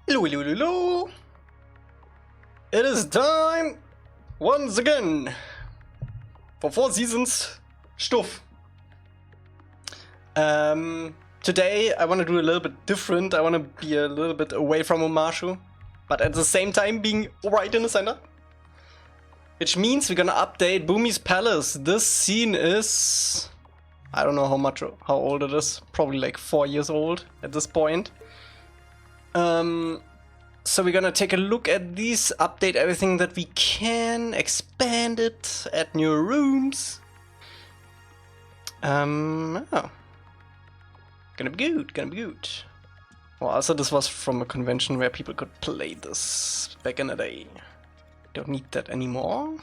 Hello, hello, hello. It is time once again for 4 seasons stuff. Today I want to do a little bit different. I want to be a little bit away from Omashu, but at the same time being right in the center. Which means we're gonna update Bumi's palace. This scene is, I don't know how old it is. Probably like 4 years old at this point. So we're gonna take a look at these, update everything that we can, expand it, add new rooms. Oh. Gonna be good, gonna be good. Well, also this was from a convention where people could play this back in the day. Don't need that anymore.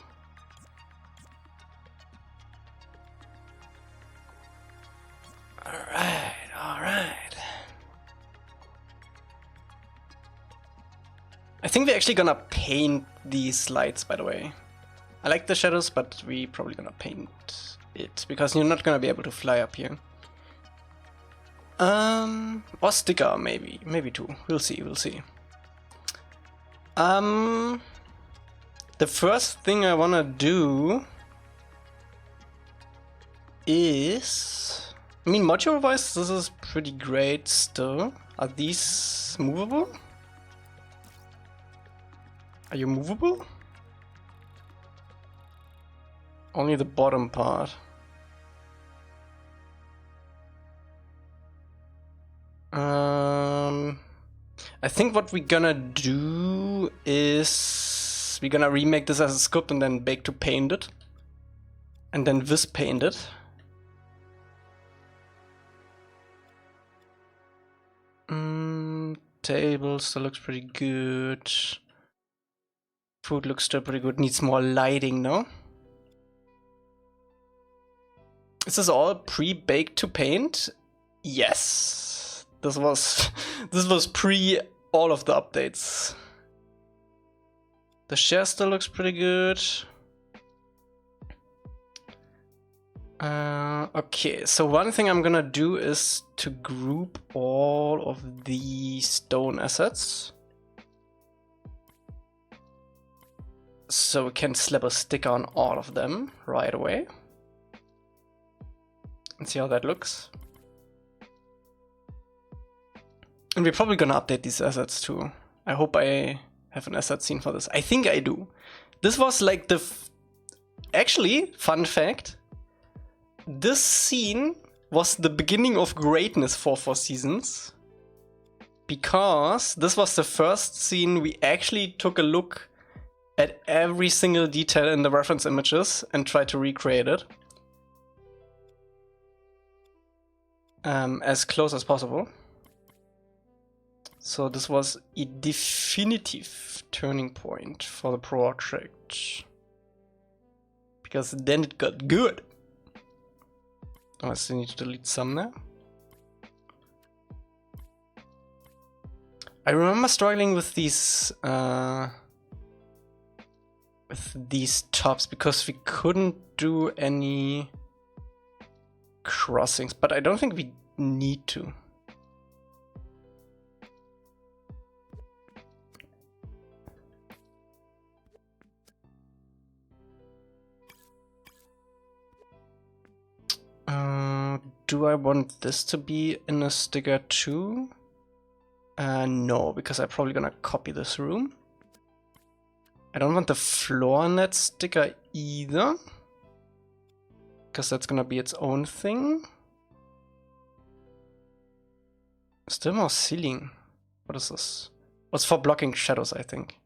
Alright, alright. I think we're actually gonna paint these lights, by the way. I like the shadows, but we probably gonna paint it, because you're not gonna be able to fly up here. Or sticker, maybe too. We'll see, we'll see. The first thing I wanna do is, I mean, modular wise, this is pretty great still. Are these movable? Are you movable? Only the bottom part. I think what we're gonna do is we're gonna remake this as a sculpt and then bake to paint it. And then this paint it. Table still looks pretty good. Food looks still pretty good. Needs more lighting, no? Is this all pre-baked to paint? Yes. This was pre all of the updates. The share still looks pretty good. Okay, so one thing I'm gonna do is to group all of the stone assets. So we can slap a sticker on all of them right away. And see how that looks. And we're probably gonna update these assets too. I hope I have an asset scene for this. I think I do. This was like the... Actually, fun fact. This scene was the beginning of greatness for 4 seasons. Because this was the first scene we actually took a look at every single detail in the reference images and tried to recreate it. As close as possible. So this was a definitive turning point for the project. Because then it got good. Oh, I still need to delete some there. I remember struggling with these tops because we couldn't do any crossings, but I don't think we need to. Do I want this to be in a sticker too? No, because I'm probably gonna copy this room. I don't want the floor in that sticker either, because that's gonna be its own thing. Still more ceiling. What is this? What's for blocking shadows, I think.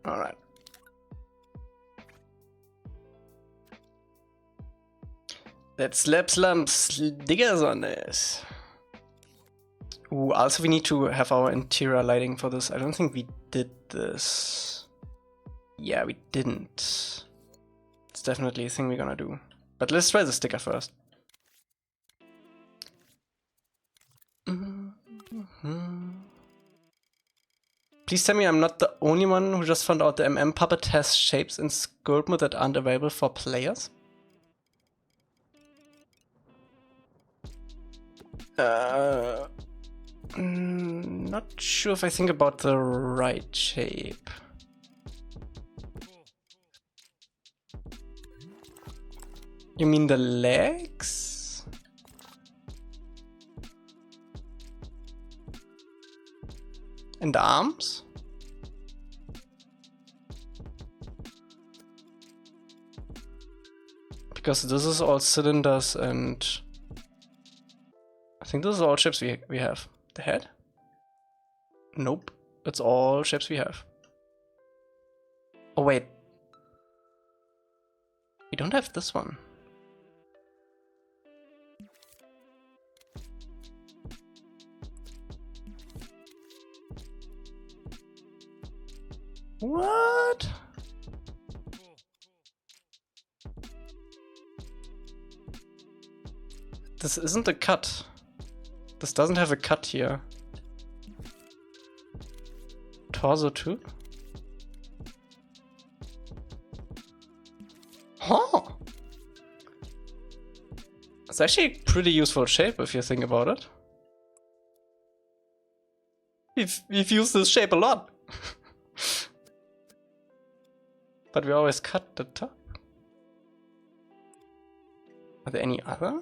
Alright. Let's slap some stickers on this. Ooh, also we need to have our interior lighting for this. I don't think we did this. Yeah, we didn't. It's definitely a thing we're gonna do. But let's try the sticker first. Please tell me I'm not the only one who just found out the MM puppet has shapes in sculpt mode that aren't available for players. Not sure if I think about the right shape. You mean the legs? And the arms? Because this is all cylinders and I think this is all shapes we have. The head? Nope. It's all shapes we have. Oh wait. We don't have this one. What? This isn't a cut. This doesn't have a cut here. Torso too? Huh. It's actually a pretty useful shape if you think about it. We've used this shape a lot. But we always cut the top. Are there any other?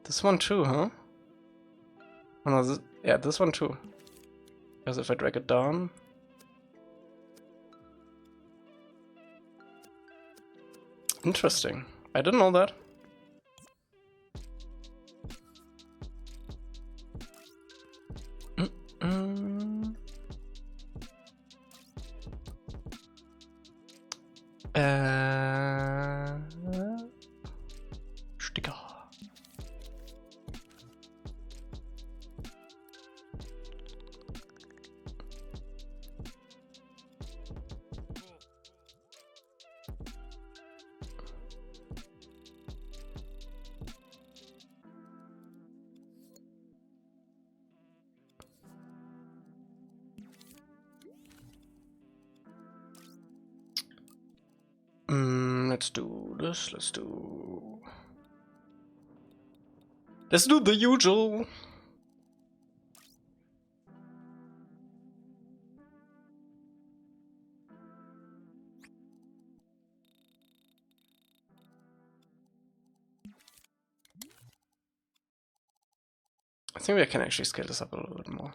This one too, huh? Oh, no, yeah, this one too. Because if I drag it down... Interesting. I didn't know that. Sticker. Let's do this, let's do the usual. I think we can actually scale this up a little bit more.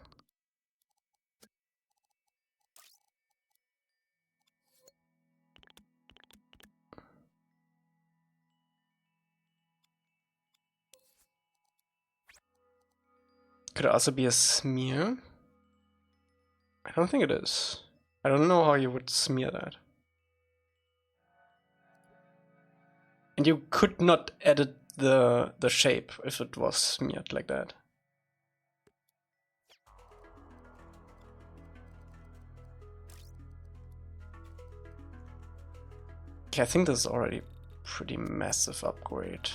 Could it also be a smear? I don't think it is. I don't know how you would smear that. And you could not edit the shape if it was smeared like that. Okay, I think this is already pretty massive upgrade.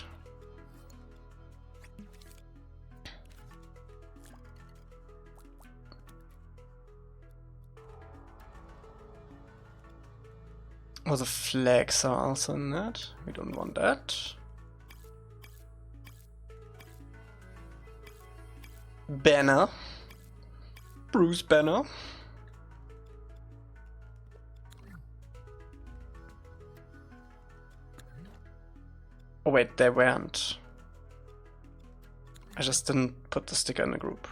Oh, the flags are also in that. We don't want that. Banner. Bruce Banner. Oh wait, they weren't. I just didn't put the sticker in the group.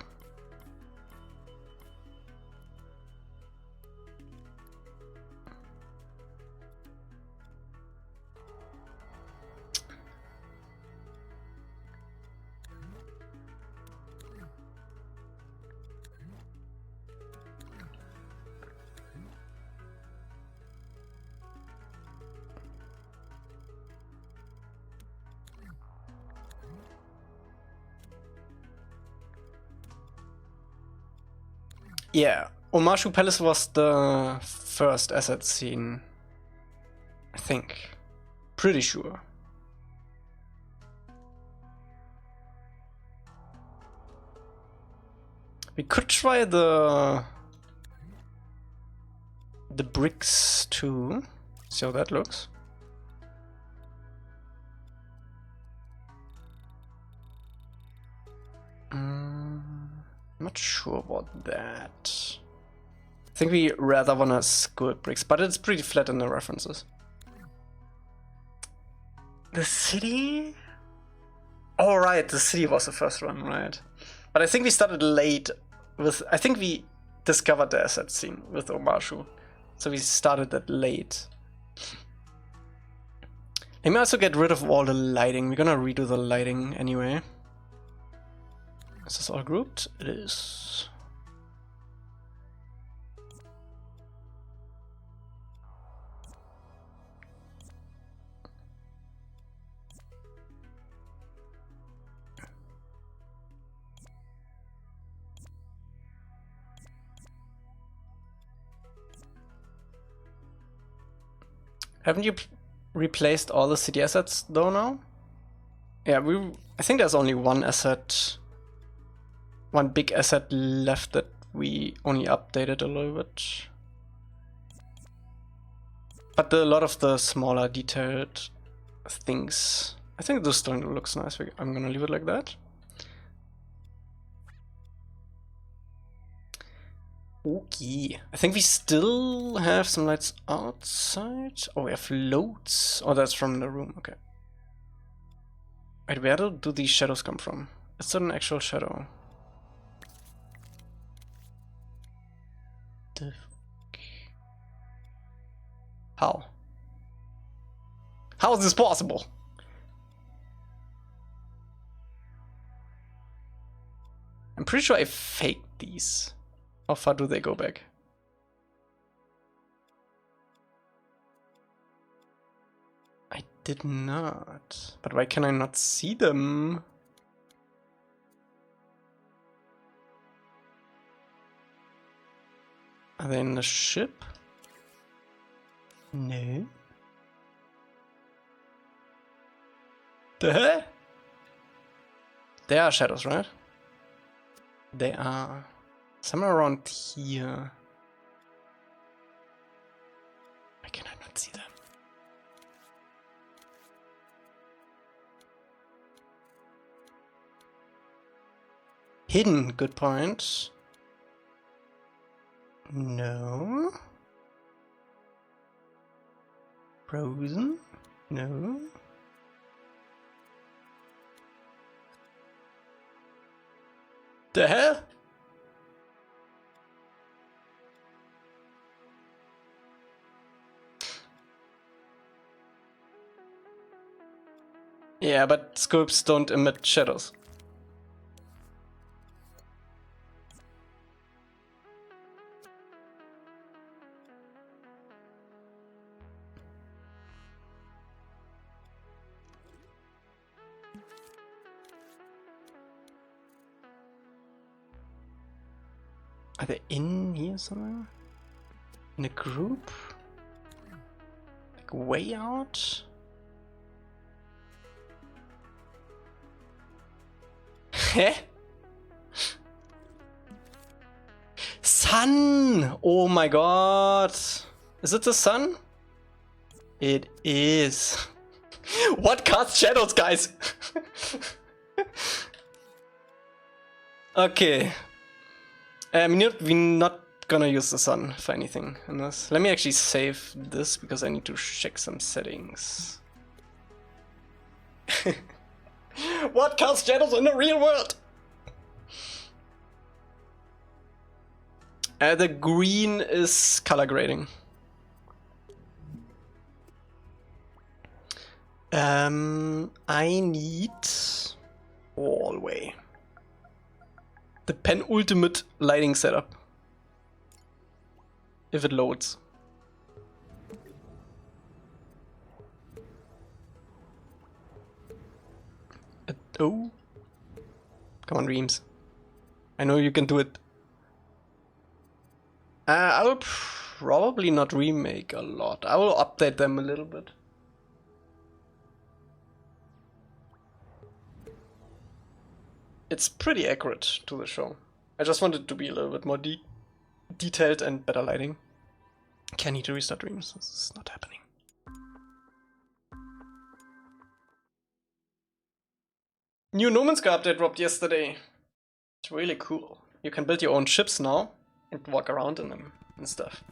Yeah, Omashu Palace was the first asset seen, I think. Pretty sure. We could try the bricks too. See how that looks. I'm not sure about that. I think we rather wanna sculpt bricks, but it's pretty flat in the references. The city? Oh right, the city was the first one, right. But I think we started late with, I think we discovered the asset scene with Omashu. So we started that late. Let me also get rid of all the lighting. We're gonna redo the lighting anyway. Is this all grouped? It is. Haven't you replaced all the city assets though now? Yeah, I think there's only one asset, one big asset left that we only updated a little bit. But a lot of the smaller detailed things, I think this stone looks nice. I'm gonna leave it like that. Okay, I think we still have some lights outside. Oh, we have loads. Oh, that's from the room, okay. Wait, where do these shadows come from? Is that an actual shadow? How? How is this possible? I'm pretty sure I faked these. How far do they go back? I did not. But why can I not see them? Are they in the ship? No. The hell? They are shadows, right? They are. Somewhere around here. Why can I not see them? Hidden, good point. No. Frozen? No. The hell? Yeah, but scopes don't emit shadows. Are they in here somewhere? In a group? Like way out? Hä? Sun! Oh my god! Is it the sun? It is. What casts shadows, guys? Okay. We're not gonna use the sun for anything in this. Let me actually save this because I need to check some settings. What casts shadows in the real world? The green is color grading. I need hallway. The penultimate lighting setup. If it loads. Oh. Come on, Reams. I know you can do it. I will probably not remake a lot. I will update them a little bit. It's pretty accurate to the show. I just want it to be a little bit more detailed and better lighting. Okay, I need to restart Dreams. This is not happening. New No Man's Sky update dropped yesterday. It's really cool. You can build your own ships now and walk around in them and stuff.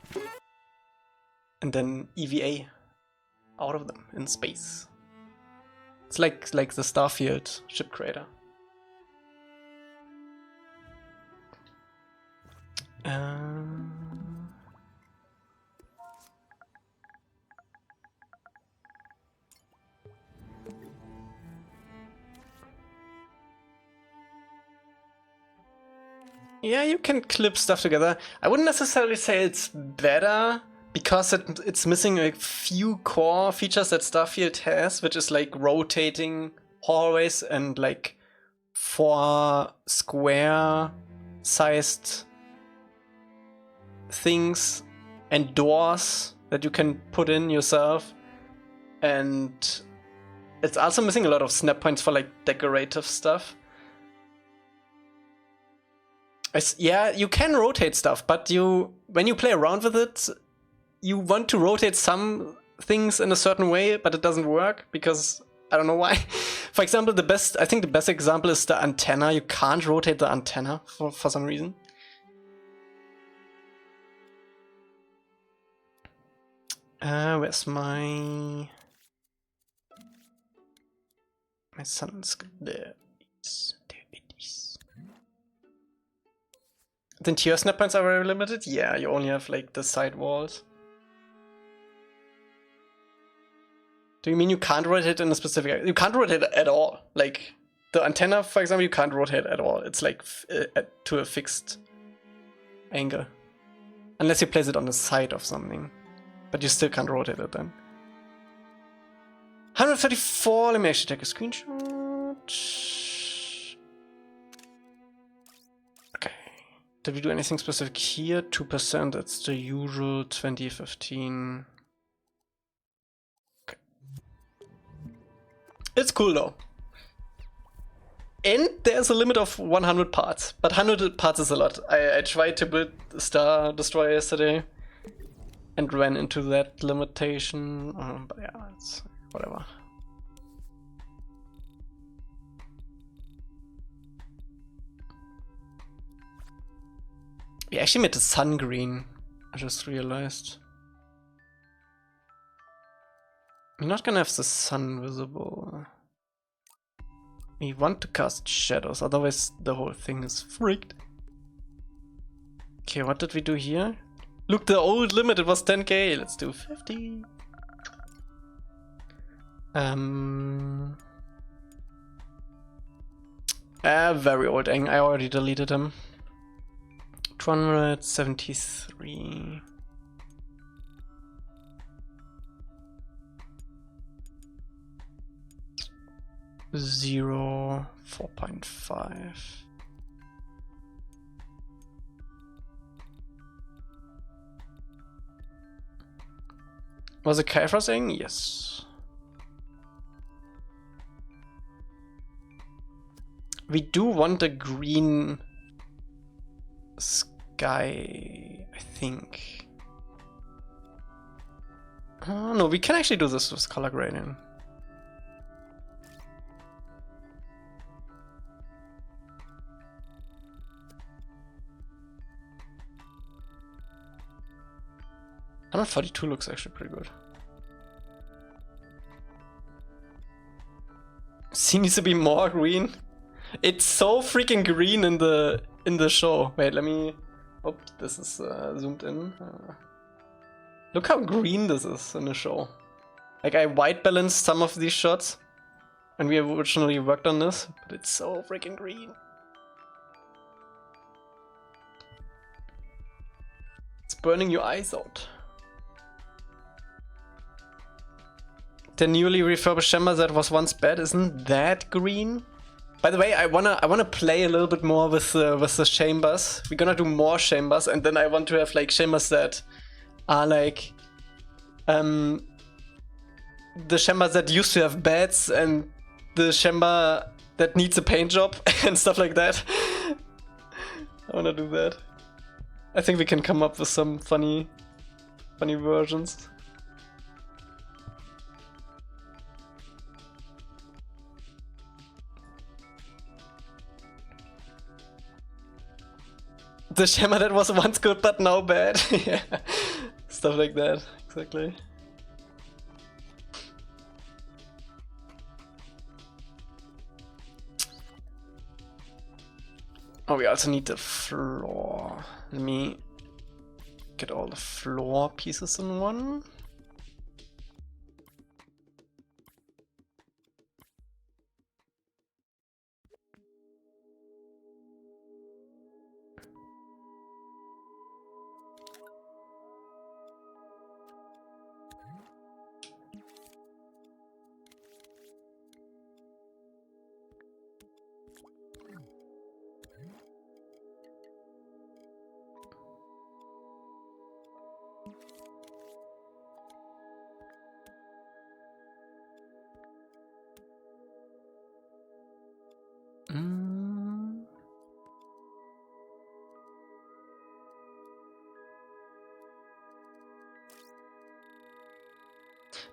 And then EVA out of them in space. It's like the Starfield ship creator. Yeah, you can clip stuff together. I wouldn't necessarily say it's better because it's missing a few core features that Starfield has, which is like rotating hallways and like 4 square-sized things and doors that you can put in yourself. And it's also missing a lot of snap points for like decorative stuff. Yeah, you can rotate stuff, but when you play around with it, you want to rotate some things in a certain way, but it doesn't work because I don't know why. For example, I think the best example is the antenna. You can't rotate the antenna for some reason. Where's my sun's there? The interior snap points are very limited. Yeah, you only have like the side walls. Do you mean you can't rotate in a specific? You can't rotate at all. Like the antenna, for example, you can't rotate at all. It's like to a fixed angle, unless you place it on the side of something. But you still can't rotate it then. 134. Let me actually take a screenshot. Did we do anything specific here? 2%, that's the usual 2015. Okay. It's cool though. And there's a limit of 100 parts, but 100 parts is a lot. I tried to build Star Destroyer yesterday and ran into that limitation, but yeah, it's whatever. We actually made the sun green, I just realized. We're not gonna have the sun visible. We want to cast shadows, otherwise the whole thing is freaked. Okay, what did we do here? Look, the old limit, it was 10k, let's do 50. Very old Eng, I already deleted him. 273. Zero 4.5. Was it Kaifra saying? Yes. We do want a green sky, I think. Oh no, we can actually do this with color gradient. $142 looks actually pretty good. Scene needs to be more green. It's so freaking green in the show. Wait, let me. Oh, this is zoomed in. Look how green this is in the show. Like I white balanced some of these shots, and we originally worked on this, but it's so freaking green. It's burning your eyes out. The newly refurbished chamber that was once bad isn't that green. By the way, I wanna play a little bit more with the chambers. We're gonna do more chambers, and then I want to have like chambers that are like the chambers that used to have beds and the chamber that needs a paint job and stuff like that. I wanna do that. I think we can come up with some funny versions. The shimmer that was once good but now bad. Yeah. Stuff like that, exactly. Oh, we also need the floor. Let me get all the floor pieces in one.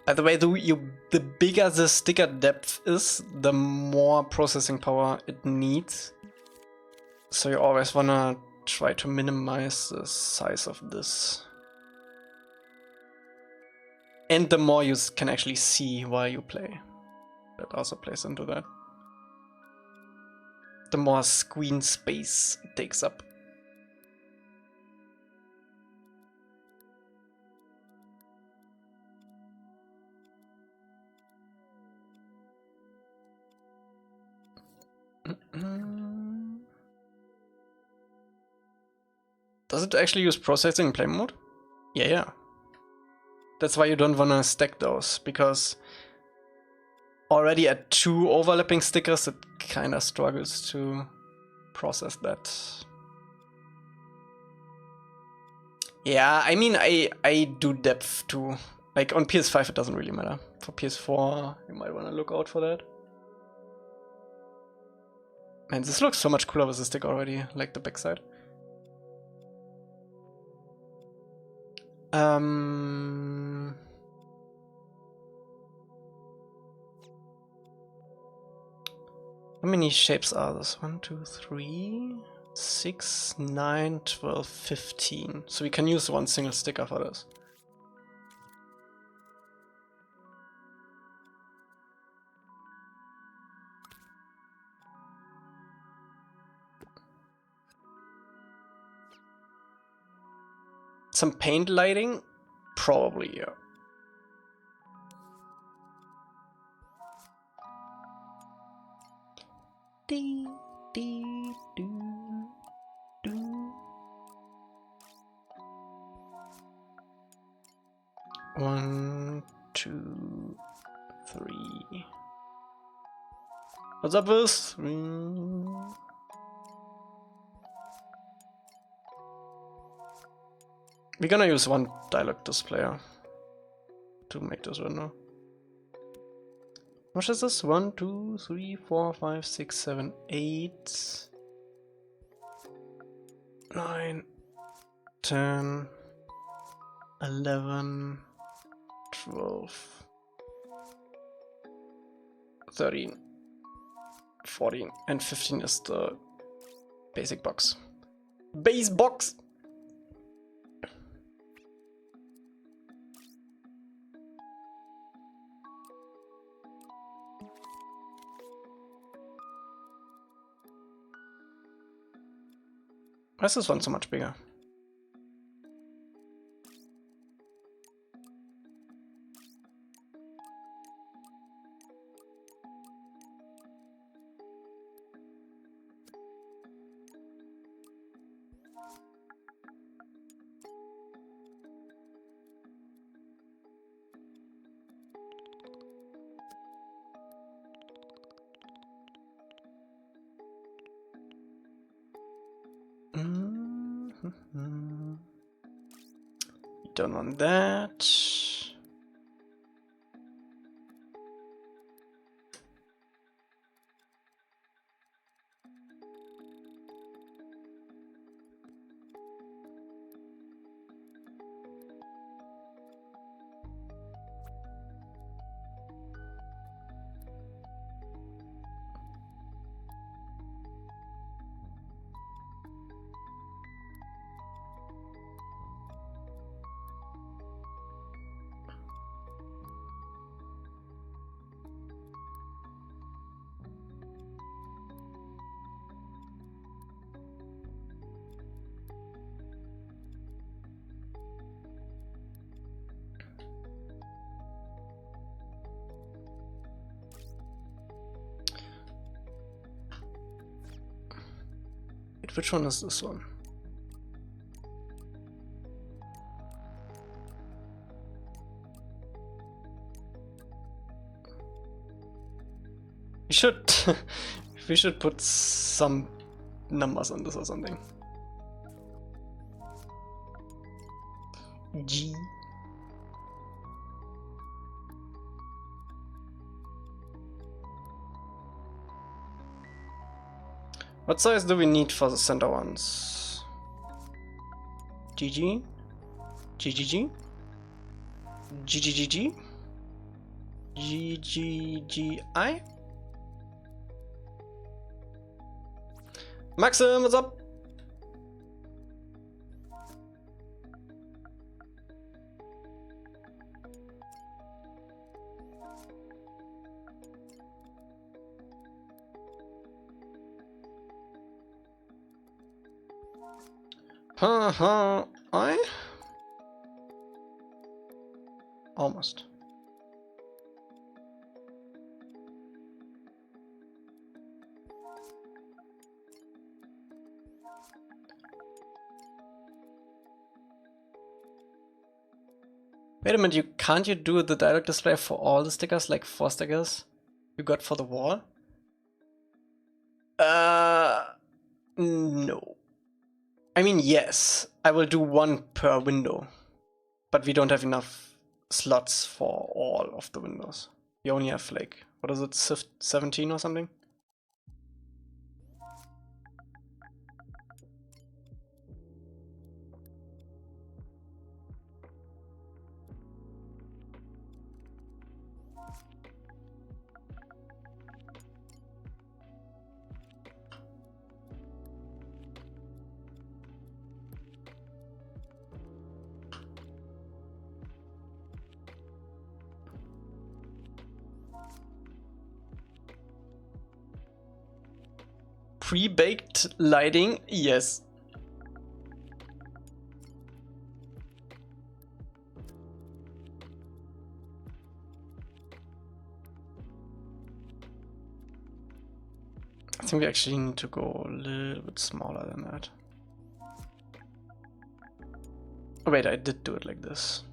By the way, the bigger the sticker depth is, the more processing power it needs. So you always wanna try to minimize the size of this. And the more you can actually see while you play. That also plays into that. The more screen space it takes up. Does it actually use processing in play mode? Yeah. That's why you don't want to stack those, because already at 2 overlapping stickers it kind of struggles to process that. Yeah, I mean, I do depth too. Like on PS5 it doesn't really matter. For PS4 you might want to look out for that. Man, this looks so much cooler with the stick already, like the backside. How many shapes are this? 1, 2, 3, 6, 9, 12, 15. So we can use one single sticker for this. Some paint lighting? Probably, yeah. Dee, dee, doo, doo. 1, 2, 3. What's up, Viz? We're gonna use one dialog displayer to make this window. How much is this? 1, 2, 3, 4, 5, 6, 7, 8, 9, 10, 11, 12, 13, 14, and 15 is the basic box. Base box! Why is this one so much bigger? Done on that. Wait, which one is this one? We should put some numbers on this or something. G. What size do we need for the center ones? GG? GGG? GGGG? GGGI? Maxim, what's up? I almost. Wait a minute, can't you do the dialog display for all the stickers, like 4 stickers you got for the wall? No. I mean, yes, I will do 1 per window, but we don't have enough slots for all of the windows. We only have like, what is it, 17 or something? Pre-baked lighting, yes. I think we actually need to go a little bit smaller than that. Oh wait, I did do it like this.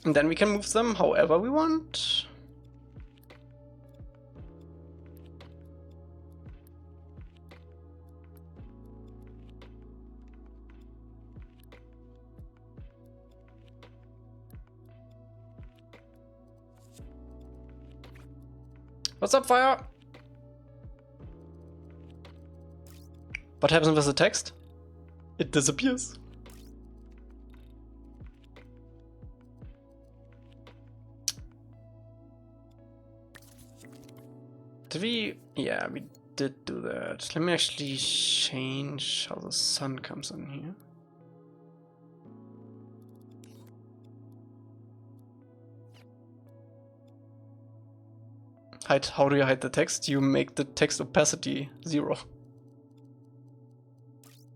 And then we can move them however we want. What's up, Fire? What happens with the text? It disappears. Did we? Yeah, we did do that. Let me actually change how the sun comes in here. Hide. How do you hide the text? You make the text opacity 0.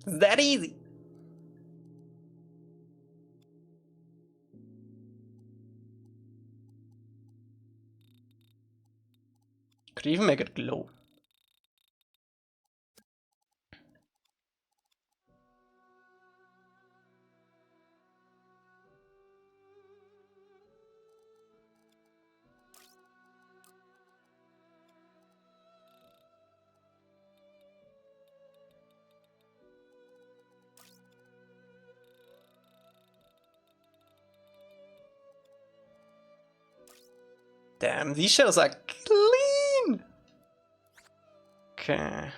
It's that easy. Could even make it glow. Damn, these shadows are clean! Okay.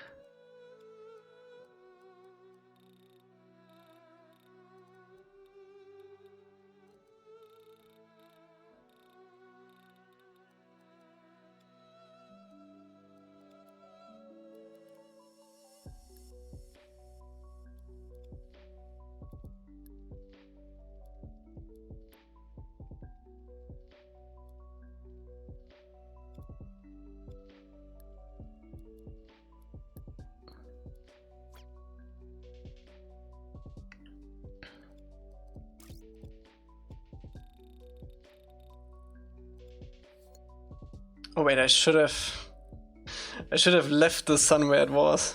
Oh wait, I should have left the sun where it was.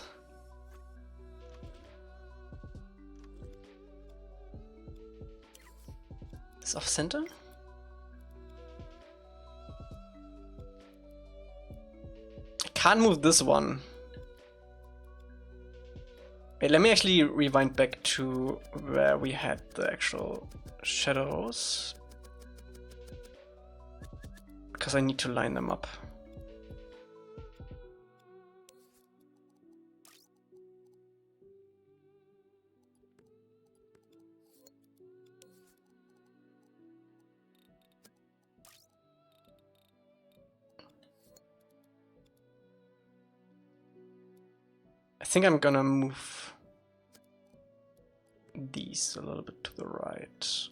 Is off center? I can't move this one. Wait, let me actually rewind back to where we had the actual shadows. Because I need to line them up. I think I'm gonna move these a little bit to the right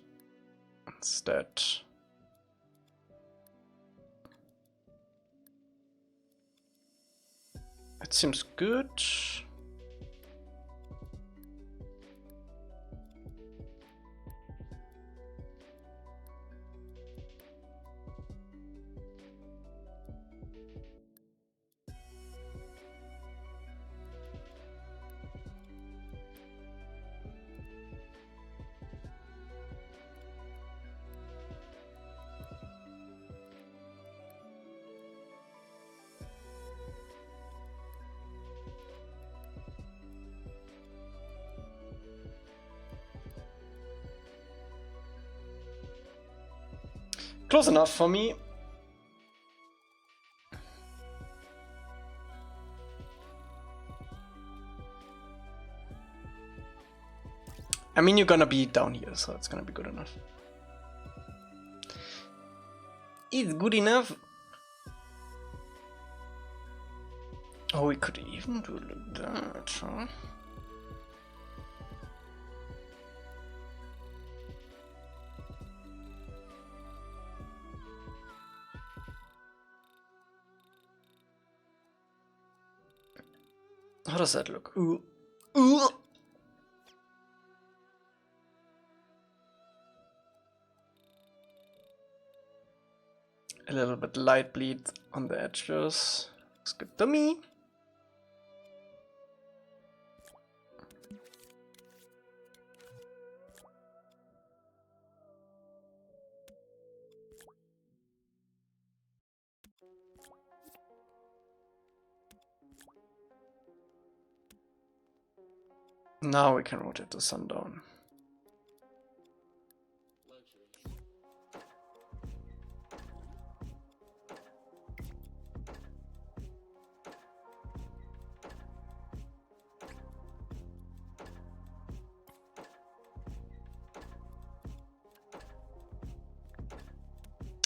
instead. That seems good. Close enough for me. I mean, you're gonna be down here, so it's gonna be good enough. It's good enough. Oh, we could even do that, huh? How does that look? Ooh. Ooh. A little bit light bleed on the edges. Looks good to me. Now we can rotate the sun down.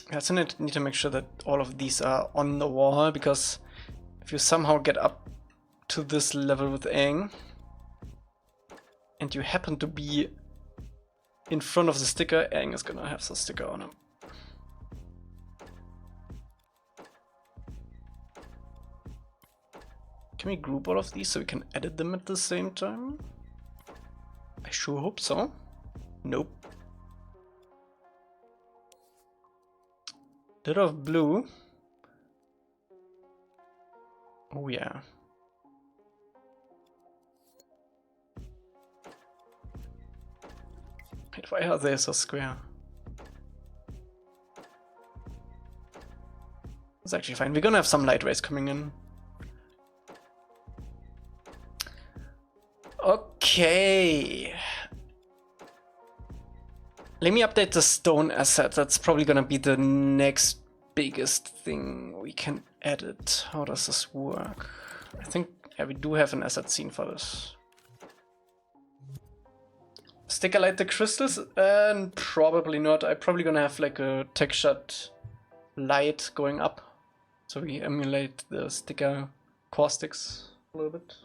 I also need to make sure that all of these are on the wall, because if you somehow get up to this level with Aang and you happen to be in front of the sticker, Aang is gonna have the sticker on him. Can we group all of these so we can edit them at the same time? I sure hope so. Nope. Bit of blue. Oh yeah. Wait, why are they so square? It's actually fine. We're gonna have some light rays coming in. Okay. Let me update the stone asset. That's probably gonna be the next biggest thing we can edit. How does this work? I think, yeah, we do have an asset scene for this. Sticker light the crystals? Probably not. I'm probably gonna have like a textured light going up, so we emulate the sticker caustics a little bit.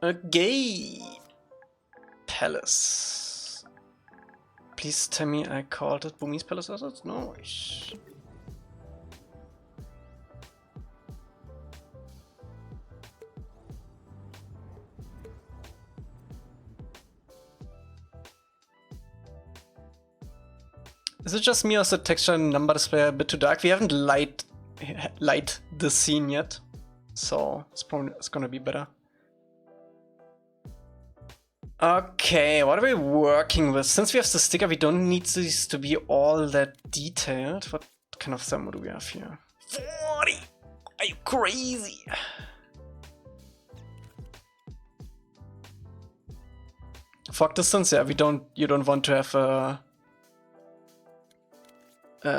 Okay. Palace. Please tell me I called it Bumi's Palace Assets? No. Is it just me or is the texture and number display a bit too dark? We haven't light the scene yet, so it's gonna be better. Okay, what are we working with? Since we have the sticker, we don't need these to be all that detailed. What kind of thermo do we have here? 40! Are you crazy? Fog distance, yeah, you don't want to have a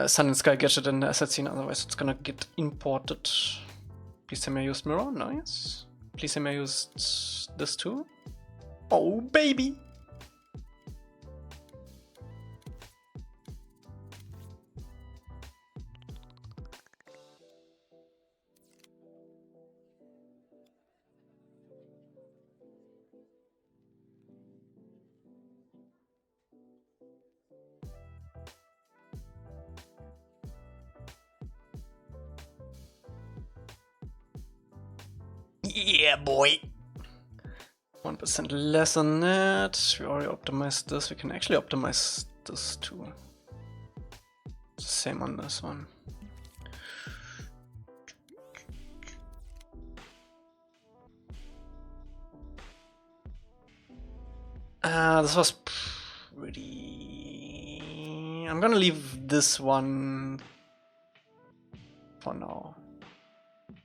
sun and sky gadget in the asset scene, otherwise it's gonna get imported. Please tell me I used mirror, nice. Please tell me I used this too. Oh baby! Yeah, boy. 1% less on that. We already optimized this. We can actually optimize this too. It's the same on this one. This was pretty... I'm gonna leave this one for now.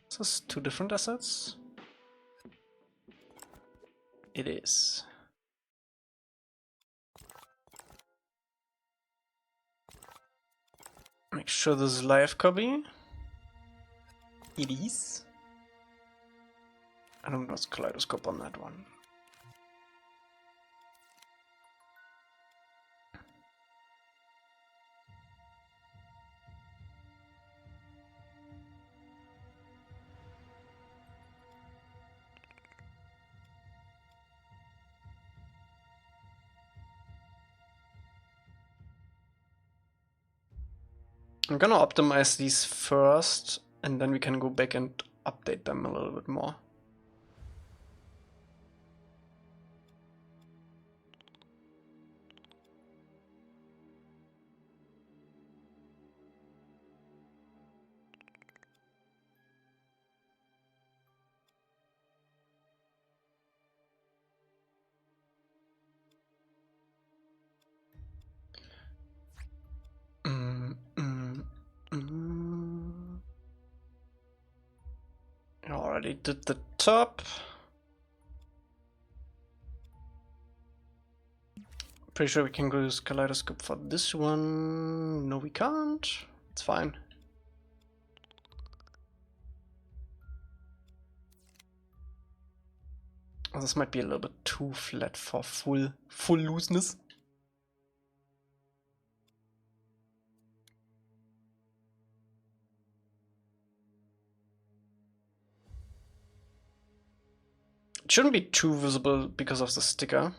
Is this two different assets? It is. Make sure this is live copy. It is. I don't know what's kaleidoscope on that one. I'm gonna optimize these first, and then we can go back and update them a little bit more. I already did the top. Pretty sure we can go use kaleidoscope for this one. No, we can't. It's fine. Oh, this might be a little bit too flat for full looseness. It shouldn't be too visible because of the sticker.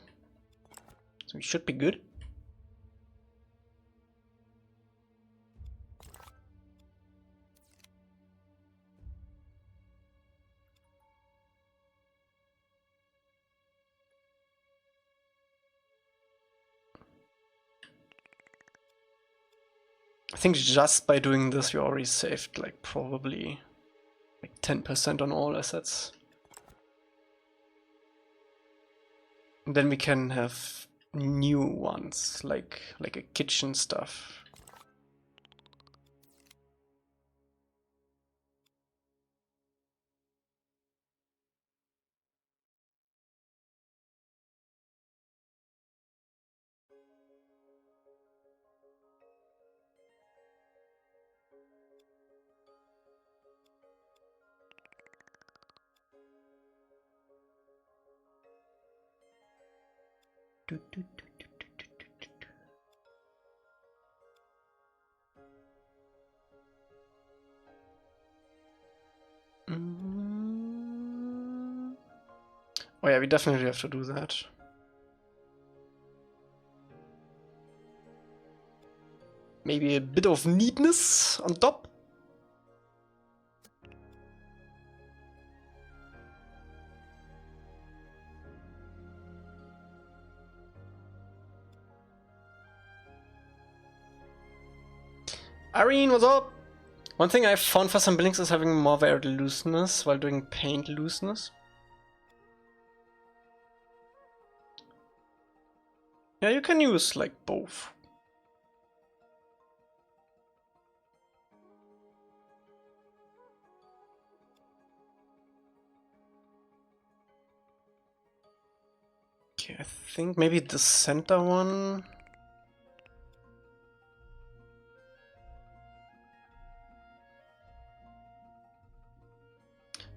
So we should be good. I think just by doing this we already saved like probably like 10% on all assets. And then we can have new ones like a kitchen stuff. Oh yeah, we definitely have to do that. Maybe a bit of neatness on top. Irene, what's up? One thing I found for some buildings is having more varied looseness while doing paint looseness. Yeah, you can use like both. Okay, I think maybe the center one.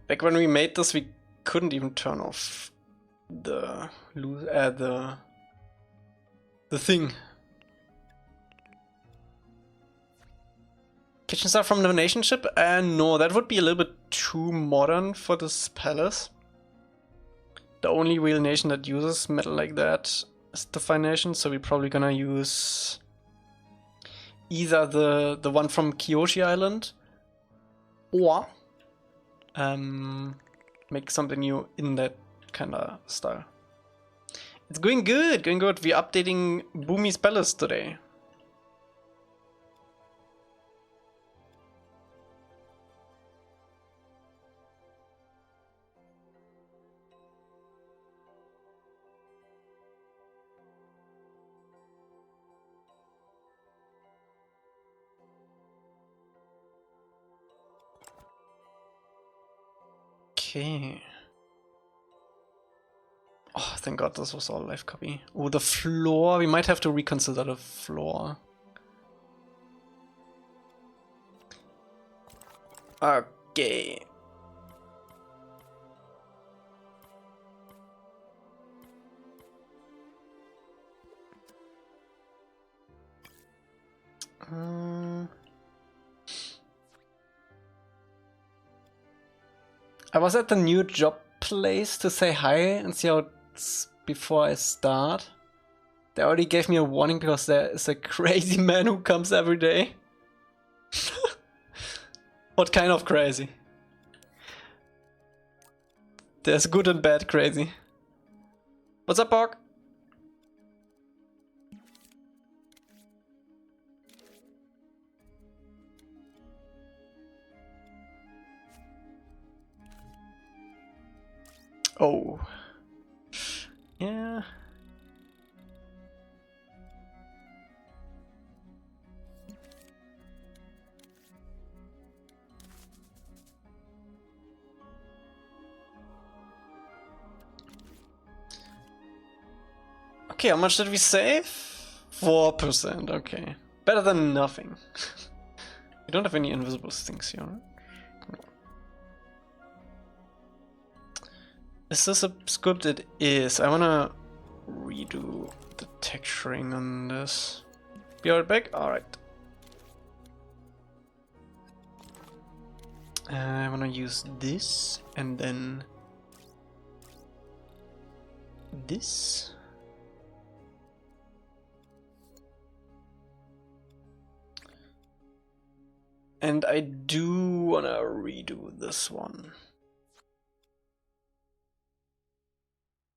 Back when we made this, we couldn't even turn off the thing. Kitchen star from the nation ship? No, that would be a little bit too modern for this palace. The only real nation that uses metal like that is the Fire Nation, so we're probably gonna use either the one from Kyoshi Island or make something new in that kind of style. It's going good, going good. We're updating Bumi's palace today. Okay. Oh, thank God this was all live copy. Oh, the floor. We might have to reconsider the floor. Okay. I was at the new job place to say hi and see how it's before I start. They already gave me a warning because there is a crazy man who comes every day. What kind of crazy? There's good and bad crazy. What's up, Bog? Oh. Yeah. Okay, how much did we save? 4%, okay. Better than nothing. We don't have any invisible things here, right? Is this a script? It is. I wanna redo the texturing on this. Be right back? Alright. I wanna use this and then this. And I do wanna redo this one.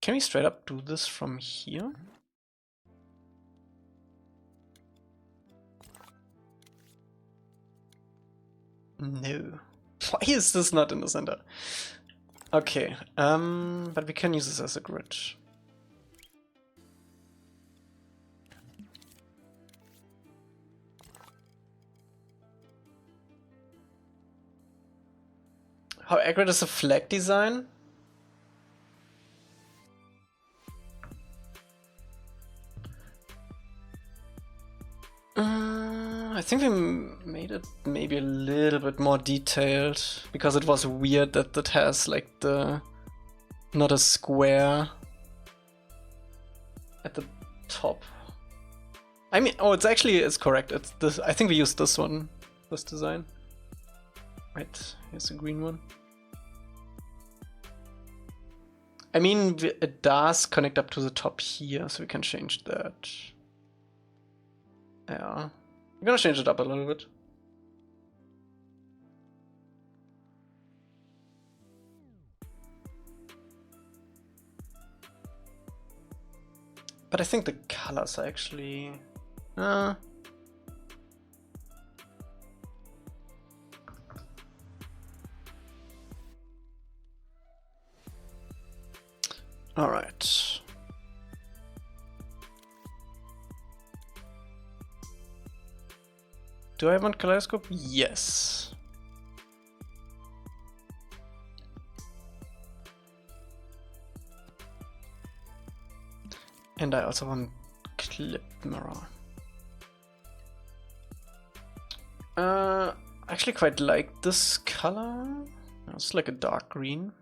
Can we straight up do this from here? No. Why is this not in the center? Okay, but we can use this as a grid. How accurate is the flag design? I think we made it maybe a little bit more detailed because it was weird that it has like the not a square at the top. I mean, oh, it's correct. It's this. I think we used this one, this design. Right, here's the green one. I mean, it does connect up to the top here, so we can change that. Yeah, I'm gonna change it up a little bit. But I think the colors are actually... Alright. Do I want kaleidoscope? Yes. And I also want clip mirror. I actually quite like this color. It's like a dark green.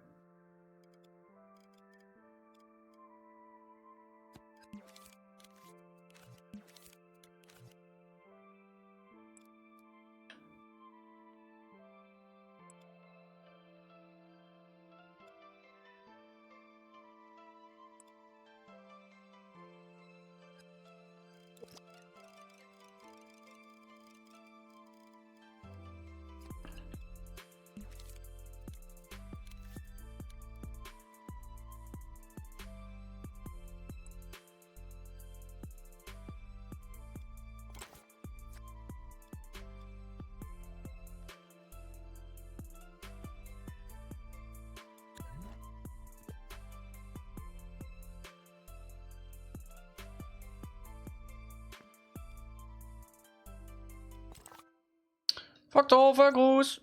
Faktor Gruß.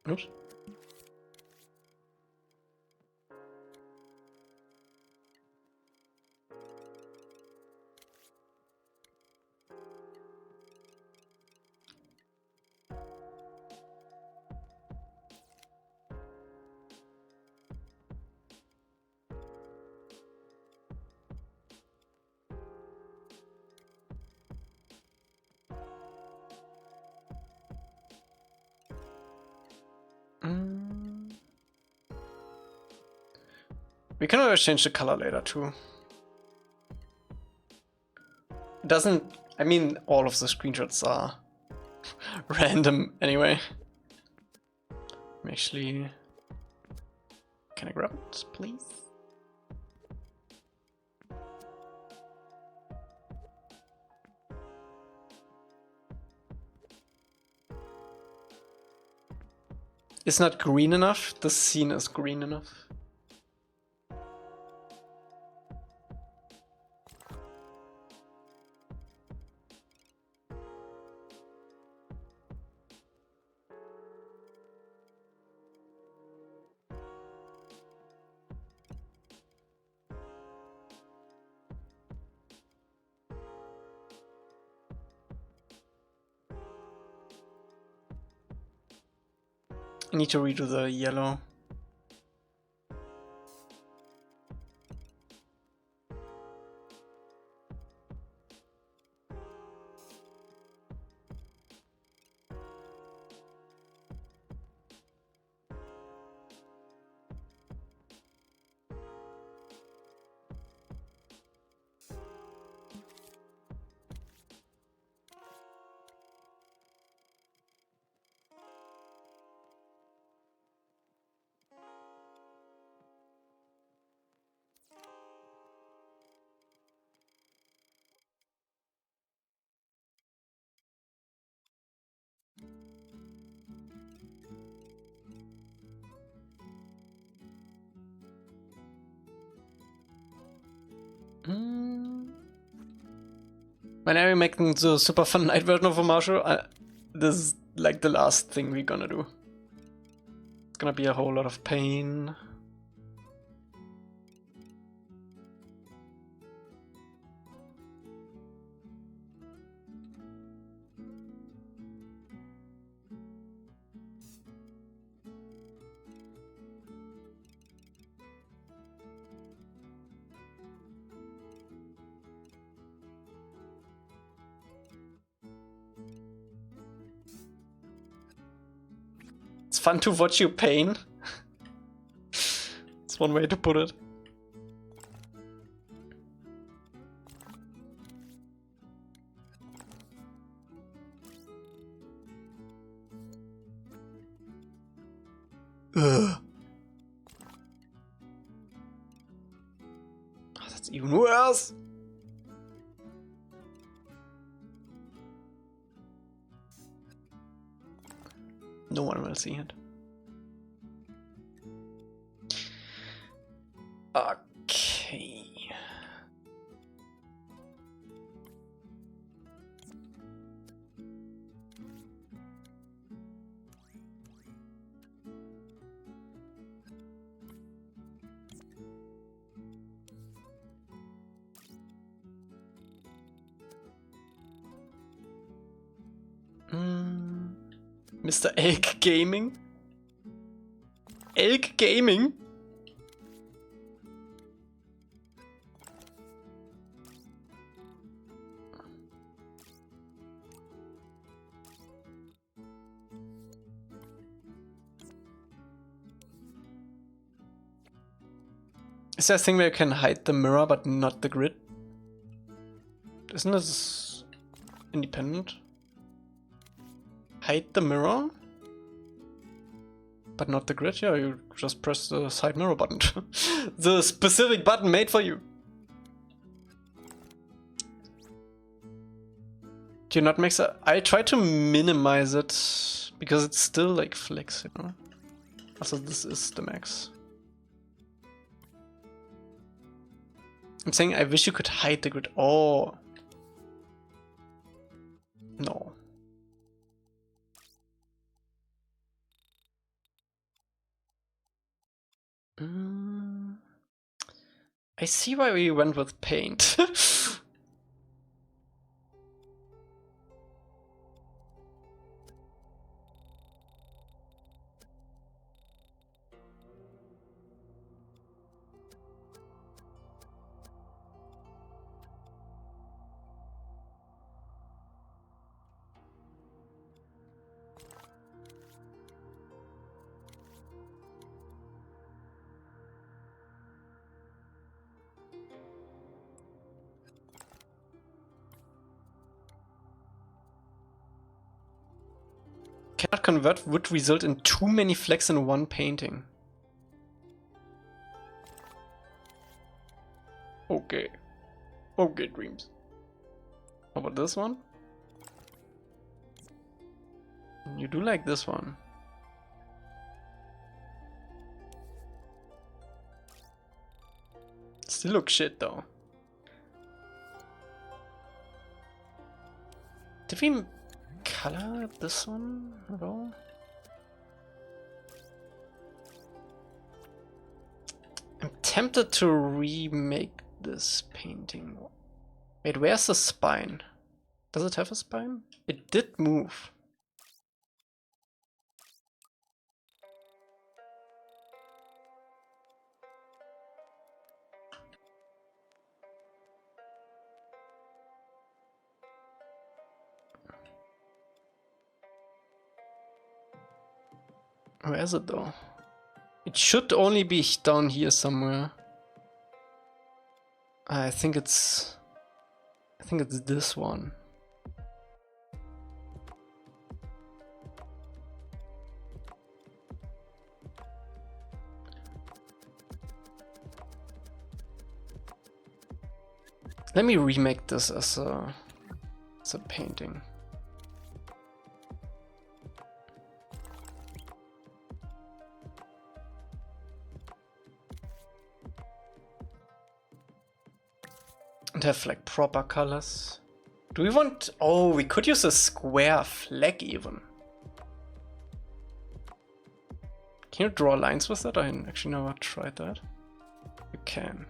Oops. We can always change the color later too. It doesn't, I mean, all of the screenshots are random anyway. Actually, can I grab it, please? It's not green enough. The scene is green enough. I need to redo the yellow. Whenever we're making the super fun night version of Omashu, this is like the last thing we're gonna do. It's gonna be a whole lot of pain. It's fun to watch you pain. It's one way to put it. Ugh. Oh, that's even worse. No one will see it. Okay. Mr. Elca Gaming? Elca Gaming? Is there a thing where you can hide the mirror but not the grid? Isn't this independent? Hide the mirror? But not the grid? Yeah, you just press the side mirror button. The specific button made for you. Do you not make that? I try to minimize it because it's still like flex, you know? Also, this is the max. I'm saying I wish you could hide the grid. Oh. No. I see why we went with paint. Cannot convert would result in too many flecks in one painting. Okay. Okay, Dreams. How about this one? You do like this one. Still looks shit though. Did we color this one at all? I'm tempted to remake this painting. Wait, where's the spine? Does it have a spine? It did move. Where is it though? It should only be down here somewhere. I think it's this one. Let me remake this as a painting. And have like proper colors. Do we want... Oh, we could use a square flag even. Can you draw lines with that? I actually never tried that. You can.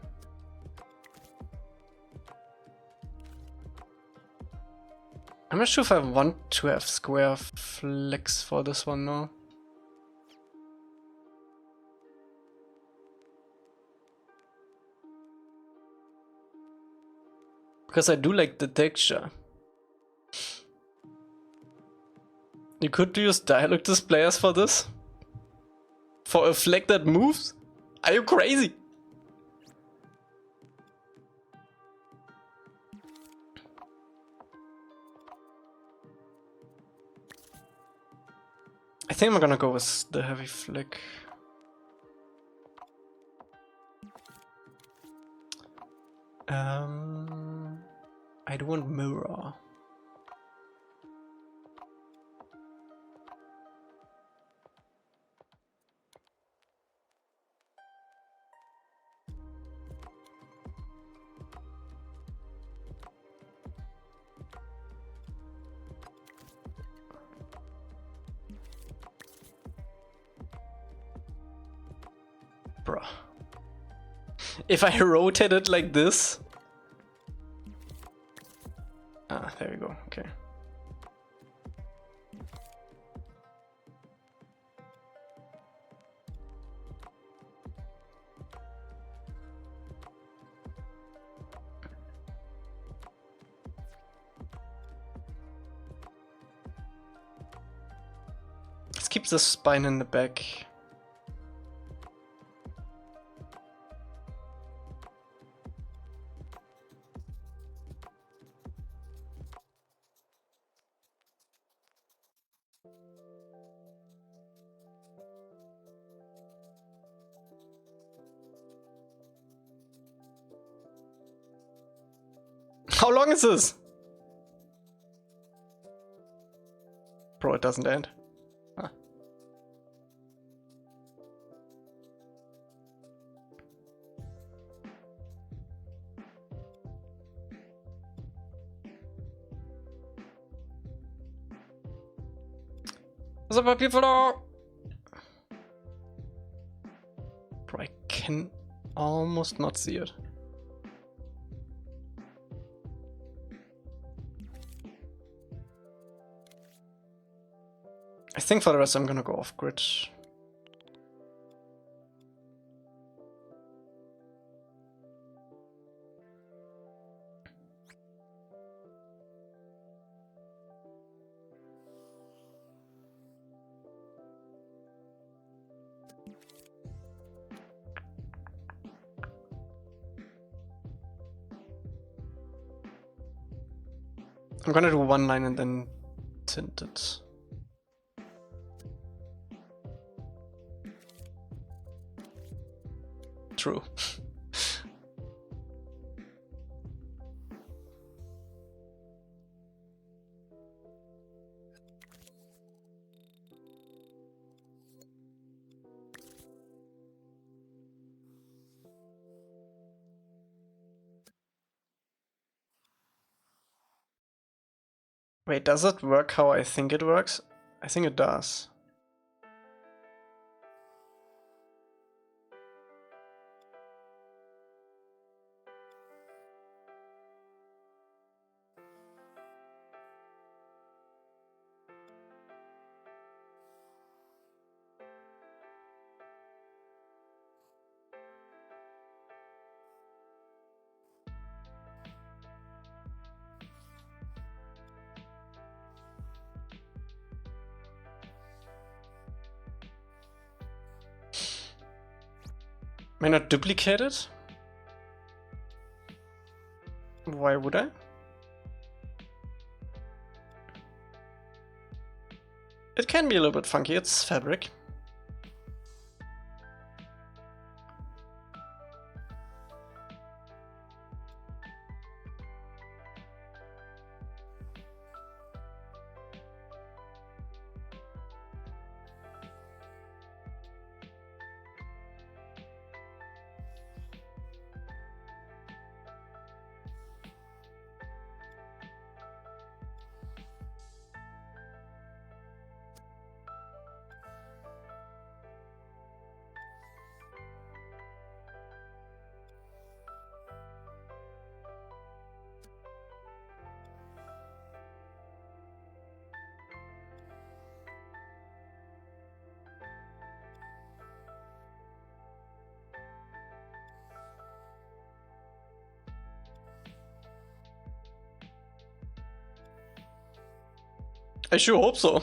I'm not sure if I want to have square flags for this one now. Because I do like the texture. You could use dialogue displayers for this? For a flag that moves? Are you crazy? I think I'm gonna go with the heavy flag. I do want mirror. Bruh. If I rotate it like this... Ah, there we go, okay. Let's keep the spine in the back. How long is this? Bro, it doesn't end. Huh. What's up, people? Bro, I can almost not see it. I think for the rest I'm gonna go off grid. I'm gonna do one line and then tint it. True. Wait, does it work how I think it works? I think it does. May not duplicate it? Why would I? It can be a little bit funky, it's fabric. I sure hope so.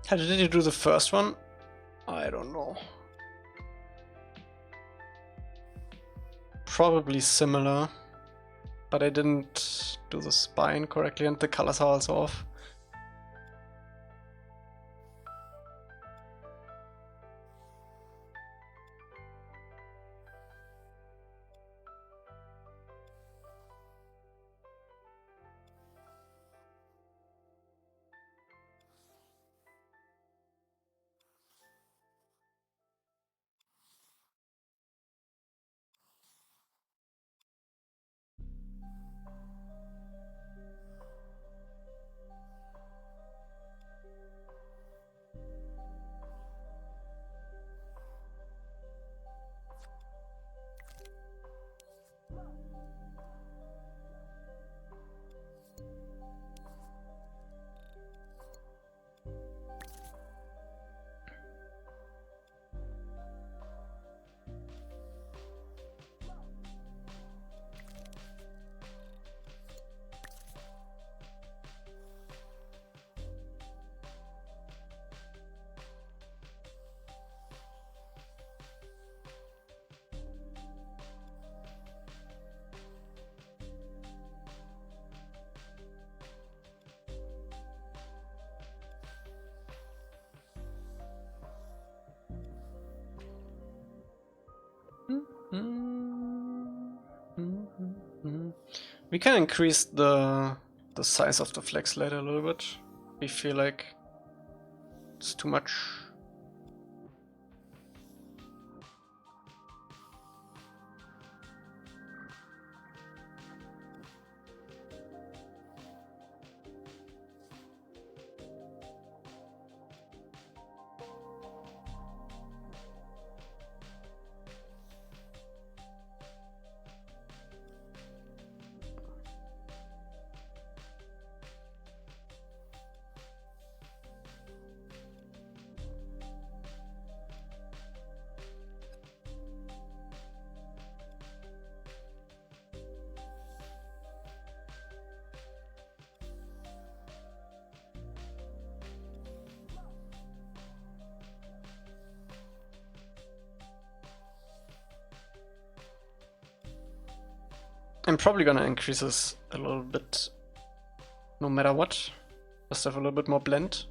How did you do the first one? I don't know. Probably similar, but I didn't do the spine correctly and the colors are also off. We can increase the size of the flex later a little bit. We feel like it's too much. I'm probably gonna increase this a little bit, no matter what. Just have a little bit more blend.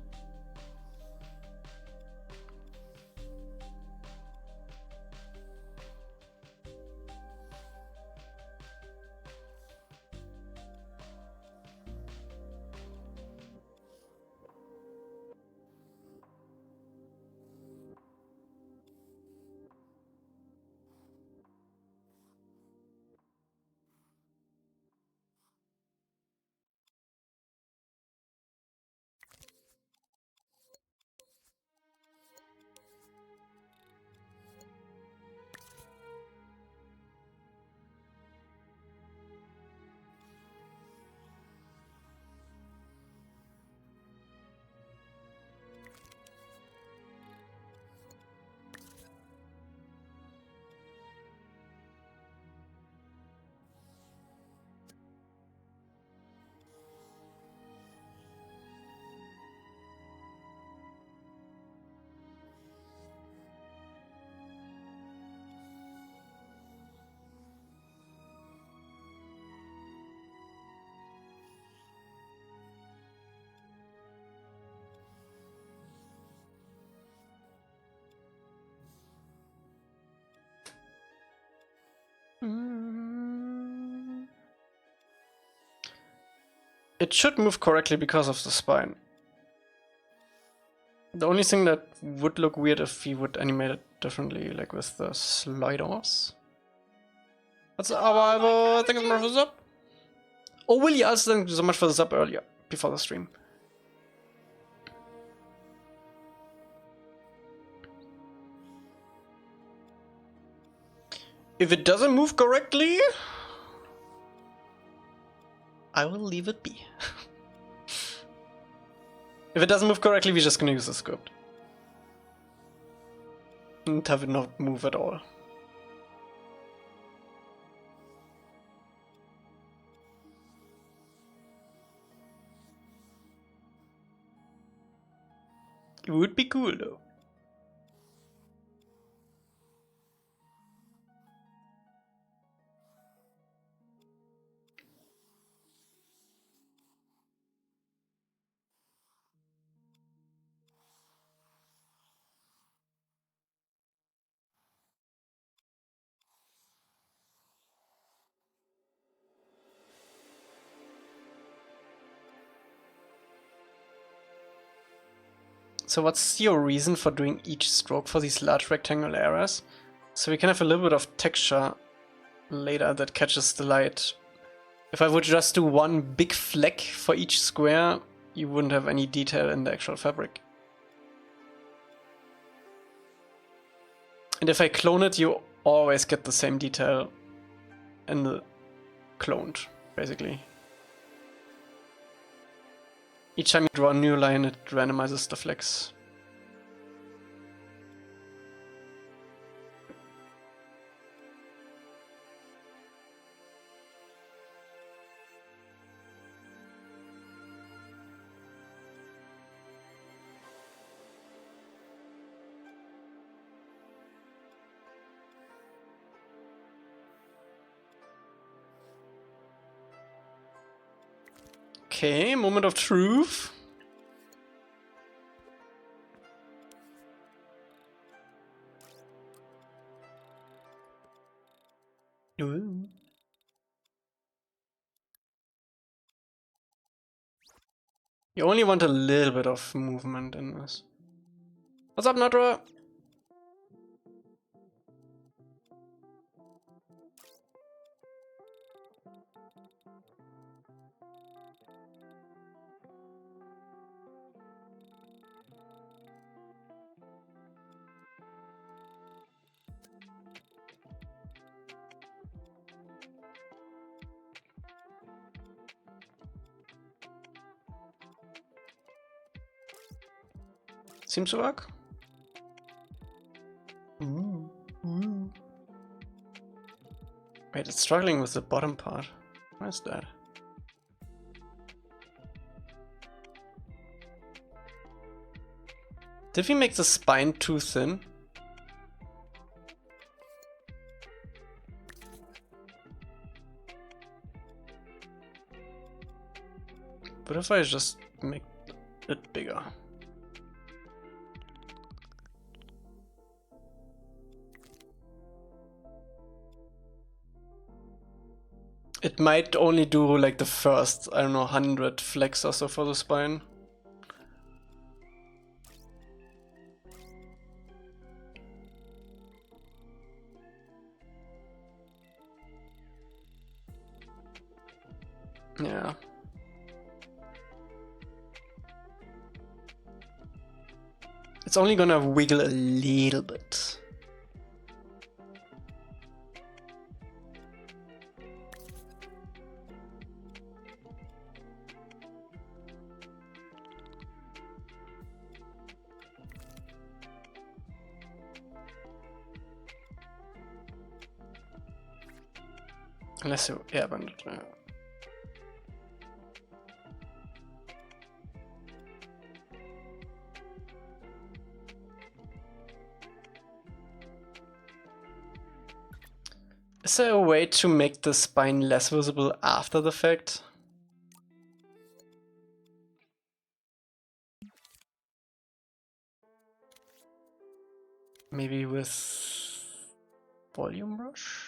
It should move correctly because of the spine. The only thing that would look weird if we would animate it differently, like with the sliders. That's our thank you so much for the sub. Oh, Willie, also thank you so much for the sub earlier, before the stream. If it doesn't move correctly, I will leave it be. If it doesn't move correctly, we're just gonna use the script. And have it not move at all. It would be cool though. So what's your reason for doing each stroke for these large rectangular areas? So we can have a little bit of texture later that catches the light. If I would just do one big fleck for each square, you wouldn't have any detail in the actual fabric. And if I clone it, you always get the same detail in the cloned, basically. Each time you draw a new line, it randomizes the flecks. Okay, moment of truth. Ooh. You only want a little bit of movement in this. What's up, Nodra? Seems to work. Ooh, ooh. Wait, it's struggling with the bottom part. Why is that? Did we make the spine too thin? What if I just make it bigger? It might only do like the first, I don't know, 100 flex or so for the spine. Yeah. It's only gonna wiggle a little bit. Unless you airbender it. Yeah. Is there a way to make the spine less visible after the fact? Maybe with volume brush?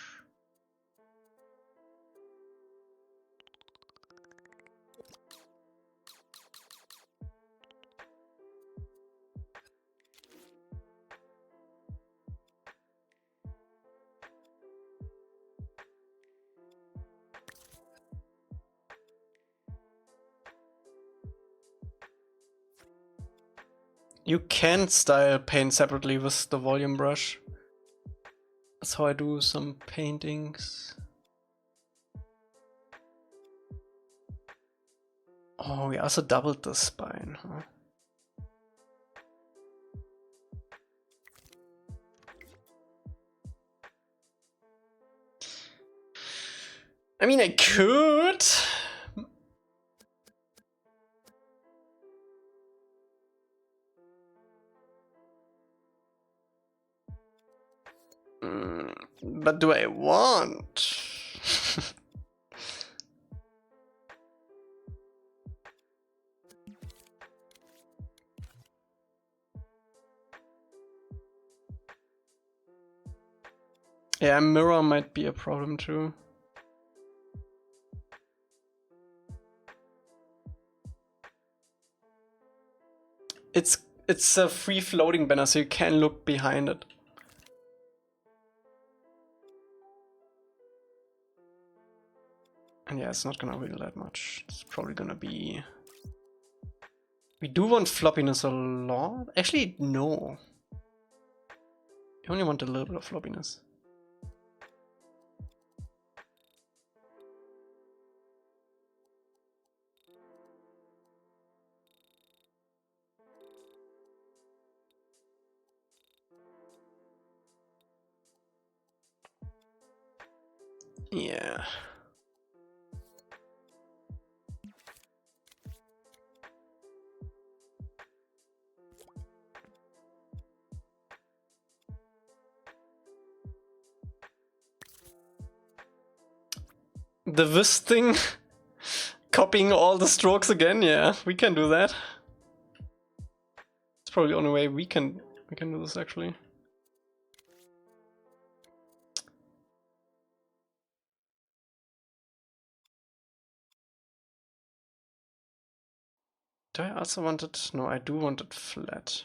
You can style paint separately with the volume brush. That's how I do some paintings. Oh, we also doubled the spine, huh? I mean, I could. But do I want? Yeah, mirror might be a problem too. It's a free floating banner, so you can look behind it. And yeah, it's not gonna wiggle that much. It's probably gonna be... We do want floppiness a lot. Actually, no. You only want a little bit of floppiness. Yeah. The this thing, copying all the strokes again, yeah, we can do that. It's probably the only way we can do this actually. Do I also want it? No, I do want it flat.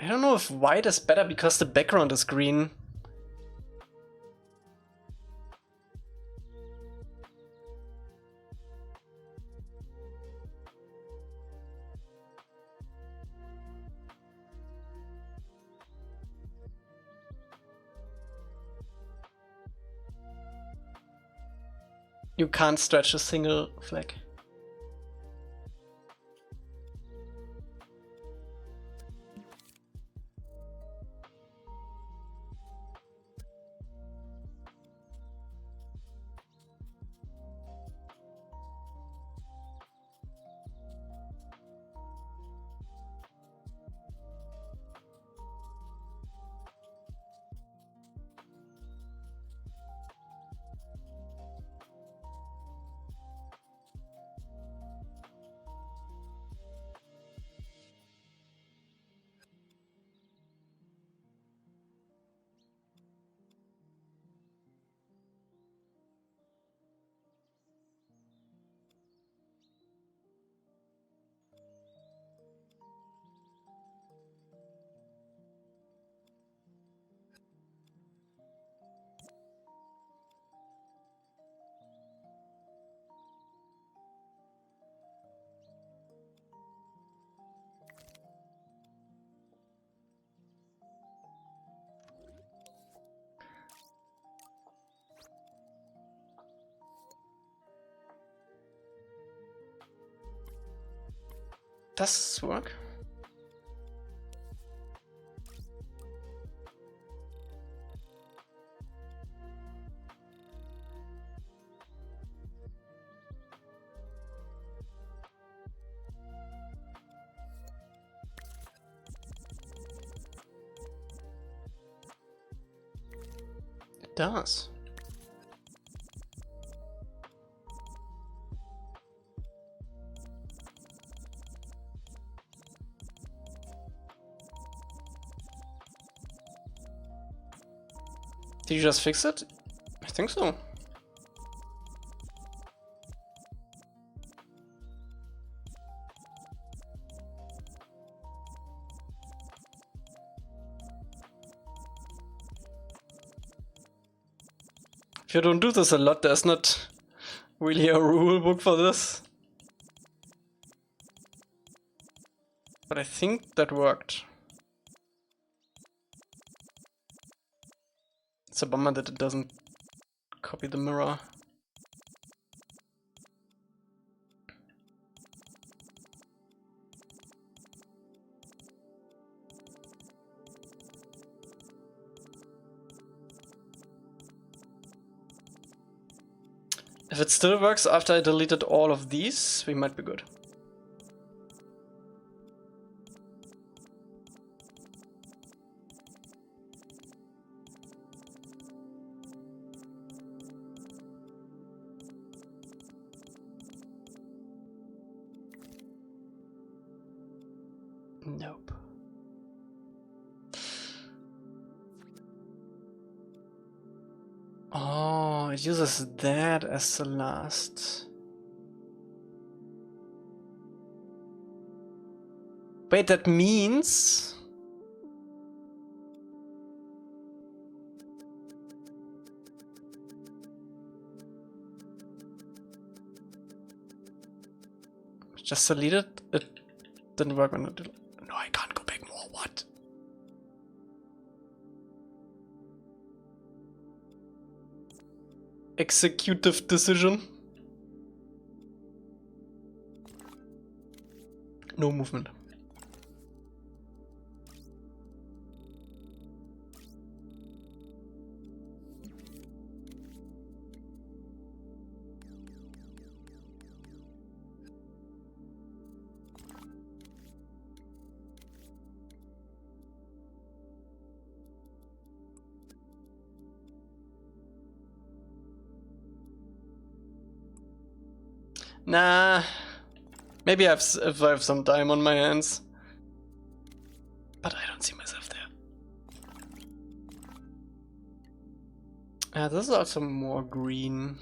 I don't know if white is better because the background is green. You can't stretch a single flag. Does this work? It does. Did you just fix it? I think so. If you don't do this a lot, there's not really a rule book for this. But I think that worked. It's a bummer that it doesn't copy the mirror. If it still works after I deleted all of these, we might be good. Nope. Oh, it uses that as the last. Wait, that means... Just delete it? It didn't work when I did. No, I can't go back more. What? Executive decision. No movement. Nah, maybe if I have some time on my hands, but I don't see myself there. This is also more green.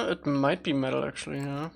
It might be metal actually, yeah.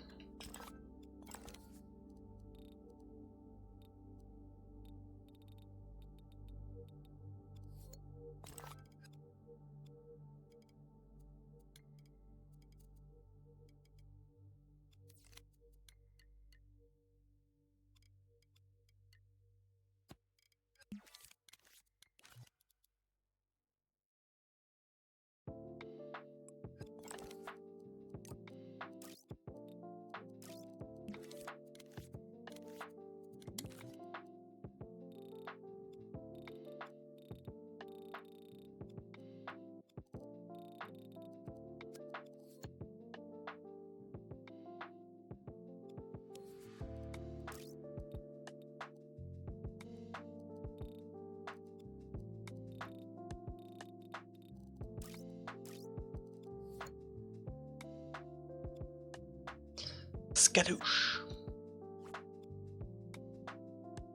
Skadoosh.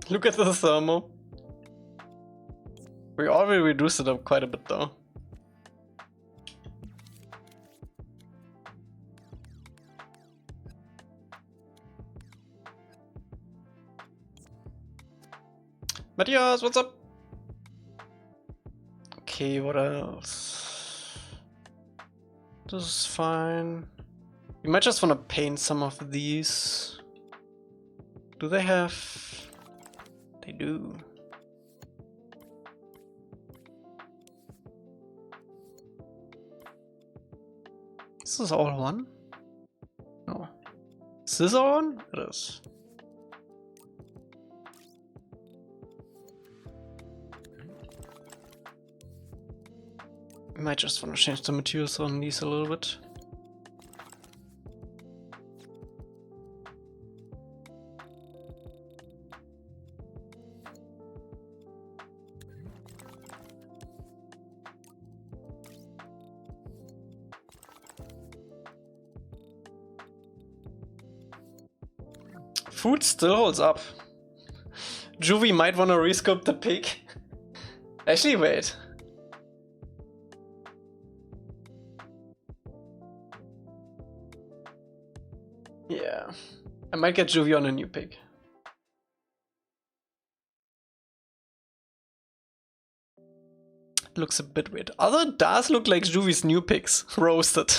Look at the thermal. We already reduced it up quite a bit though. Matthias, what's up? Okay, what else? This is fine. You might just want to paint some of these. Do they have... They do. This is all one? No. Is this all one? It is. I might just want to change the materials on these a little bit. Food still holds up. Juvie might want to rescope the pig. Actually, wait. Yeah. I might get Juvie on a new pig. Looks a bit weird. Although it does look like Juvie's new pigs roasted.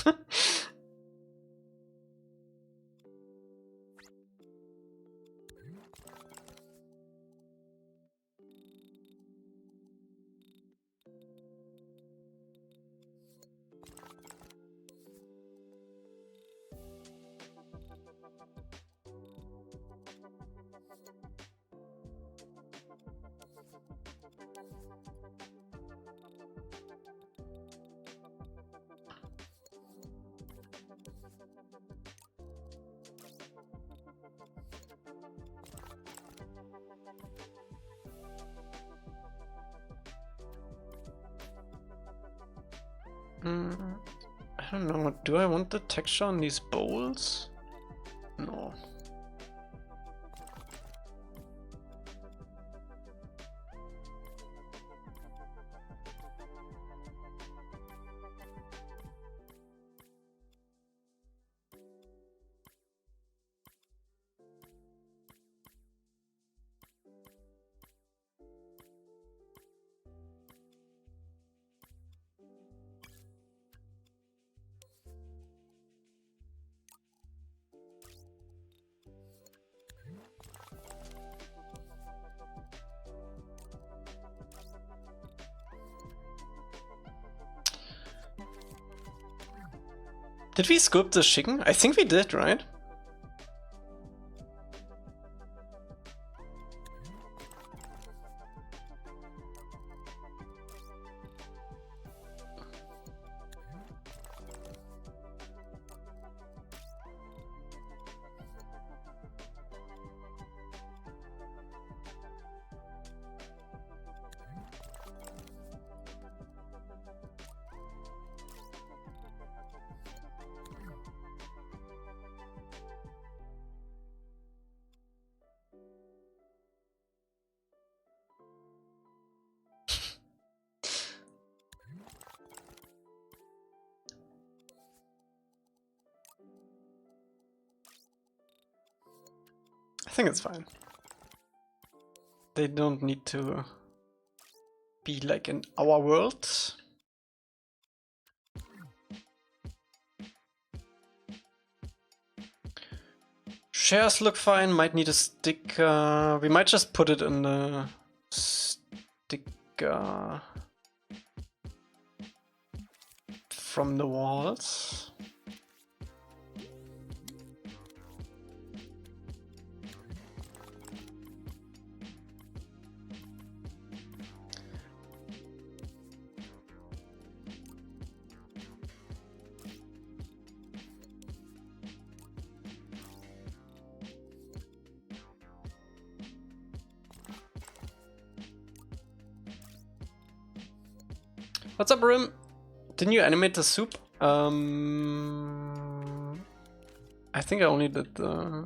I don't know, do I want the texture on these bowls? No. Did we scoop the chicken? I think we did, right? I think it's fine. They don't need to be like in our world. Shares look fine, might need a sticker. We might just put it in the sticker from the walls. What's up, Rim? Didn't you animate the soup? I think I only did the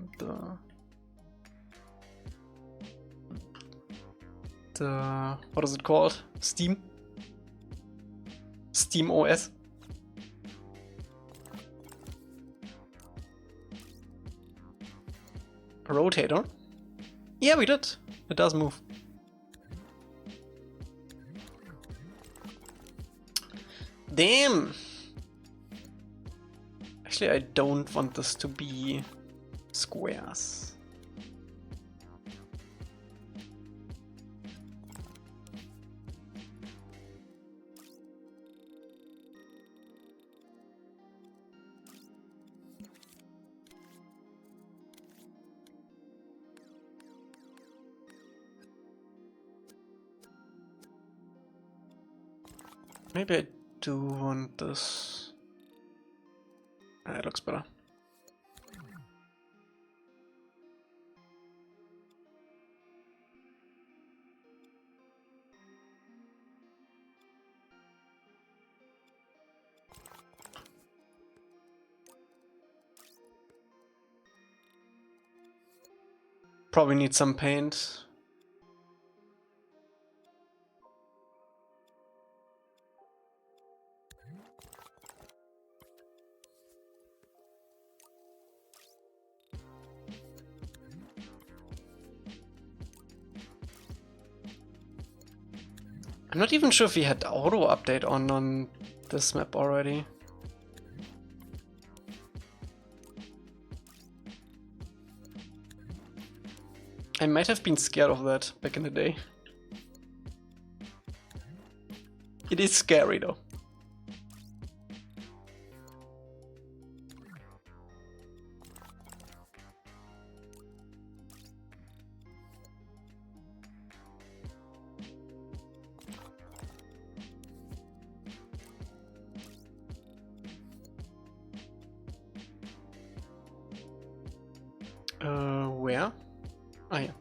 what is it called? Steam OS. A rotator? Yeah, we did. It does move. Damn! Actually, I don't want this to be squares. Maybe I do want this. It looks better. Probably need some paint. I'm not even sure if we had auto update on this map already. I might have been scared of that back in the day. It is scary though. Where? Ah, yeah.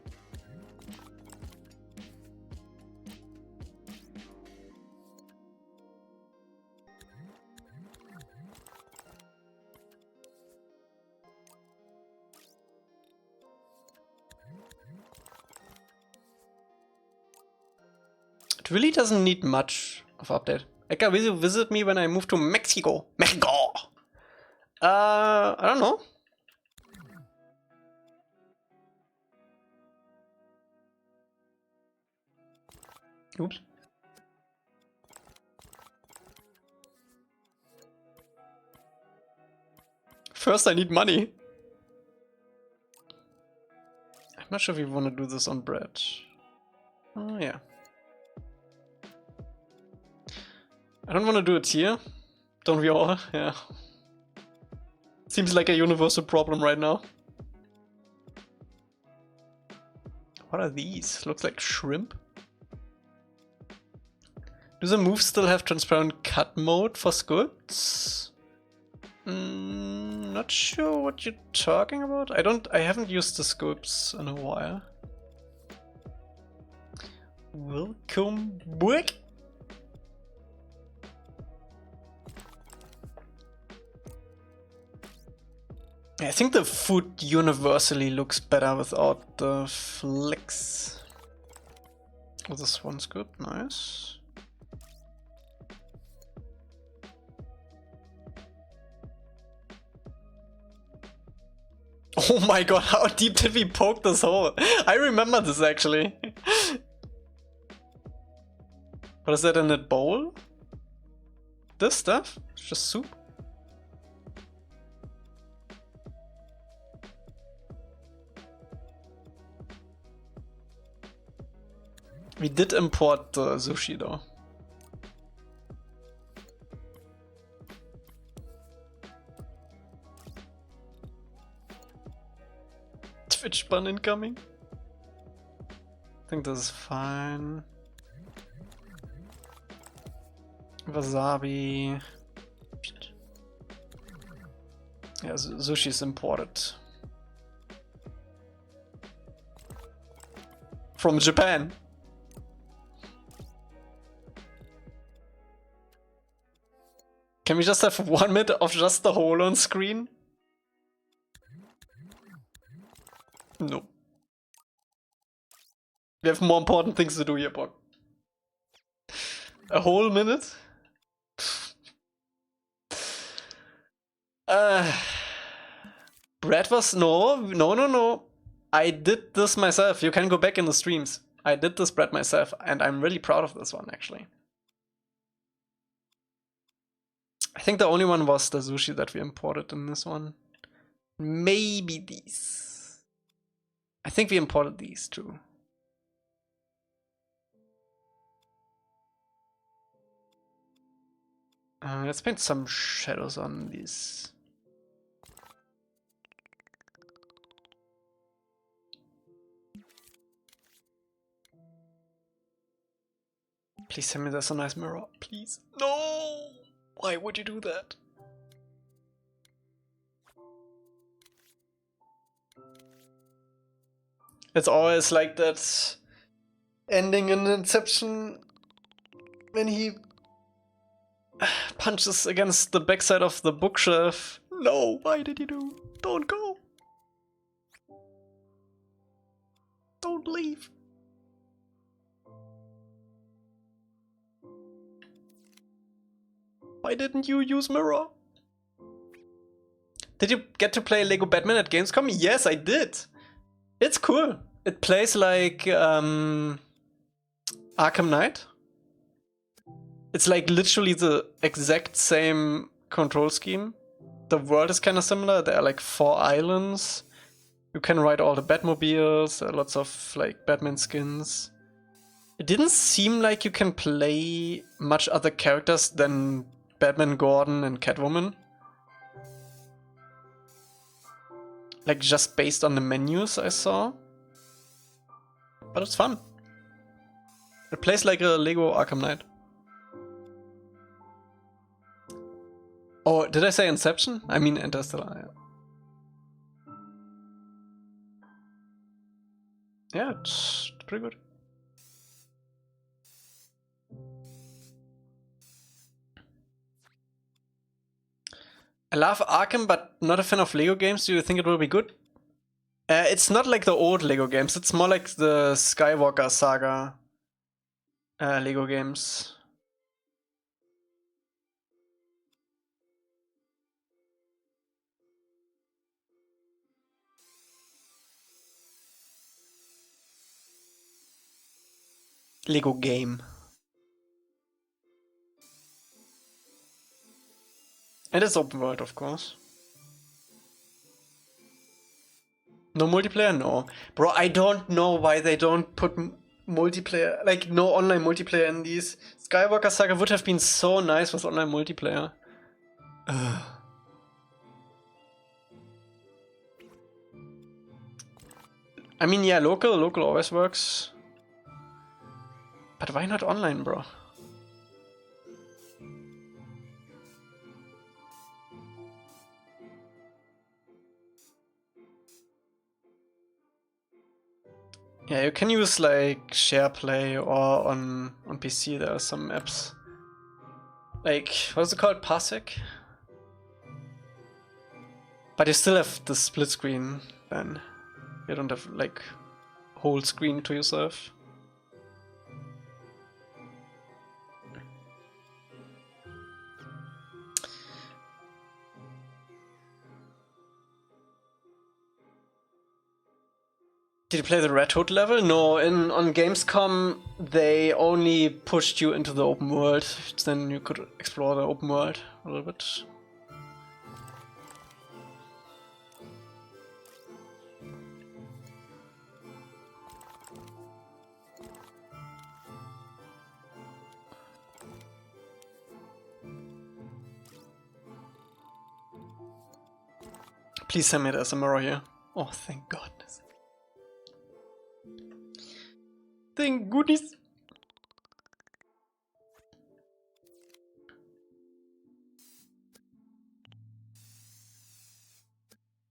It really doesn't need much of update. Elca, will you visit me when I move to Mexico? Mexico! I don't know. Oops. First I need money. I'm not sure if we want to do this on bread. Oh yeah. I don't want to do it here. Don't we all? Yeah. Seems like a universal problem right now. What are these? Looks like shrimp. Do the moves still have transparent cut mode for sculpts? Not sure what you're talking about. I haven't used the sculpts in a while. Welcome back. I think the food universally looks better without the flicks. Oh, this one's good, nice. Oh my god, how deep did we poke this hole? I remember this actually. What is that in that bowl? This stuff? It's just soup. We did import the sushi though. Twitch bun incoming. I think this is fine. Wasabi. Yeah, sushi is imported. From Japan. Can we just have 1 minute of just the hole on screen? No. We have more important things to do here, Bock. A whole minute? Brad was... No. I did this myself. You can go back in the streams. I did this bread myself, and I'm really proud of this one, actually. I think the only one was the sushi that we imported in this one. Maybe these. I think we imported these too. Let's paint some shadows on these. Please send me this a nice mirror, please. No! Why would you do that? It's always like that ending in Inception when he punches against the backside of the bookshelf. No, why did you do? Don't go. Don't leave. Why didn't you use mirror? Did you get to play Lego Batman at Gamescom? Yes, I did. It's cool. It plays like Arkham Knight. It's like literally the exact same control scheme. The world is kind of similar. There are like 4 islands. You can ride all the Batmobiles. There are lots of like Batman skins. It didn't seem like you can play much other characters than Batman, Gordon, and Catwoman. Like just based on the menus I saw. But it's fun. It plays like a Lego Arkham Knight. Oh, did I say Inception? I mean Interstellar, yeah. Yeah, it's pretty good. I love Arkham, but not a fan of Lego games. Do you think it will be good? It's not like the old Lego games. It's more like the Skywalker saga. Lego games. Lego game. And it's open world, of course. No multiplayer? No. Bro, I don't know why they don't put multiplayer, like no online multiplayer in these. Skywalker Saga would have been so nice with online multiplayer. Ugh. I mean, yeah, local always works. But why not online, bro? Yeah, you can use like SharePlay or on PC there are some apps. Like, what is it called? Parsec? But you still have the split screen then. You don't have like whole screen to yourself. Did you play the Red Hood level? No, on Gamescom they only pushed you into the open world. Then you could explore the open world a little bit. Please send me the mirror here. Oh, thank goodness. Thank goodness.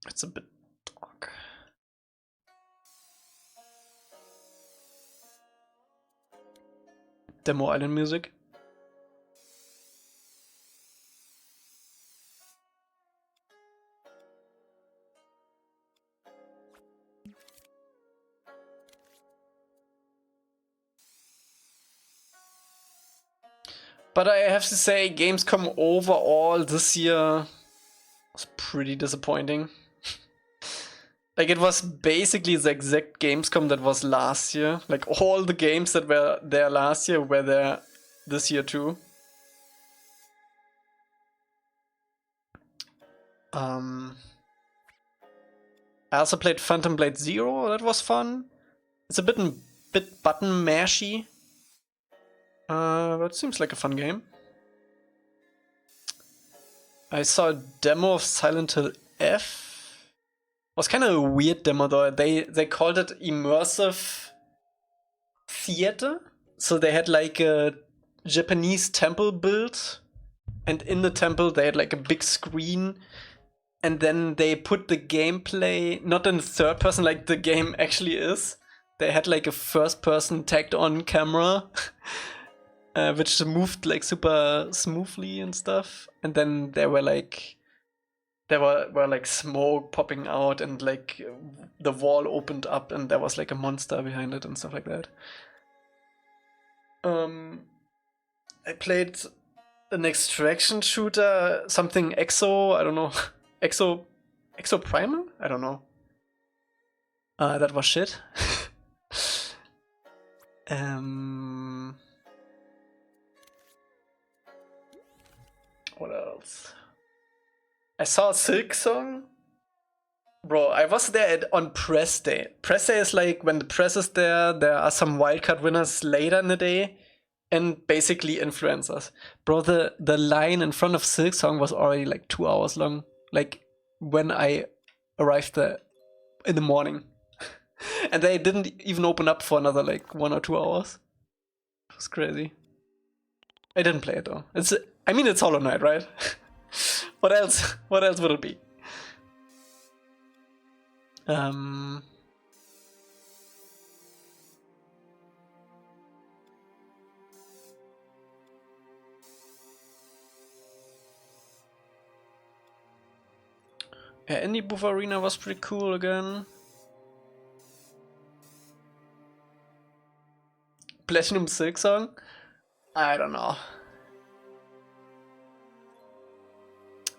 It's a bit dark. Demo Island music. But I have to say, Gamescom overall this year was pretty disappointing. Like, it was basically the exact Gamescom that was last year. Like, all the games that were there last year were there this year too. I also played Phantom Blade Zero, that was fun. It's a bit button mashy. But it seems like a fun game. I saw a demo of Silent Hill F. It was kind of a weird demo though. They called it immersive theater. So they had like a Japanese temple built, and in the temple they had like a big screen, and then they put the gameplay not in third person like the game actually is. They had like a first person tagged on camera. Which moved like super smoothly and stuff, and then there were like smoke popping out, and like the wall opened up, and there was like a monster behind it and stuff like that. I played an extraction shooter, something Exo, I don't know, Exo Primal? I don't know. That was shit. What else? I saw Silk Song. Bro, I was there on press day. Press day is like when the press is there, there are some wildcard winners later in the day, and basically influencers. Bro, the line in front of Silk Song was already like 2 hours long. Like when I arrived there in the morning. And they didn't even open up for another like 1 or 2 hours. It was crazy. I didn't play it though. I mean, it's Hollow Knight, right? What else? What else would it be? Yeah, Indie Booth Arena was pretty cool again. Platinum Silk song? I don't know.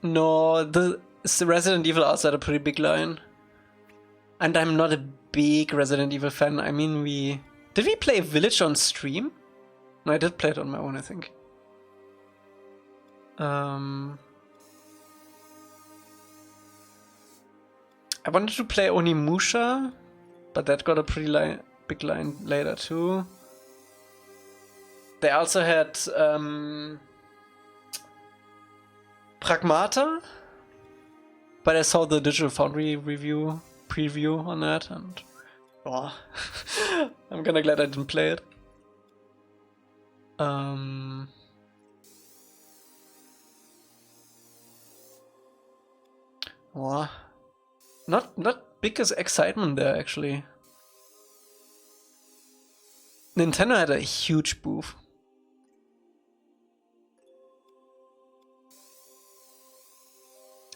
No, the Resident Evil also had a pretty big line. And I'm not a big Resident Evil fan. I mean, did we play Village on stream? No, I did play it on my own, I think. I wanted to play Onimusha, but that got a pretty big line later too. They also had Pragmata, but I saw the Digital Foundry preview on that, and oh, I'm kinda glad I didn't play it. Oh, not big as excitement there actually. Nintendo had a huge booth.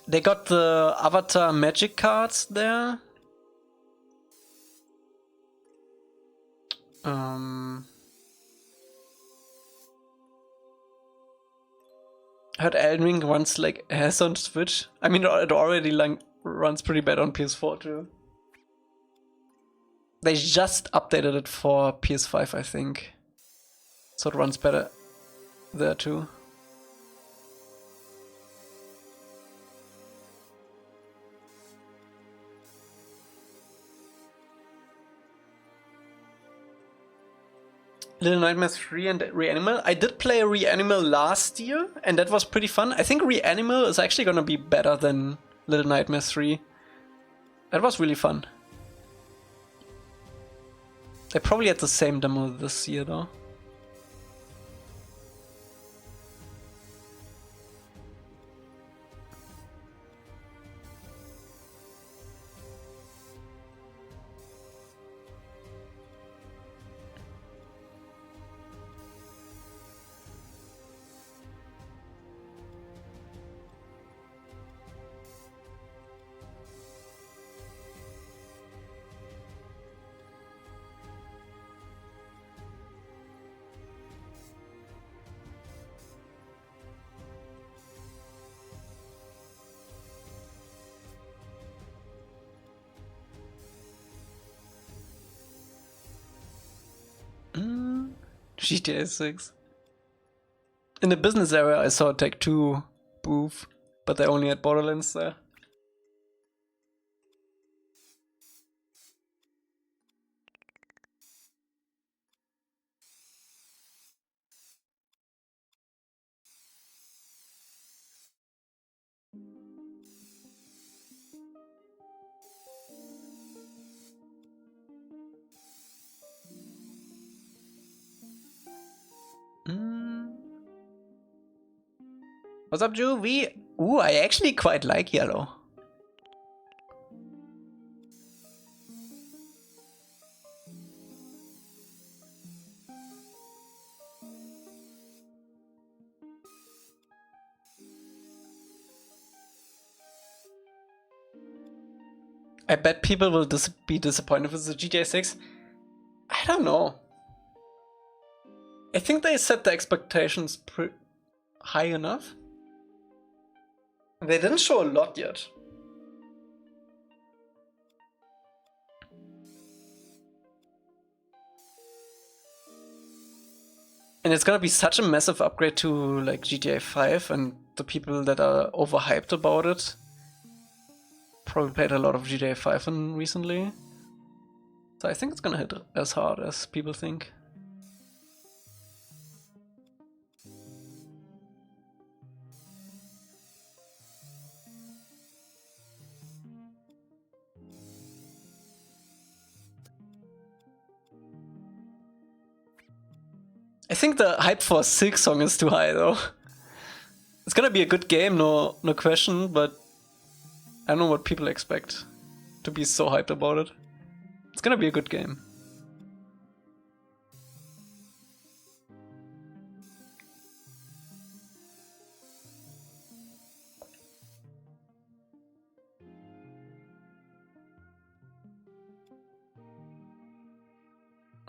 They got the Avatar Magic cards there. Heard Elden Ring runs like has on Switch. I mean, it already like runs pretty bad on PS4 too. They just updated it for PS5, I think, so it runs better there too. Little Nightmares 3 and Reanimal. I did play Reanimal last year, and that was pretty fun. I think Reanimal is actually gonna be better than Little Nightmares 3. That was really fun. They probably had the same demo this year though. GTA 6. In the business area, I saw Take-Two booth, but they only had Borderlands there. What's up, Juvie? Ooh, I actually quite like yellow. I bet people will be disappointed with the GTA 6. I don't know. I think they set the expectations high enough. They didn't show a lot yet. And it's gonna be such a massive upgrade to like GTA 5, and the people that are overhyped about it probably played a lot of GTA 5 recently. So I think it's gonna hit as hard as people think. I think the hype for Silk Song is too high though. It's gonna be a good game, no question, but I don't know what people expect to be so hyped about it. It's gonna be a good game.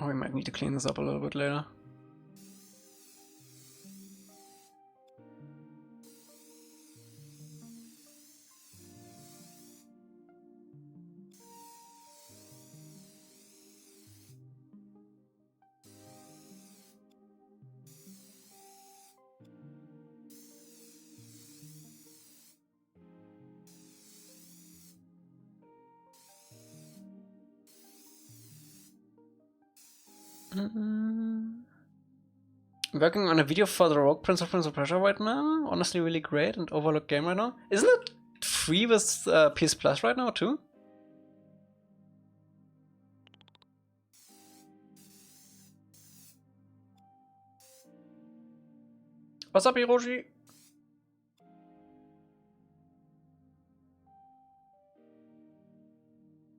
Oh, we might need to clean this up a little bit later. Working on a video for the Rogue Prince of Persia right now. Honestly, really great and overlooked game right now. Isn't it free with PS Plus right now too? What's up, Hiroshi?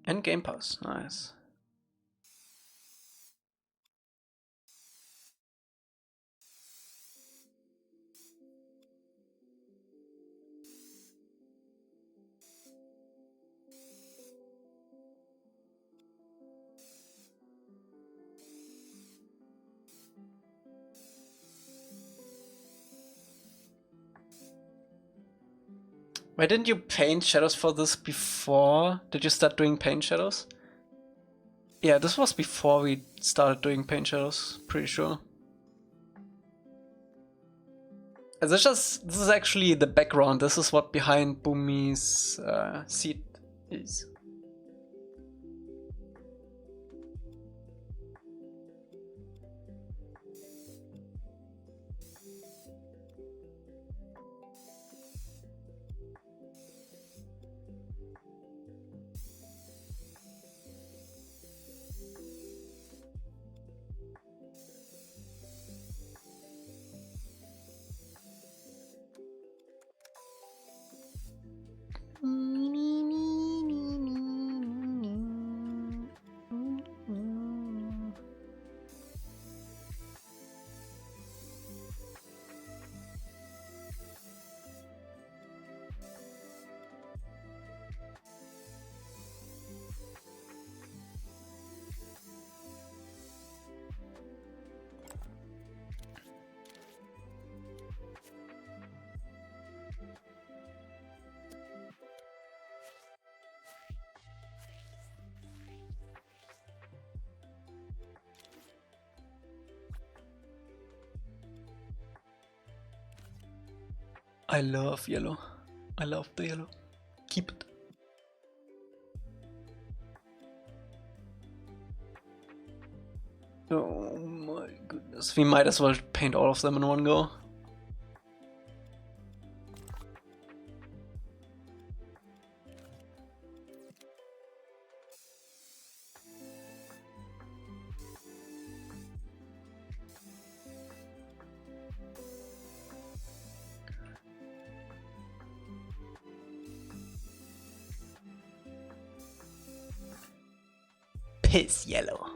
And Game Pass, nice. Why didn't you paint shadows for this before? Did you start doing paint shadows? Yeah, this was before we started doing paint shadows, pretty sure. This is actually the background. This is what behind Bumi's seat is. I love yellow. I love the yellow. Keep it. Oh my goodness. We might as well paint all of them in one go. Piss yellow.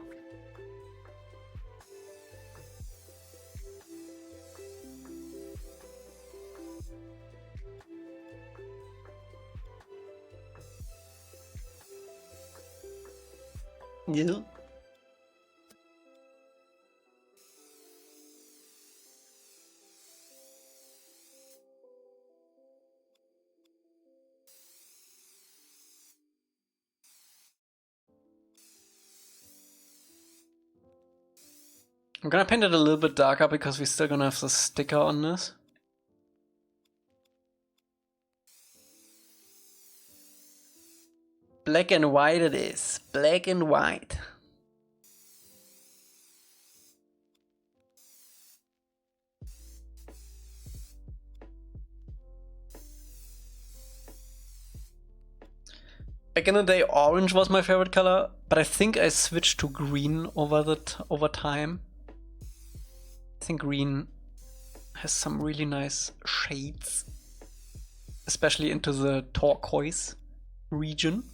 Yeah. I'm gonna paint it a little bit darker because we're still gonna have the sticker on this. Black and white it is. Black and white. Back in the day, orange was my favorite color, but I think I switched to green over time. I think green has some really nice shades, especially into the turquoise region.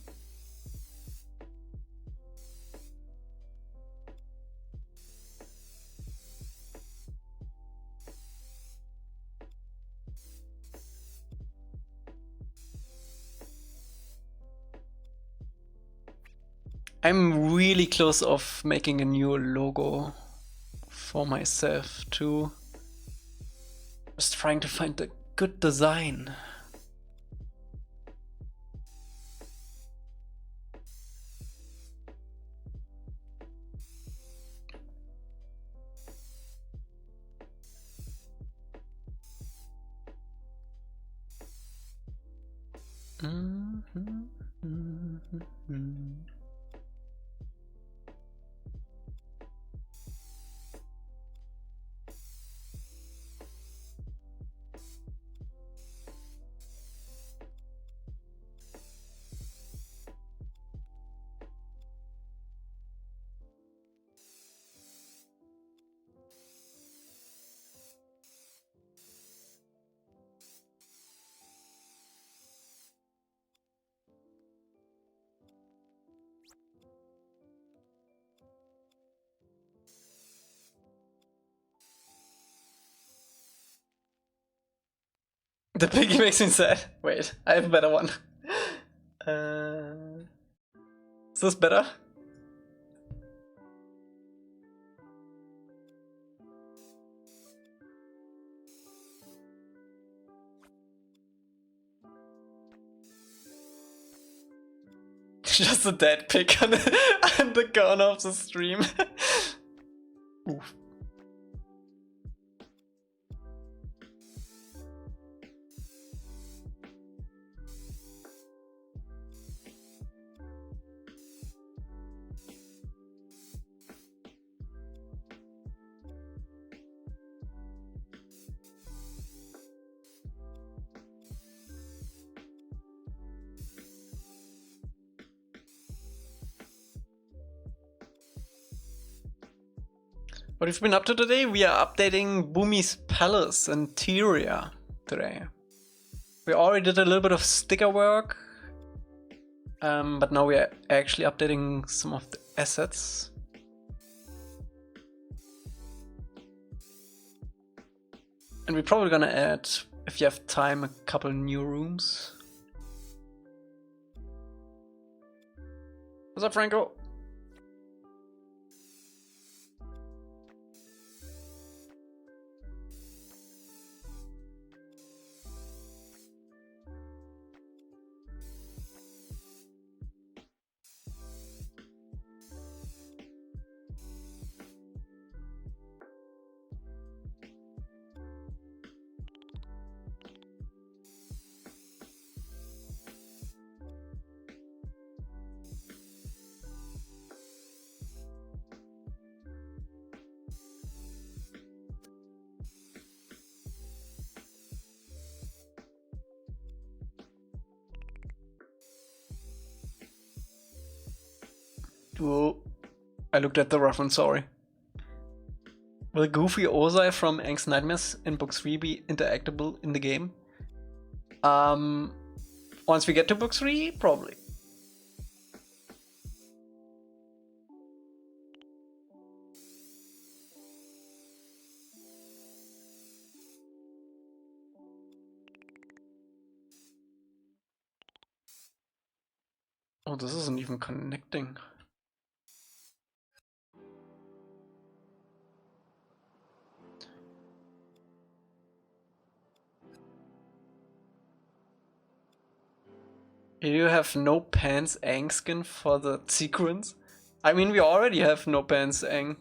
I'm really close of making a new logo for myself too. Just trying to find a good design. The piggy makes me sad. Wait, I have a better one. Is this better? Just a dead pig on the corner of the stream. Oof. What have you been up to today? We are updating Bumi's palace interior today. We already did a little bit of sticker work, but now we are actually updating some of the assets. And we're probably gonna add, if you have time, a couple new rooms. What's up, Franco? Whoa, I looked at the reference, sorry. Will Goofy Ozai from Aang's Nightmares in Book 3 be interactable in the game? Once we get to Book 3, probably. Oh, this isn't even connecting. You have no pants Aang skin for the sequence? I mean, we already have no pants Aang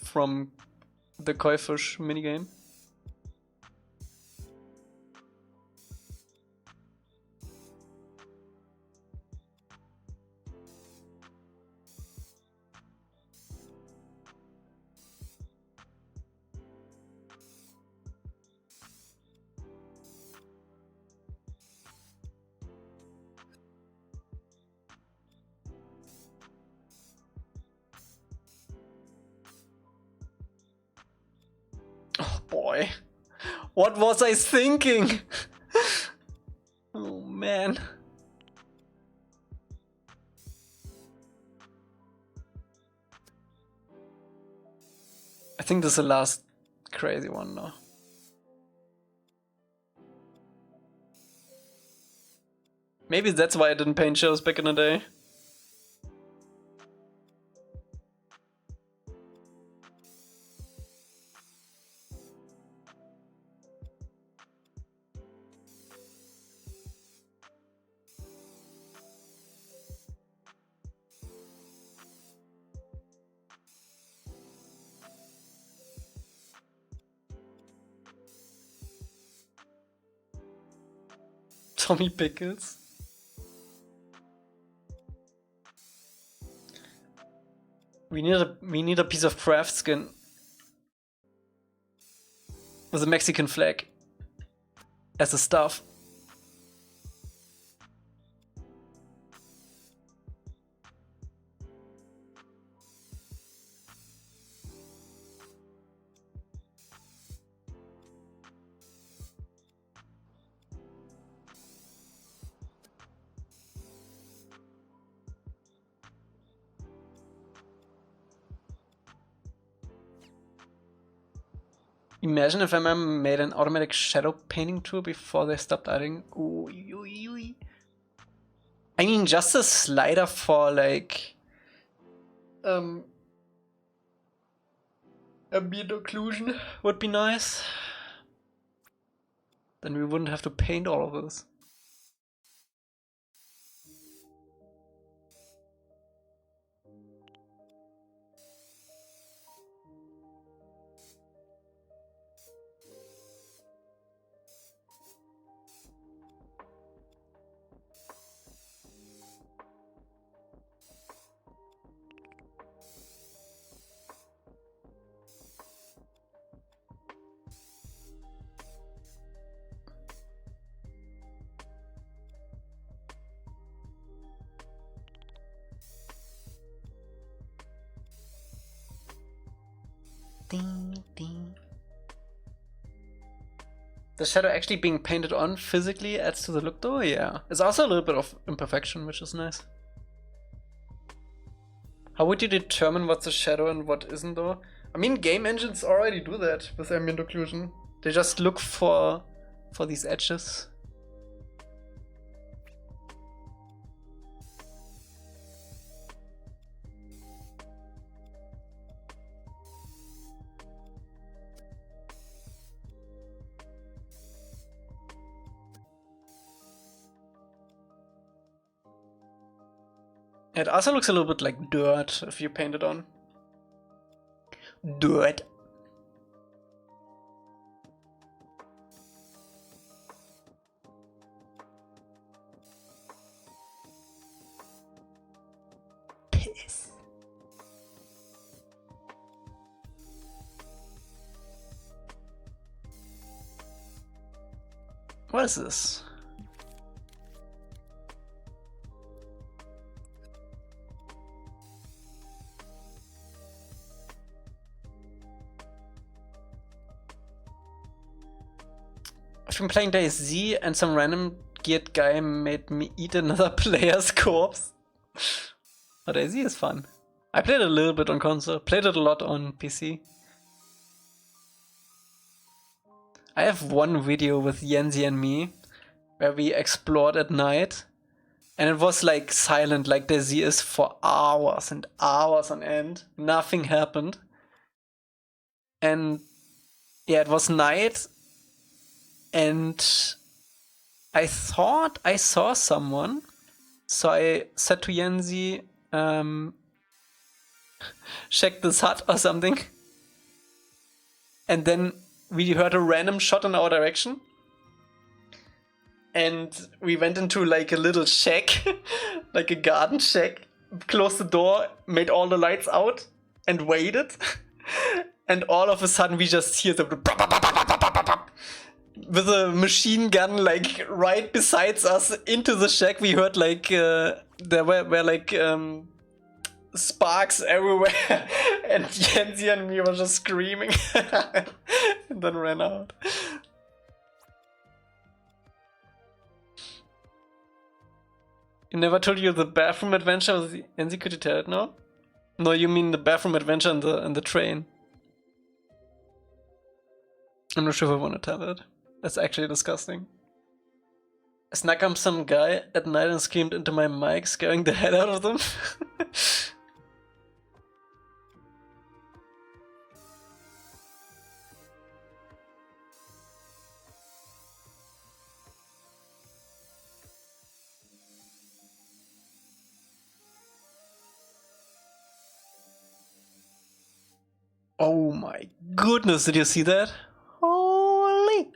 from the koi fish minigame. Oh boy, what was I thinking? Oh man. I think this is the last crazy one now. Maybe that's why I didn't paint shows back in the day. Tommy Pickles. We need a piece of craft skin with a Mexican flag as a staff. Imagine if I made an automatic shadow painting tool before they stopped adding. Ooh, I mean, just a slider for like ambient occlusion would be nice. Then we wouldn't have to paint all of this. Ding, ding. The shadow actually being painted on physically adds to the look though, yeah. It's also a little bit of imperfection, which is nice. How would you determine what's a shadow and what isn't though? I mean, game engines already do that with ambient occlusion. They just look for these edges. It also looks a little bit like dirt if you paint it on. Dirt. Piss. What is this? I've been playing DayZ and some random geared guy made me eat another player's corpse. But DayZ is fun. I played it a little bit on console, played it a lot on PC. I have one video with Yenzi and me where we explored at night and it was like silent like DayZ is for hours and hours on end. Nothing happened. And yeah, it was night. And I thought I saw someone, so I said to Yenzi, check this hut or something. And then we heard a random shot in our direction. And we went into like a little shack, like a garden shack, closed the door, made all the lights out, and waited. And all of a sudden we just hear the with a machine gun like right besides us into the shack. We heard like there were like sparks everywhere and Yenzi and me were just screaming and then ran out. You never told you the bathroom adventure with Yenzi, could you tell it now? No, you mean the bathroom adventure in the train. I'm not sure if I want to tell it. That's actually disgusting. I snuck up some guy at night and screamed into my mic, scaring the hell out of them. Oh my goodness, did you see that? Holy!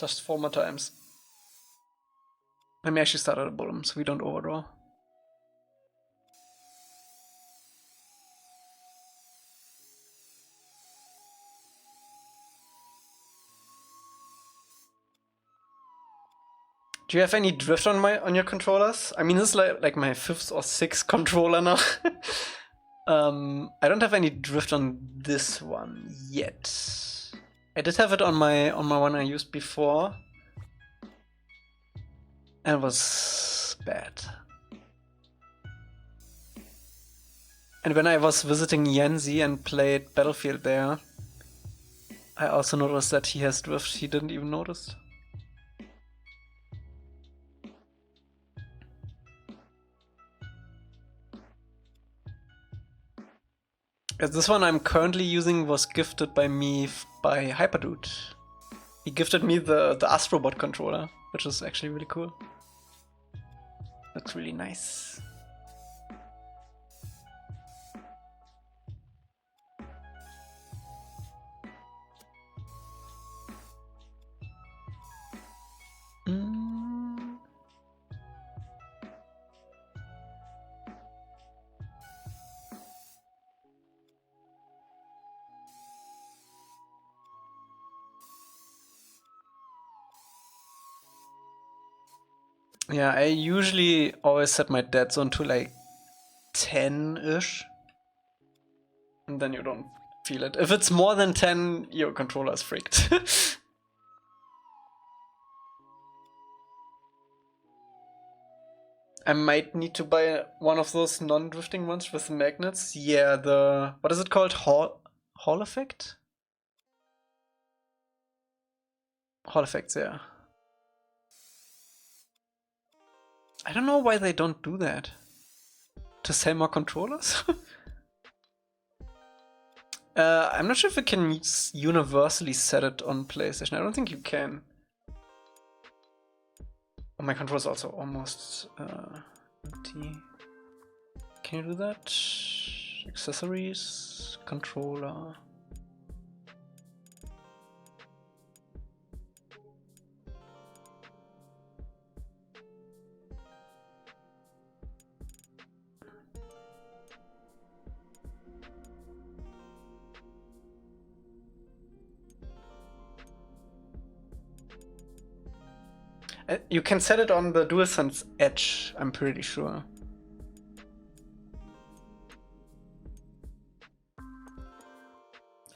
Just 4 more times. Let me actually start at a bottom so we don't overdraw. Do you have any drift on your controllers? I mean, this is like my 5th or 6th controller now. I don't have any drift on this one yet. I did have it on my one I used before, and it was bad. And when I was visiting Yenzi and played Battlefield there, I also noticed that he has drift. He didn't even notice. This one I'm currently using was gifted by me by Hyperdude. He gifted me the Astrobot controller, which is actually really cool. Looks really nice. Yeah, I usually always set my dead zone to like 10-ish. And then you don't feel it. If it's more than 10, your controller is freaked. I might need to buy one of those non-drifting ones with magnets. Yeah, the... what is it called? Hall effect? Hall effects, yeah. I don't know why they don't do that. To sell more controllers? I'm not sure if you can universally set it on PlayStation. I don't think you can. Oh, my controller's also almost empty. Can you do that? Accessories, controller. You can set it on the DualSense Edge, I'm pretty sure.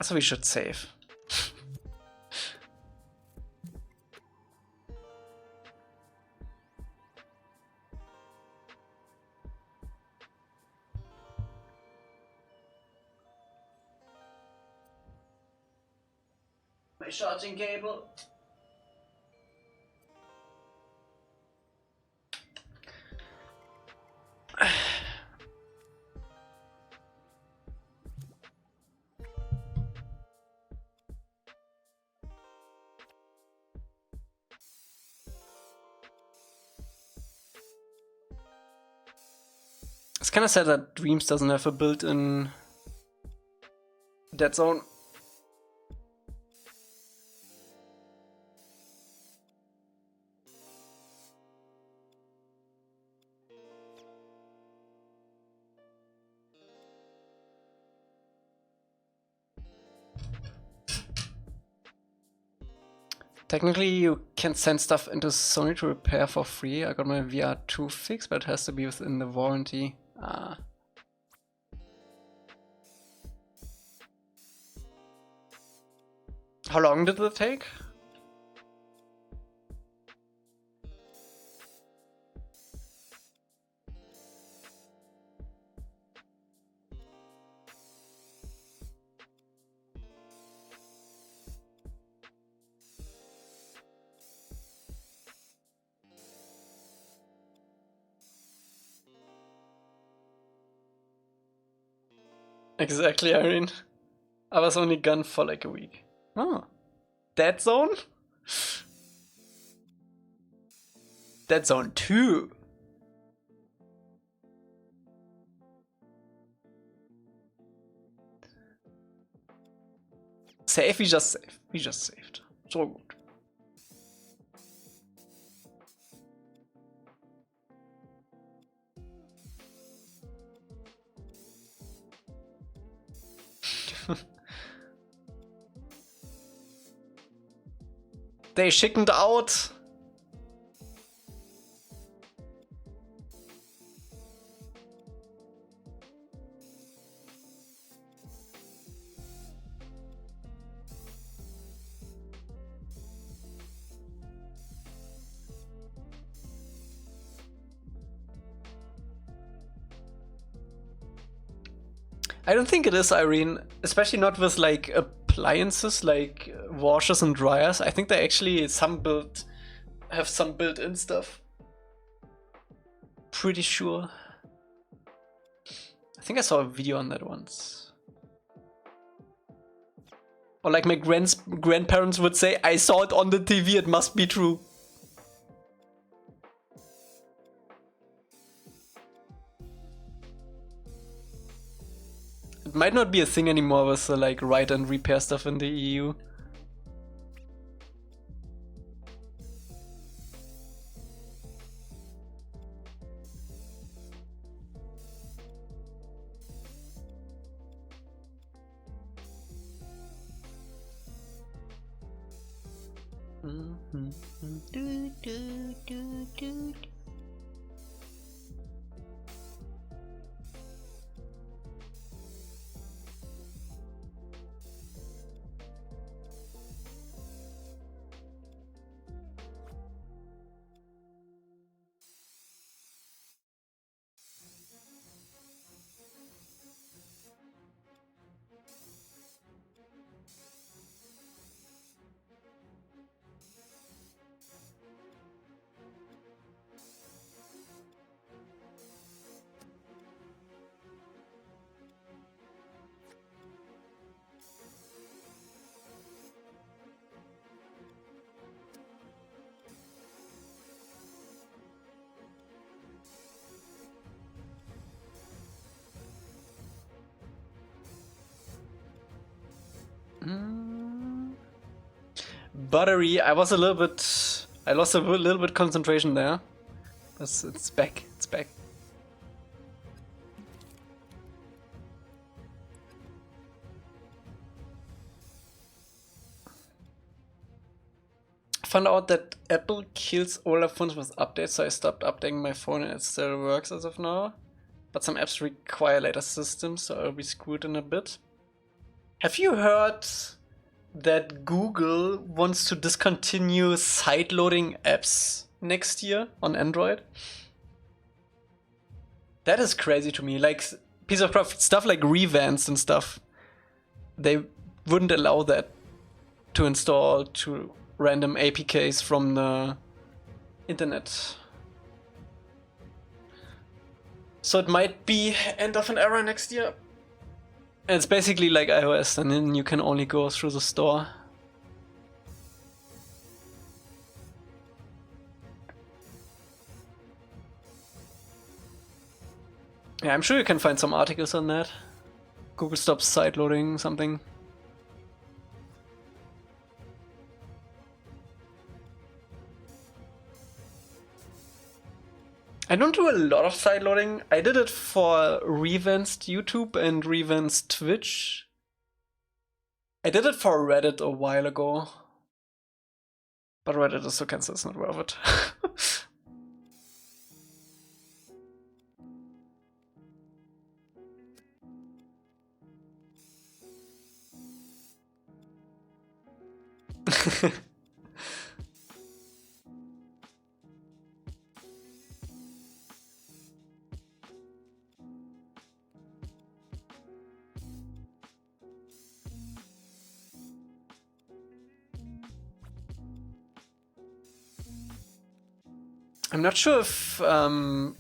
So we should save. My charging cable. It's kind of sad that Dreams doesn't have a built-in dead zone. Technically, you can send stuff into Sony to repair for free. I got my VR2 fixed, but it has to be within the warranty. How long did it take? Exactly, Irene. I was only gone for like a week. Oh. Dead Zone? Dead Zone 2. Save, we just saved. So good. They chickened out. I don't think it is, Irene, especially not with like appliances like washers and dryers. I think they actually have some built-in stuff. Pretty sure. I think I saw a video on that once. Or like my grandparents would say, I saw it on the TV, it must be true. It might not be a thing anymore with the like write and repair stuff in the EU. Buttery, I lost a little bit concentration there. It's back, it's back. I found out that Apple kills older phones with updates, so I stopped updating my phone and it still works as of now. But some apps require later systems, so I'll be screwed in a bit. Have you heard that Google wants to discontinue side-loading apps next year on Android? That is crazy to me. Like, piece of stuff like Revanced and stuff, they wouldn't allow that to install to random APKs from the internet. So it might be end of an era next year. And it's basically like iOS, and then you can only go through the store. Yeah, I'm sure you can find some articles on that. Google stops sideloading something. I don't do a lot of sideloading. I did it for Revanced YouTube and Revanced Twitch. I did it for Reddit a while ago. But Reddit is so cancelled, it's not worth it. I'm not sure if what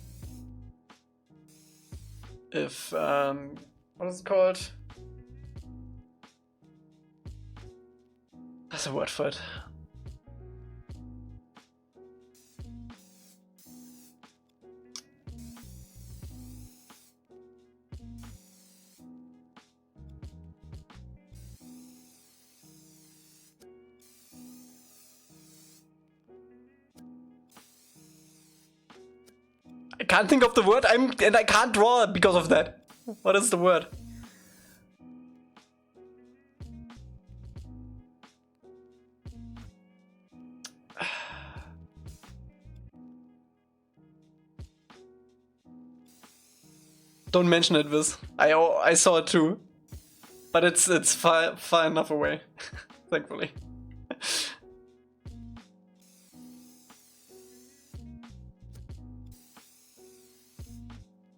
is it called? That's a word for it. I can't think of the word, and I can't draw because of that. What is the word? Don't mention it, Viz. I saw it too. But it's far enough away, thankfully.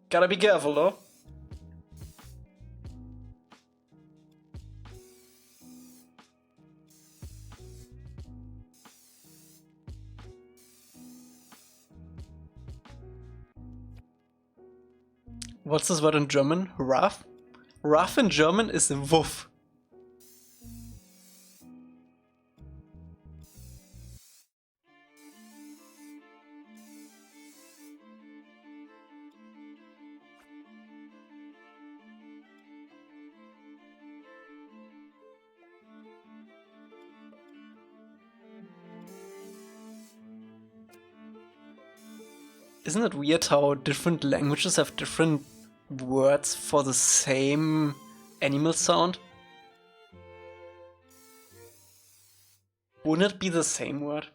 Gotta be careful though. What's this word in German? Rough? Rough in German is wuff. Isn't it weird how different languages have different words for the same animal sound? Wouldn't it be the same word?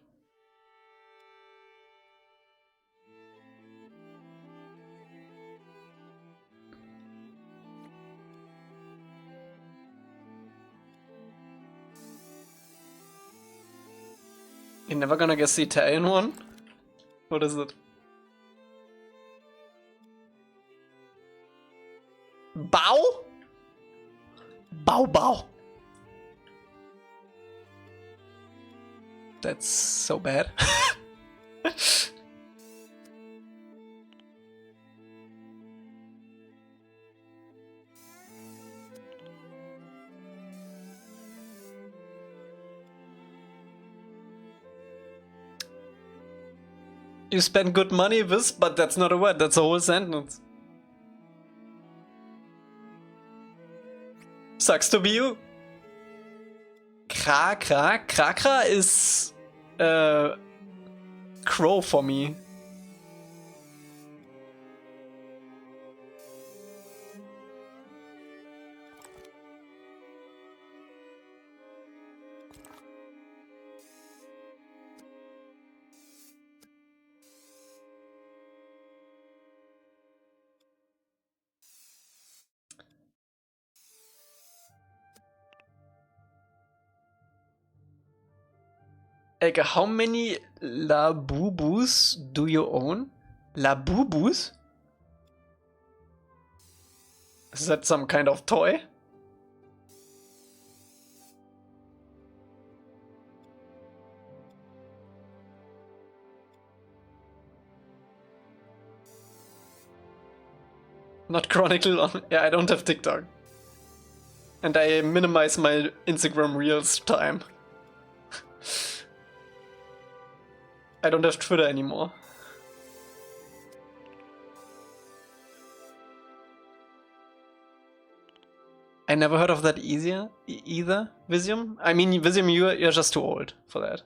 You're never gonna guess the Italian one? What is it? Bow? Bow bow. That's so bad. You spend good money, Viz, but that's not a word, that's a whole sentence. Sucks to be you. Krakra is crow for me. Elca, how many Labubus do you own? Labubus? Is that some kind of toy? Not Chronicle on. Yeah, I don't have TikTok. And I minimize my Instagram Reels time. I don't have Twitter anymore. I never heard of that either, Visium? I mean, Visium, you're just too old for that.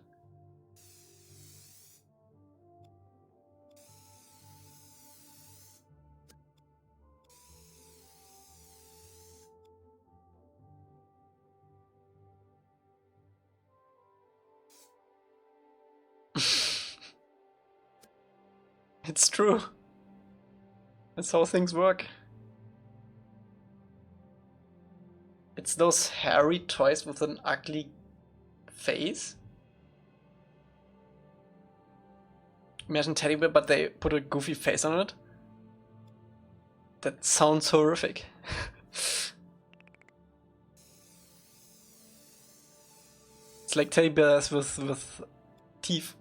It's true. That's how things work. It's those hairy toys with an ugly face. Imagine teddy bear, but they put a goofy face on it. That sounds horrific. It's like teddy bears with teeth.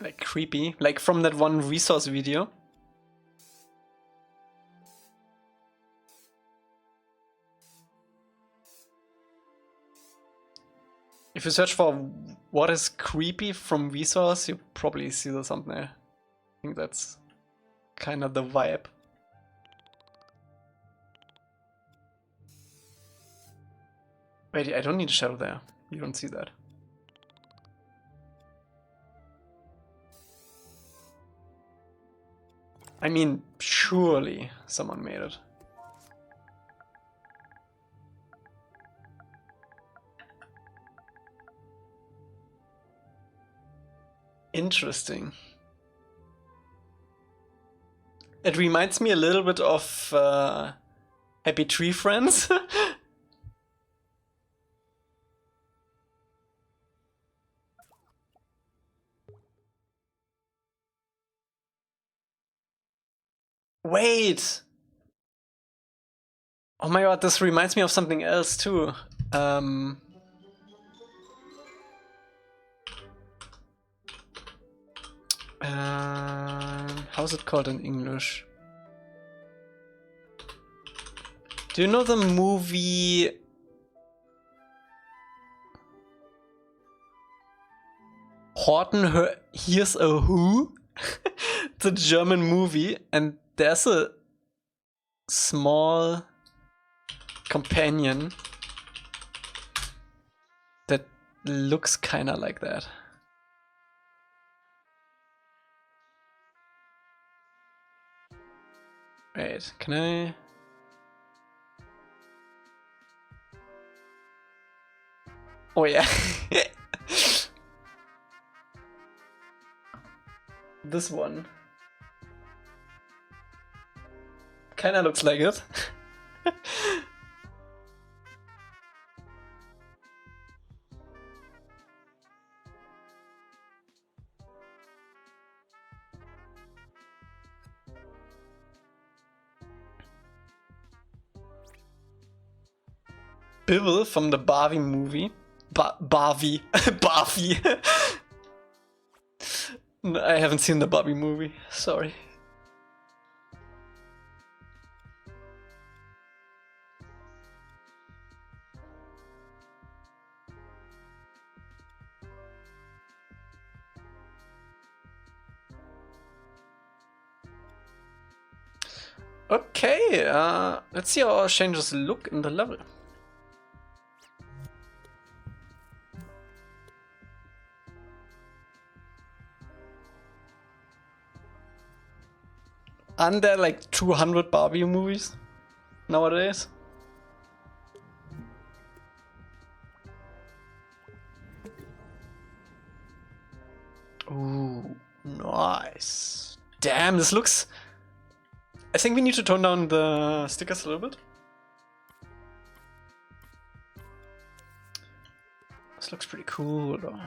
Like creepy, like from that one resource video. If you search for what is creepy from Vsauce, you probably see the thumbnail. I think that's kind of the vibe. Wait, I don't need a shadow there. You don't see that. I mean, surely someone made it. Interesting. It reminds me a little bit of Happy Tree Friends. Wait! Oh my god, this reminds me of something else too. How's it called in English? Do you know the movie Horton Hears a Who? It's a German movie, and there's a small companion that looks kinda like that. Wait, can I? Oh yeah. This one. Kinda looks like it. Bill from the Barbie movie. Barbie. Barbie. No, I haven't seen the Barbie movie. Sorry. Okay, let's see how our changes look in the level. Aren't there like 200 Barbie movies nowadays? Ooh, nice. Damn, this looks... I think we need to tone down the stickers a little bit. This looks pretty cool though.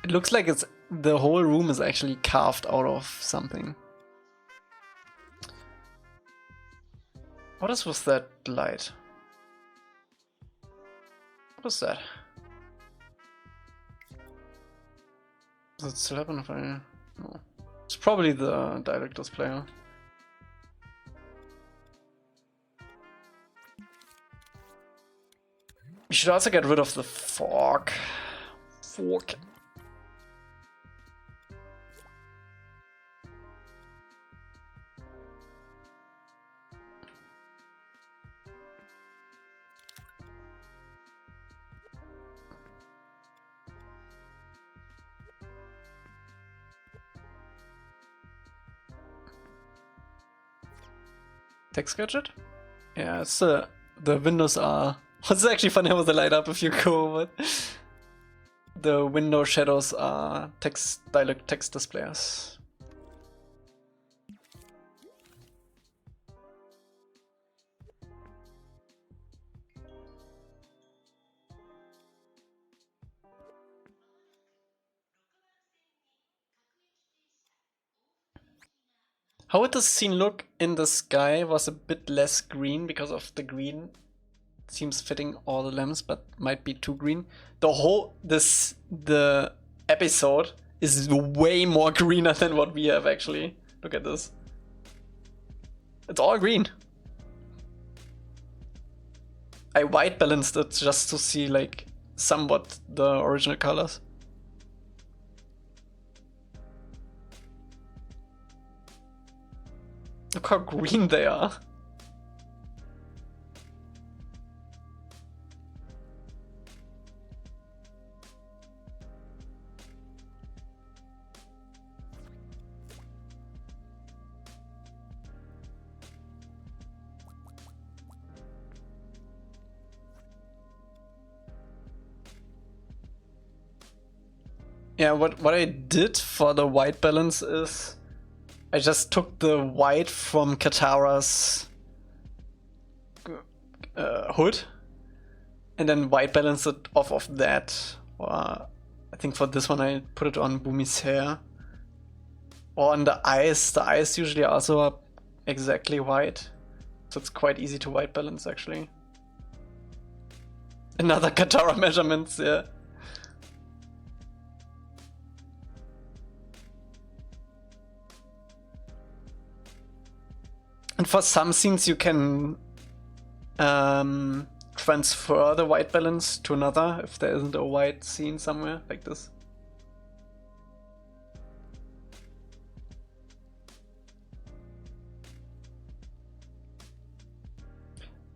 It looks like the whole room is actually carved out of something. What is with that light? What is that? Does it still happen if I... No. It's probably the director's player. We should also get rid of the fork. Fork. Text gadget? Yeah, it's the windows are... It's actually funny how they light up if you go over it. The window shadows are direct text displays. How would this scene look in the sky was a bit less green because of the green seems fitting all the lamps, but might be too green. The episode is way more greener than what we have actually. Look at this. It's all green. I white balanced it just to see like somewhat the original colors. Look how green they are. Yeah, what I did for the white balance is I just took the white from Katara's hood and then white balanced it off of that. Or I think for this one I put it on Bumi's hair. Or on the eyes usually also are exactly white. So it's quite easy to white balance actually. Another Katara measurements, yeah. And for some scenes you can transfer the white balance to another if there isn't a white scene somewhere, like this.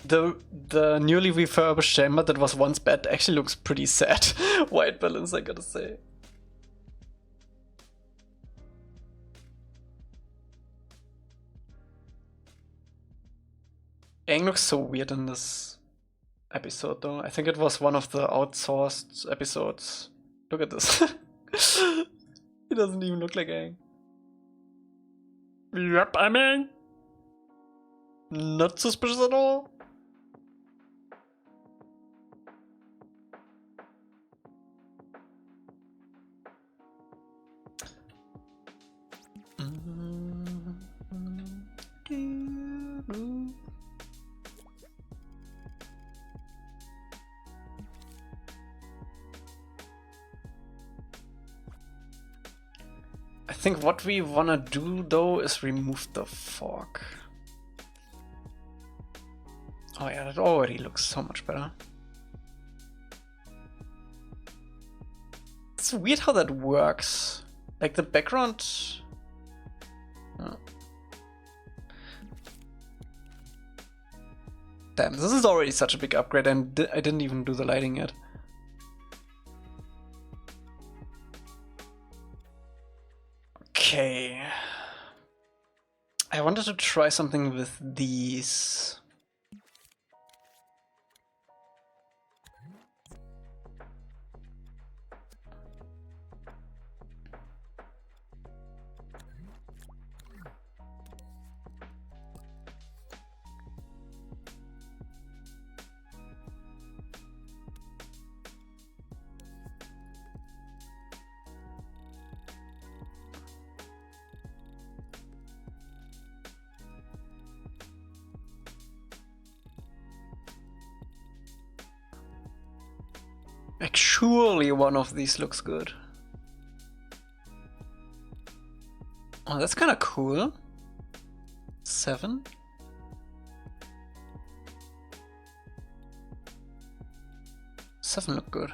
The newly refurbished chamber that was once bad actually looks pretty sad. White balance, I gotta say. Aang looks so weird in this episode though. I think it was one of the outsourced episodes. Look at this. He doesn't even look like Aang. Yep, I'm Aang. Not suspicious at all. I think what we wanna do though is remove the fog. Oh yeah, that already looks so much better. It's weird how that works. Like the background... Oh. Damn, this is already such a big upgrade and I didn't even do the lighting yet. Okay. I wanted to try something with these. Like, surely one of these looks good. Oh, that's kind of cool. 7? Seven look good.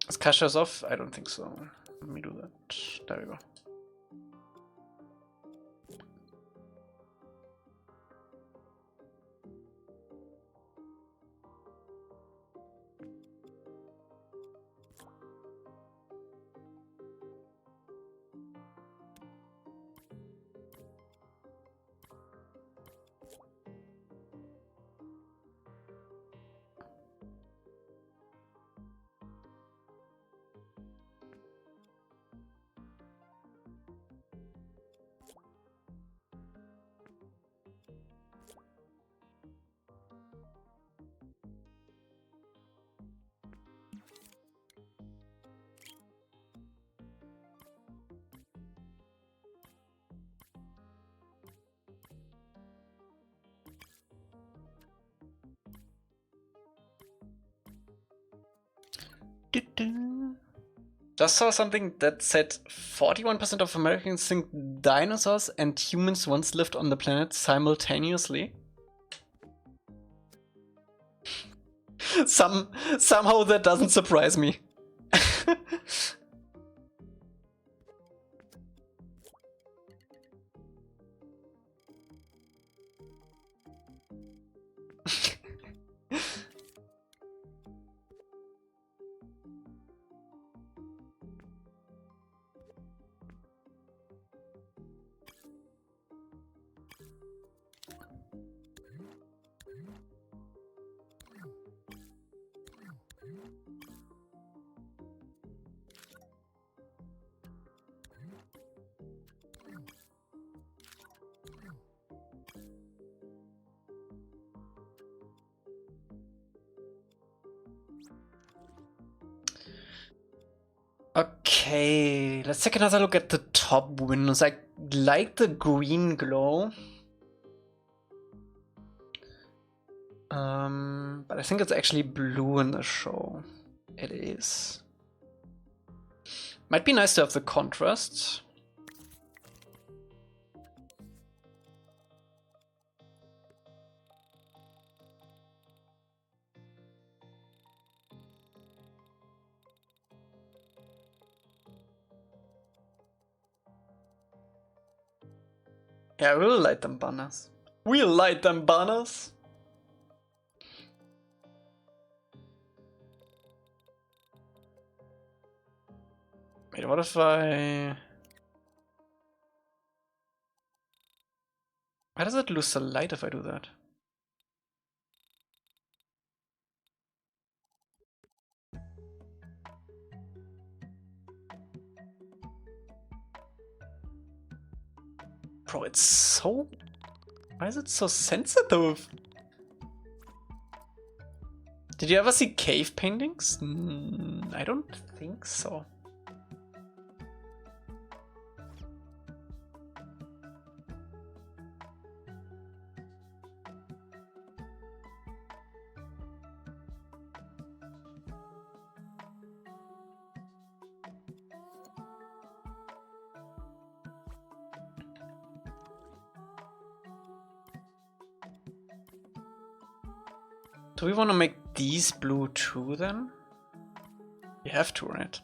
Is Kasha's off? I don't think so. Let me do that. There we go. Just saw something that said 41% of Americans think dinosaurs and humans once lived on the planet simultaneously. Somehow that doesn't surprise me. Okay, let's take another look at the top windows. I like the green glow. But I think it's actually blue in the show. It is. Might be nice to have the contrast. Yeah, we'll light them banners. We'll light them banners. Wait, what if I... Why does it lose the light if I do that? Bro, it's so... Why is it so sensitive? Did you ever see cave paintings? I don't think so. Do we want to make these blue too then? We have to, right?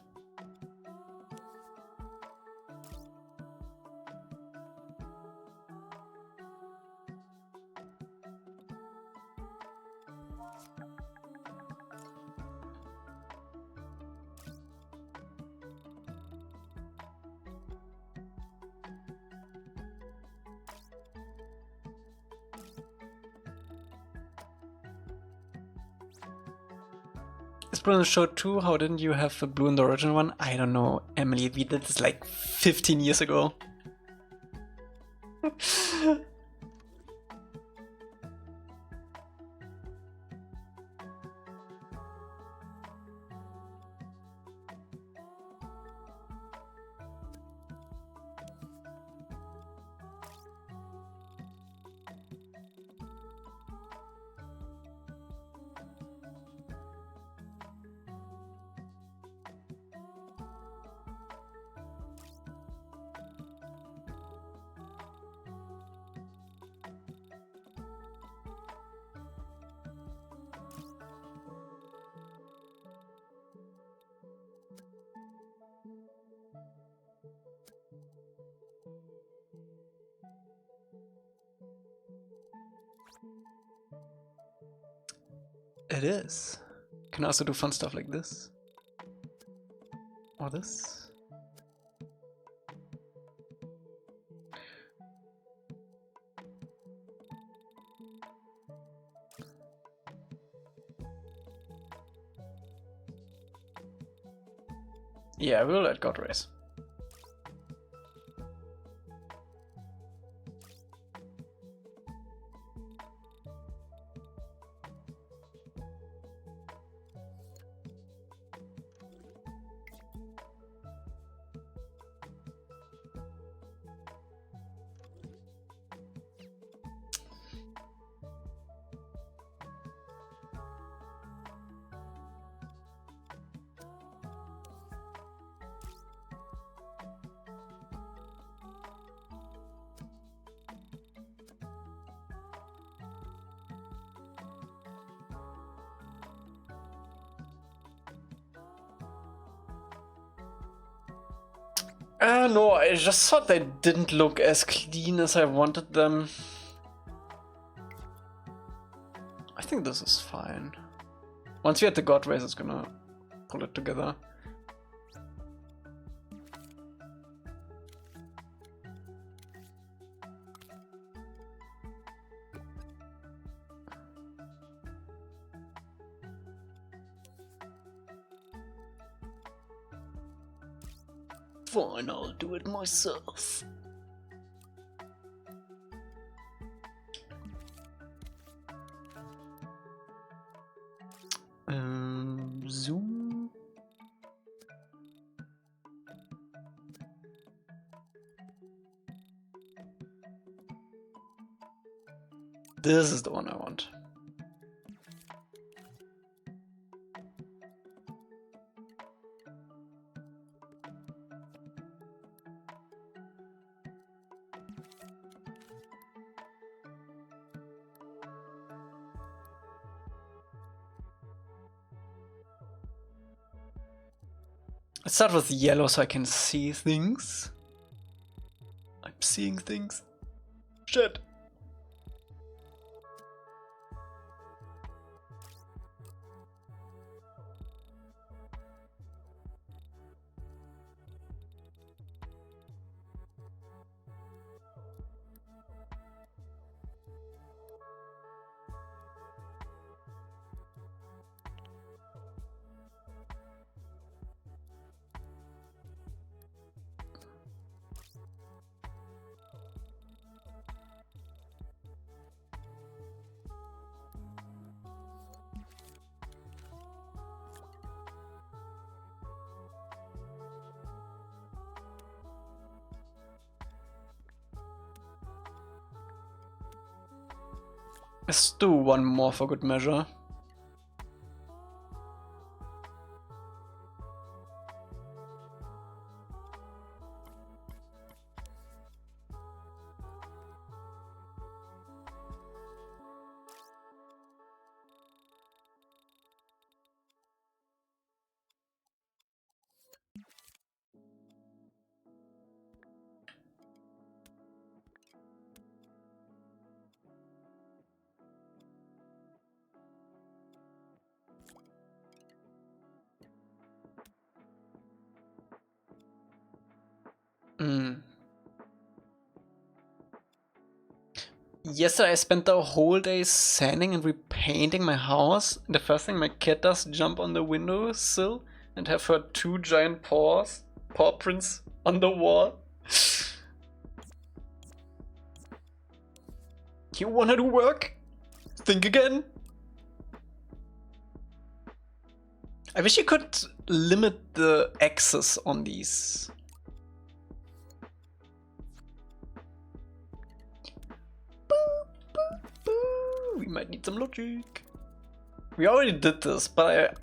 Is blue in the show too? How didn't you have the blue in the original one? I don't know, Emily. We did this like 15 years ago. It is. Can also do fun stuff like this. Or this. Yeah, we'll let God race. No, I just thought they didn't look as clean as I wanted them. I think this is fine. Once we had the God Race, it's gonna pull it together. Fine, I'll do it myself. Zoom. This is the one I want. Let's start with yellow so I can see things. I'm seeing things. Shit. Let's do one more for good measure. Yesterday I spent the whole day sanding and repainting my house. The first thing my cat does is jump on the windowsill and have her 2 giant paw prints on the wall. You wanna do work? Think again. I wish you could limit the access on these. We might need some logic. We already did this, but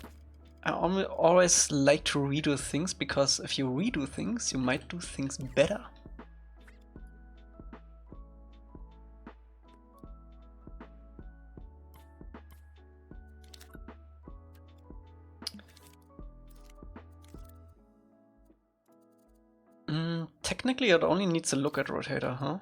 I always like to redo things, because if you redo things, you might do things better. Technically, it only needs a look at rotator, huh?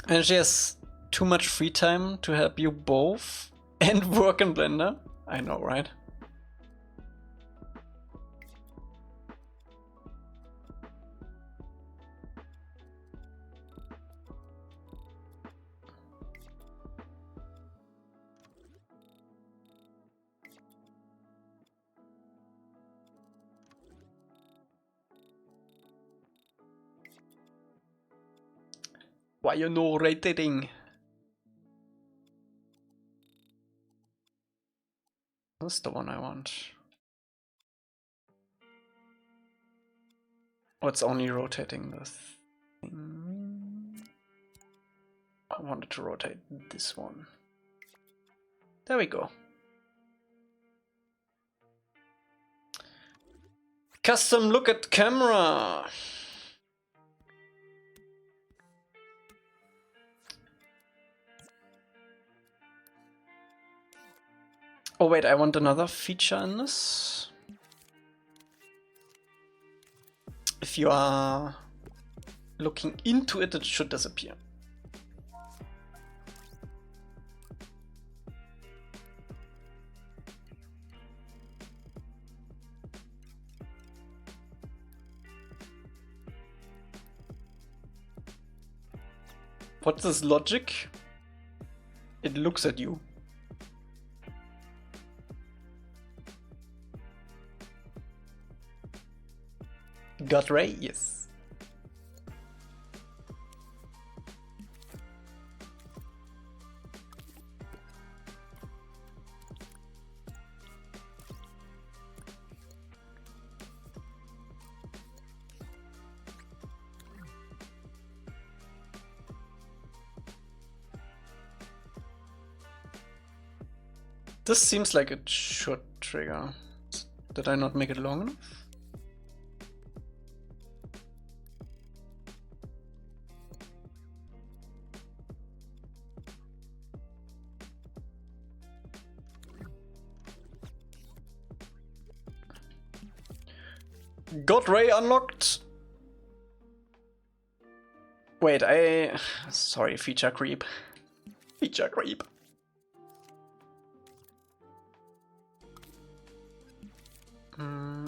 And she has too much free time to help you both and work in Blender. I know, right? Why you no rotating? That's the one I want. Oh, it's only rotating the thing. I wanted to rotate this one. There we go. Custom look at camera. Oh wait, I want another feature in this. If you are looking into it, it should disappear. What's this logic? It looks at you. Got Ray? Yes. This seems like it should trigger. Did I not make it long enough? Got Ray unlocked. Wait, sorry, feature creep. Feature creep.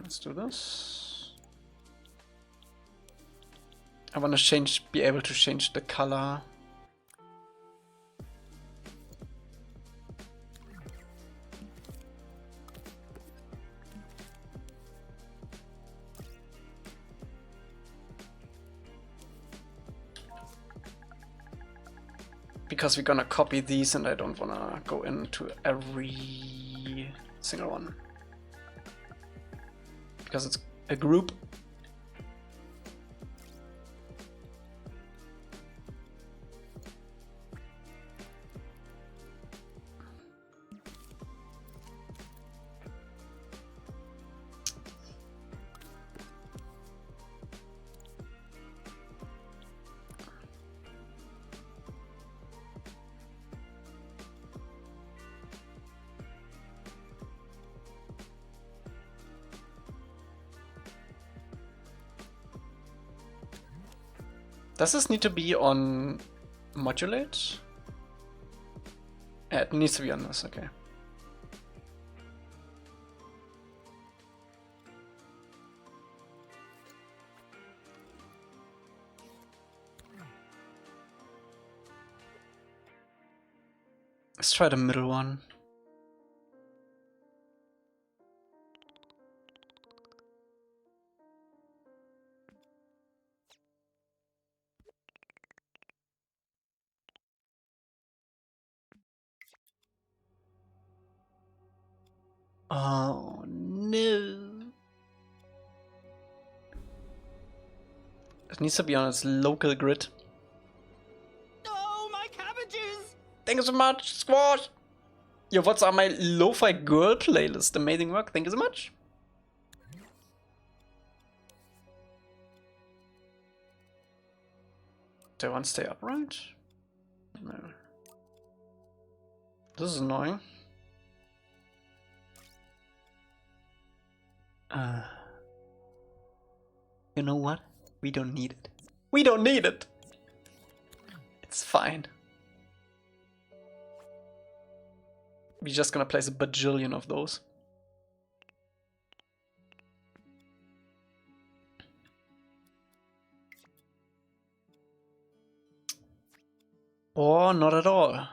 Let's do this. I want to be able to change the color. Because we're gonna copy these and I don't wanna go into every single one. Because it's a group. Does this need to be on modulate? Yeah, it needs to be on this, okay. Let's try the middle one. Oh no. It needs to be on its local grid. Oh, my cabbages! Thank you so much, Squash! Yo, what's on my lo-fi girl playlist? Amazing work, thank you so much. Do I want to stay upright? No. This is annoying. You know what? We don't need it. We don't need it! It's fine. We're just gonna place a bajillion of those. Or not at all.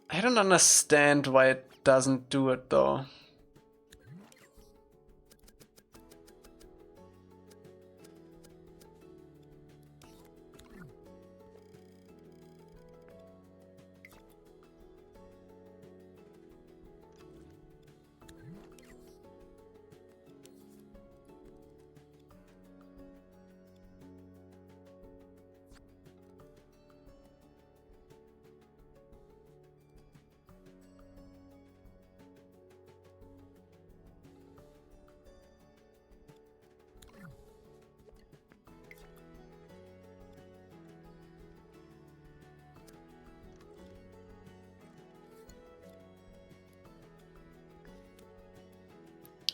I don't understand why it doesn't do it though.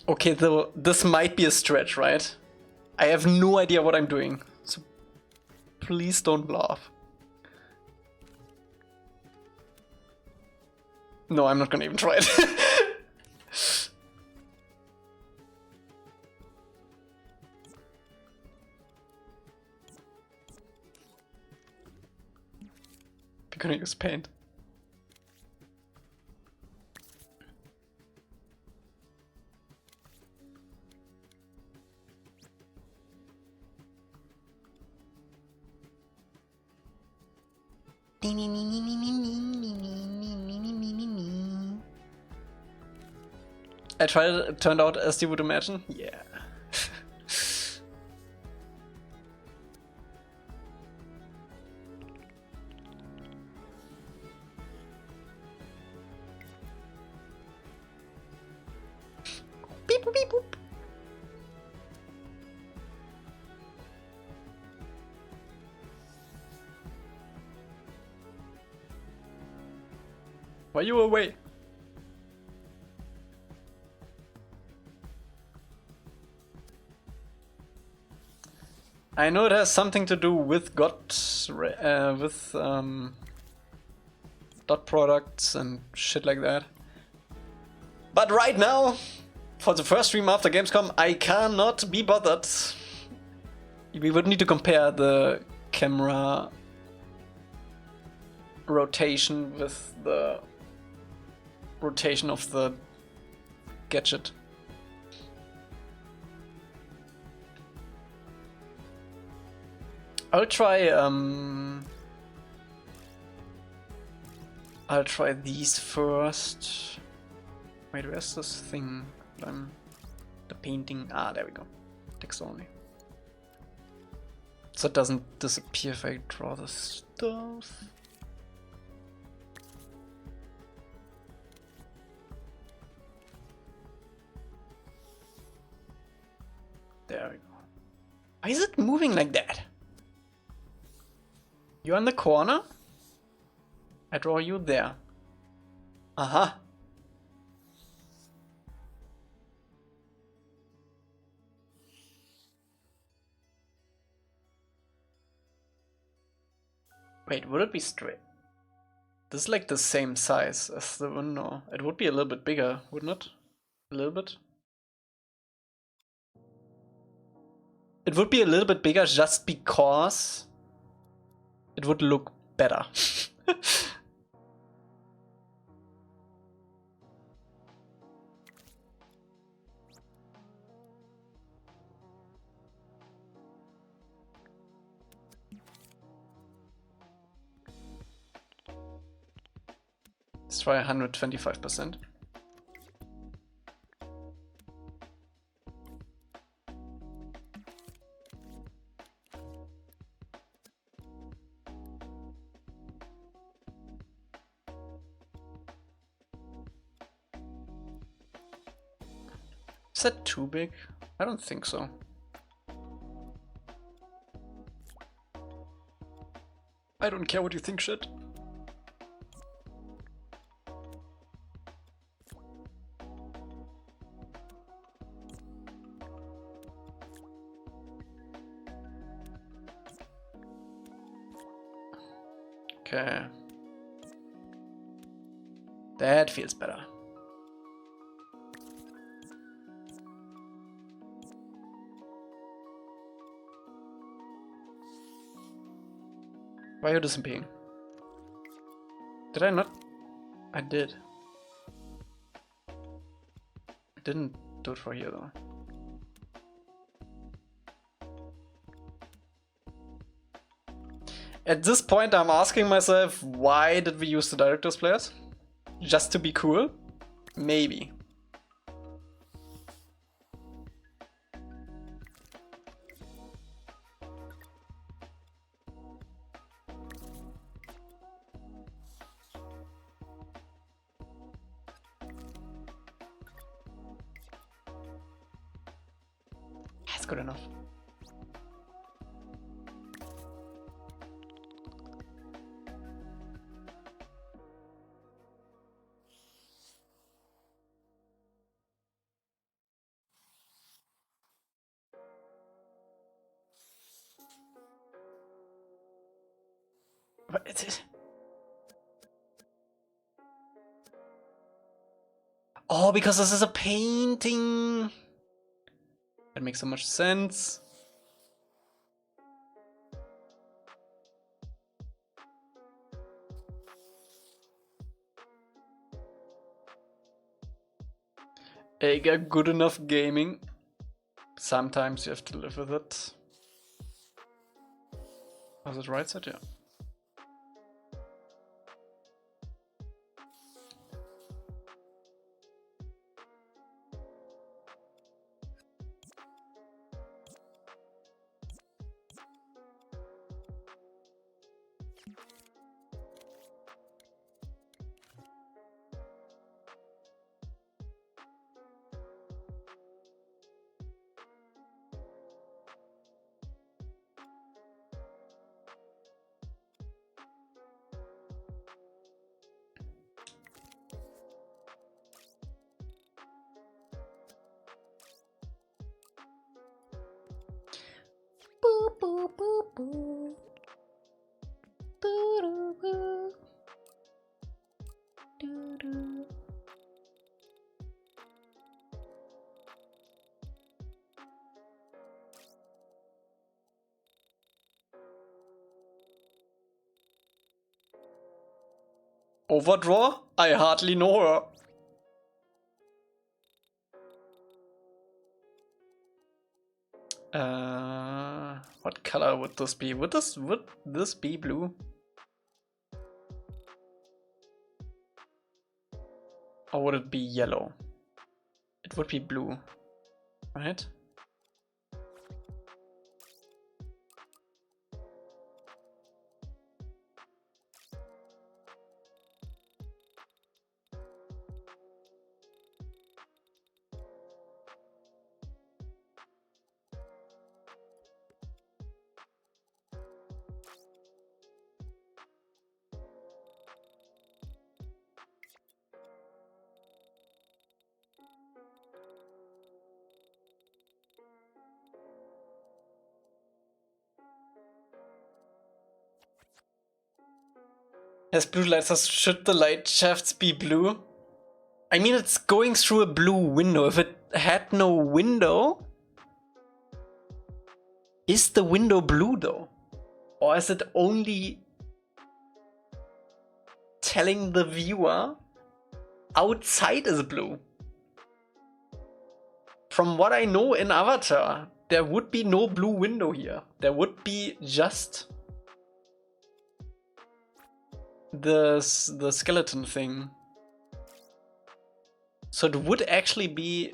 Okay, though this might be a stretch, right? I have no idea what I'm doing, so please don't laugh. No, I'm not gonna even try it. We're gonna use paint. I tried it, it turned out as you would imagine. Yeah. Beep boop, beep boop. Why are you away? I know it has something to do with dot products and shit like that. But right now, for the first stream after Gamescom, I cannot be bothered. We would need to compare the camera rotation with the rotation of the gadget. I'll try these first. Wait, where's this thing? The painting. Ah, there we go. Text only. So it doesn't disappear if I draw the stuff. There we go. Why is it moving like that? You're in the corner. I draw you there. Aha. Wait, would it be straight? This is like the same size as the window. It would be a little bit bigger, wouldn't it? A little bit? It would be a little bit bigger just because it would look better. Let's try 125%. Is that too big? I don't think so. I don't care what you think, shit. Okay. That feels better. Why are you disappearing? Did I not? I did. I didn't do it for here though. At this point I'm asking myself, why did we use the director's players? Just to be cool? Maybe. That's good enough. What is it? Oh, because this is a painting. That makes so much sense. Elca Good Enough Gaming. Sometimes you have to live with it. Was it right side? Yeah. Overdraw? I hardly know her. What color would this be? Would this be blue? Or would it be yellow? It would be blue, right? Has blue lights, should the light shafts be blue? I mean, it's going through a blue window. If it had no window, is the window blue though? Or is it only telling the viewer outside is blue? From what I know in Avatar, there would be no blue window here. There would be just the skeleton thing. So it would actually be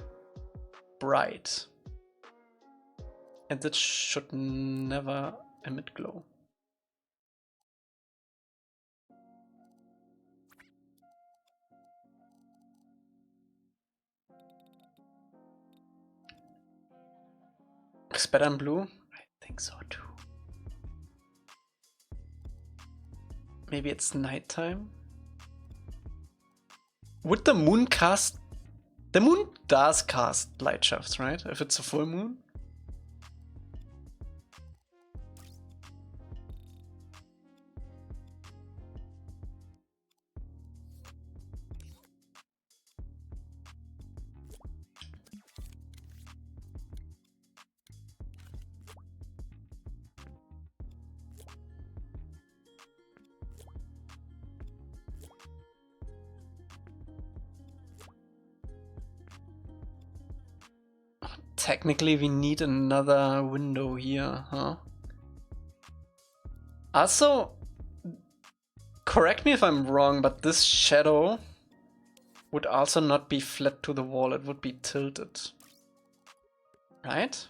bright. And it should never emit glow. Is better than blue? I think so too. Maybe it's nighttime? Would the moon cast... The moon does cast light shafts, right? If it's a full moon? technically we need another window here, huh? Also, correct me if I'm wrong, but this shadow would also not be flat to the wall, it would be tilted. Right?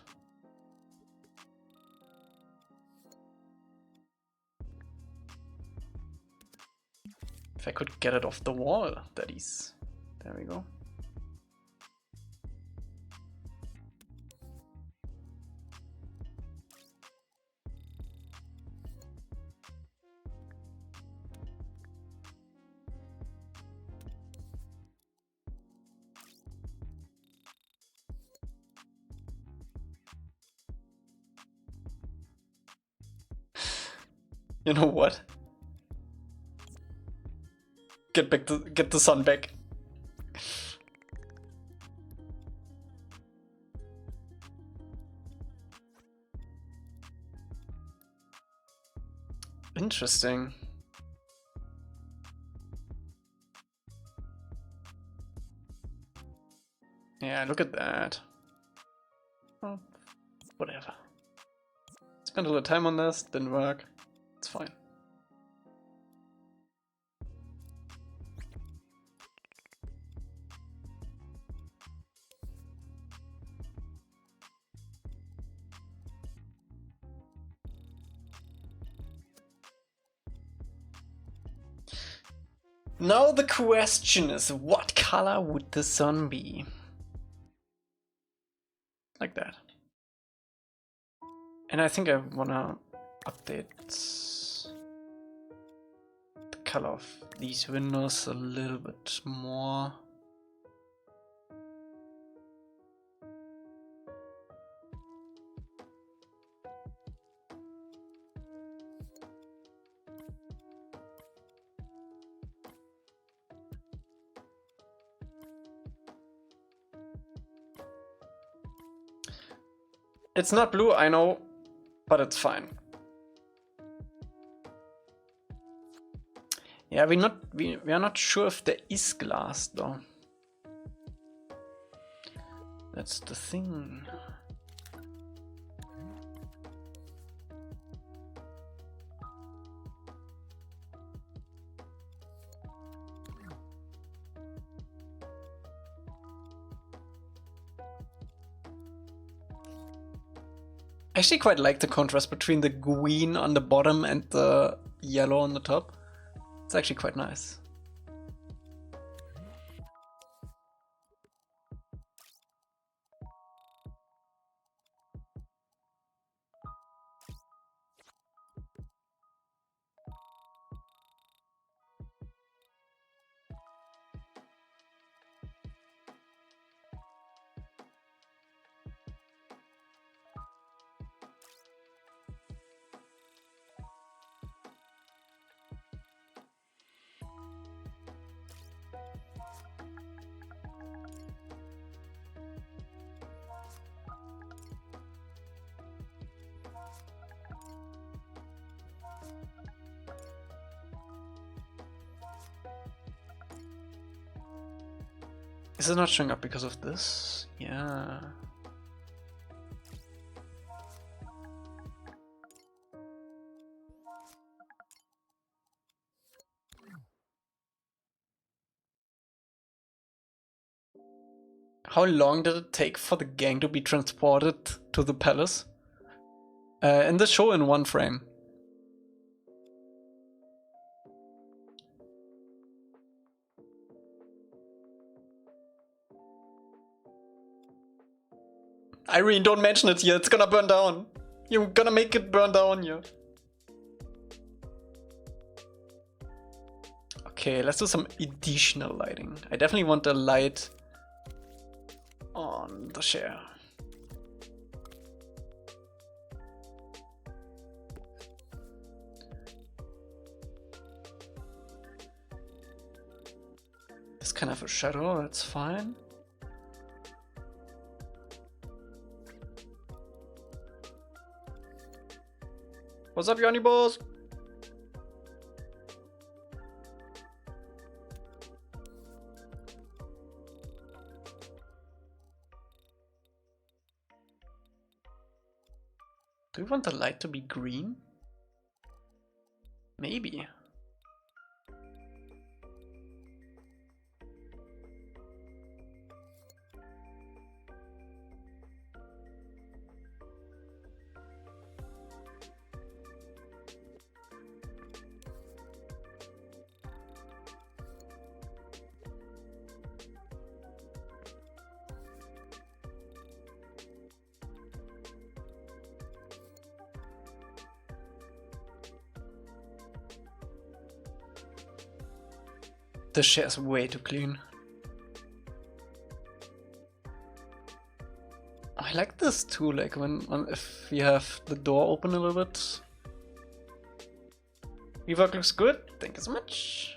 If I could get it off the wall, that is. There we go. You know what? Get the sun back. Interesting. Yeah, look at that. Oh, whatever. Spent a little time on this, didn't work. It's fine. Now the question is, what color would the sun be? Like that. And I think I wanna update the color of these windows a little bit more. It's not blue, I know, but it's fine. Yeah, we are not sure if there is glass though. That's the thing. I actually quite like the contrast between the green on the bottom and the yellow on the top. It's actually quite nice. Is it not showing up because of this? Yeah. How long did it take for the gang to be transported to the palace? In the show in one frame. Irene, don't mention it here, it's gonna burn down. You're gonna make it burn down here. Okay, let's do some additional lighting. I definitely want a light on the chair. This can have a shadow, that's fine. What's up, Yanni boss? Do we want the light to be green? Maybe. The chair's way too clean. I like this too, like when if we have the door open a little bit. Rework looks good, thank you so much.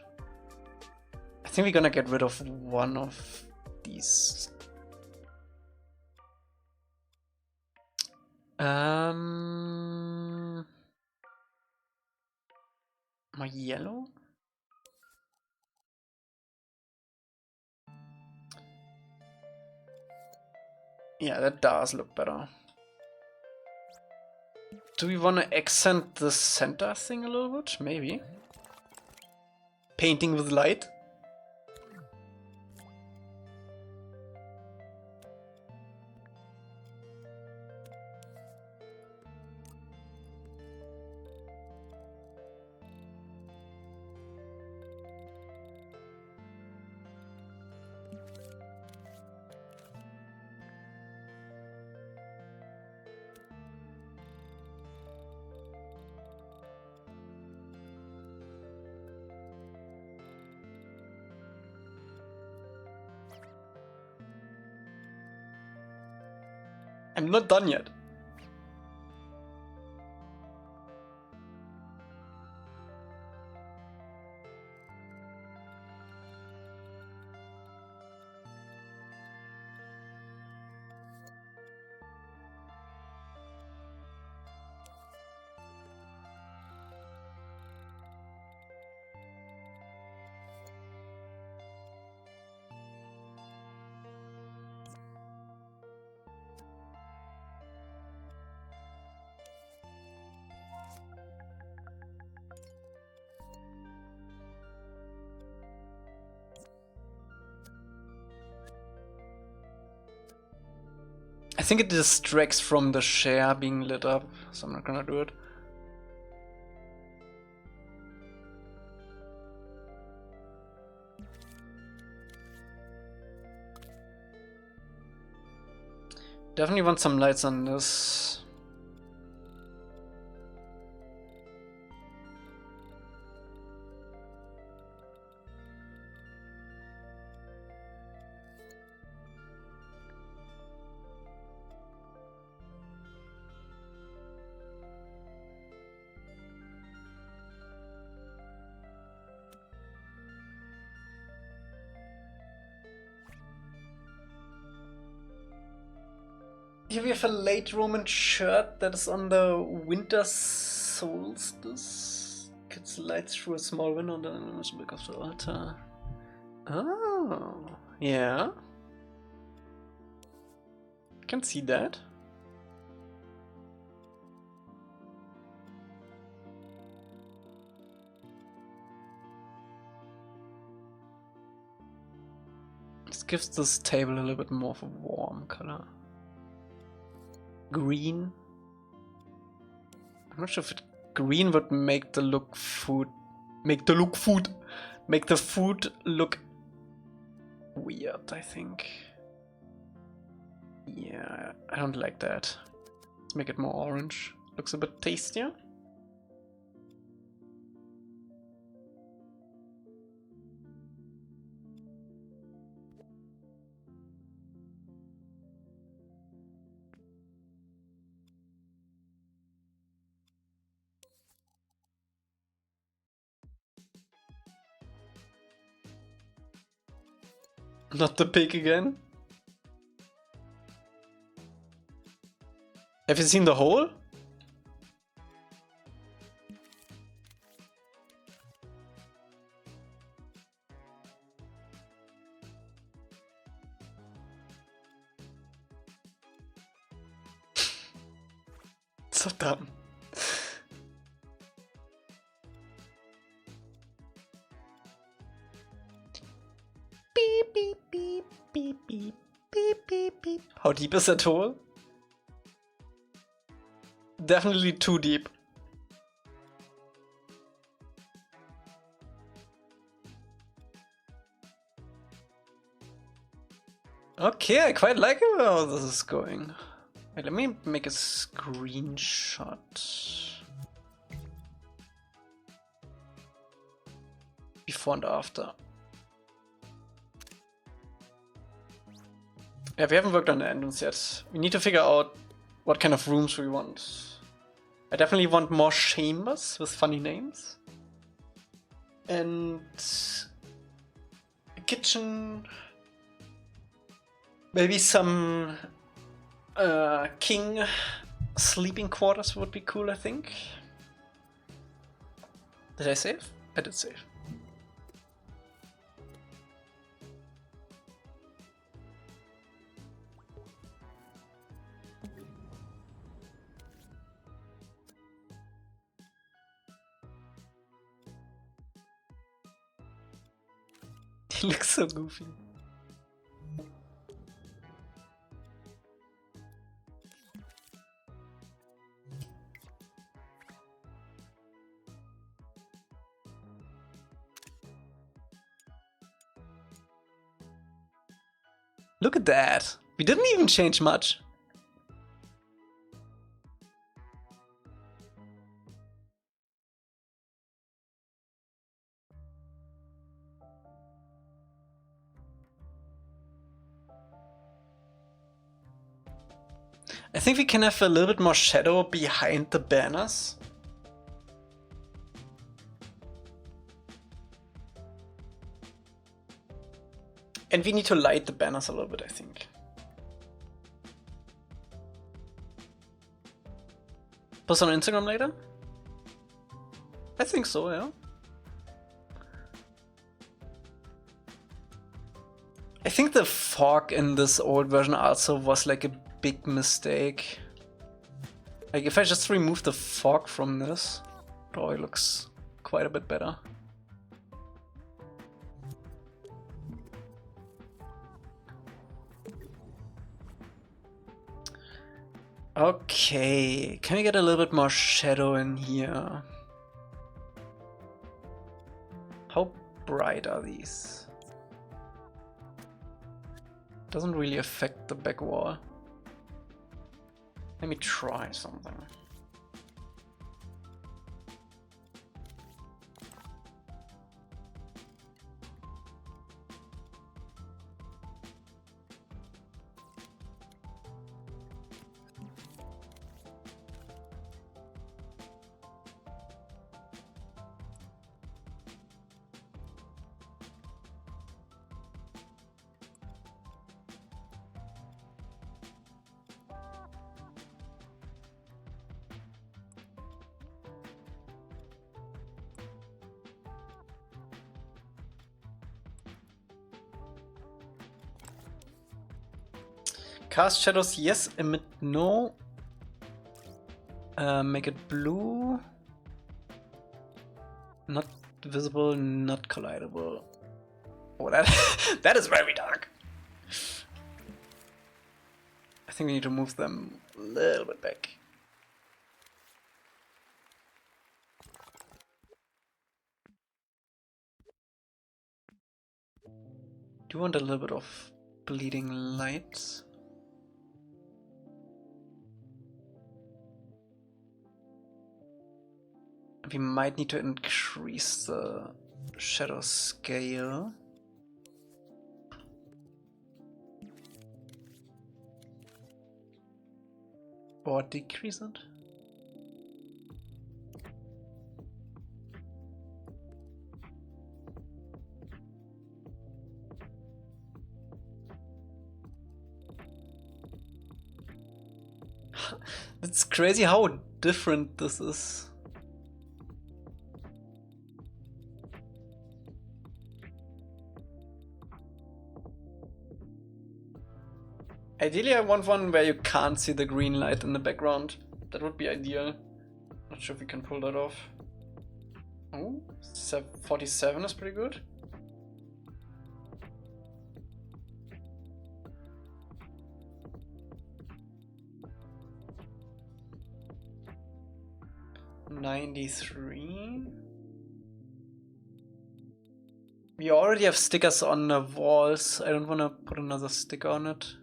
I think we're gonna get rid of one of these. My yellow? Yeah, that does look better. Do we want to accent the center thing a little bit? Maybe. Painting with light? I'm not done yet. I think it distracts from the share being lit up, so I'm not gonna do it. Definitely want some lights on this. Here we have a late Roman shirt that is on the winter solstice. Gets light through a small window on the image back of the altar. Oh, yeah. Can see that. This gives this table a little bit more of a warm color. Green. I'm not sure if green would make the food look weird, I think. Yeah, I don't like that. Let's make it more orange. Looks a bit tastier. Not the pig again. Have you seen the hole? So dumb. Beep, beep, beep, beep, beep, beep, beep, beep. How deep is that hole? Definitely too deep. Okay, I quite like how this is going. Wait, let me make a screenshot. Before and after. Yeah, we haven't worked on the entrance yet. We need to figure out what kind of rooms we want. I definitely want more chambers with funny names. And a kitchen. Maybe some king sleeping quarters would be cool, I think. Did I save? I did save. He looks so goofy. Look at that! We didn't even change much. I think we can have a little bit more shadow behind the banners. And we need to light the banners a little bit, I think. Post on Instagram later? I think so, yeah. I think the fog in this old version also was like a big mistake. Like if I just remove the fog from this, it probably looks quite a bit better. Okay, can we get a little bit more shadow in here? How bright are these? Doesn't really affect the back wall. Let me try something. Cast shadows, yes. Emit, no. Make it blue. Not visible, not collidable. Oh, that that is very dark. I think we need to move them a little bit back. Do you want a little bit of bleeding light? We might need to increase the shadow scale. Or decrease it. It's crazy how different this is. Ideally I want one where you can't see the green light in the background. That would be ideal. Not sure if we can pull that off. Oh, 47 is pretty good. $93. We already have stickers on the walls. I don't want to put another sticker on it.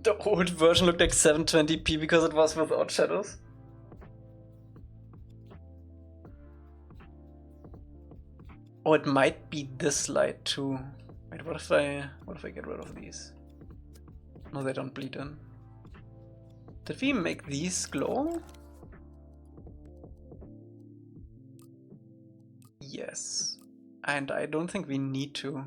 The old version looked like 720p because it was without shadows. Oh, it might be this light too. Wait, what if I get rid of these? No, they don't bleed in. Did we make these glow? Yes. And I don't think we need to.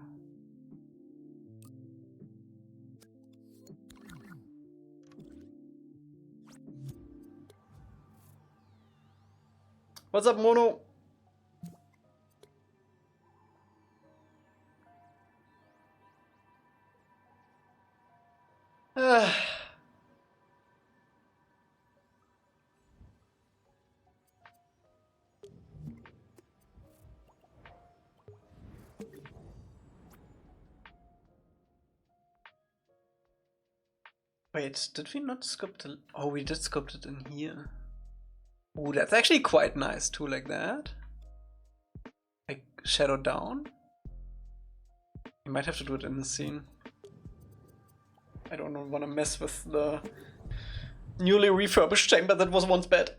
What's up, Mono? Wait, did we not sculpt it? Oh, we did sculpt it in here. Oh, that's actually quite nice too, like that. Like shadow down. You might have to do it in the scene. I don't want to mess with the newly refurbished chamber that was once bad.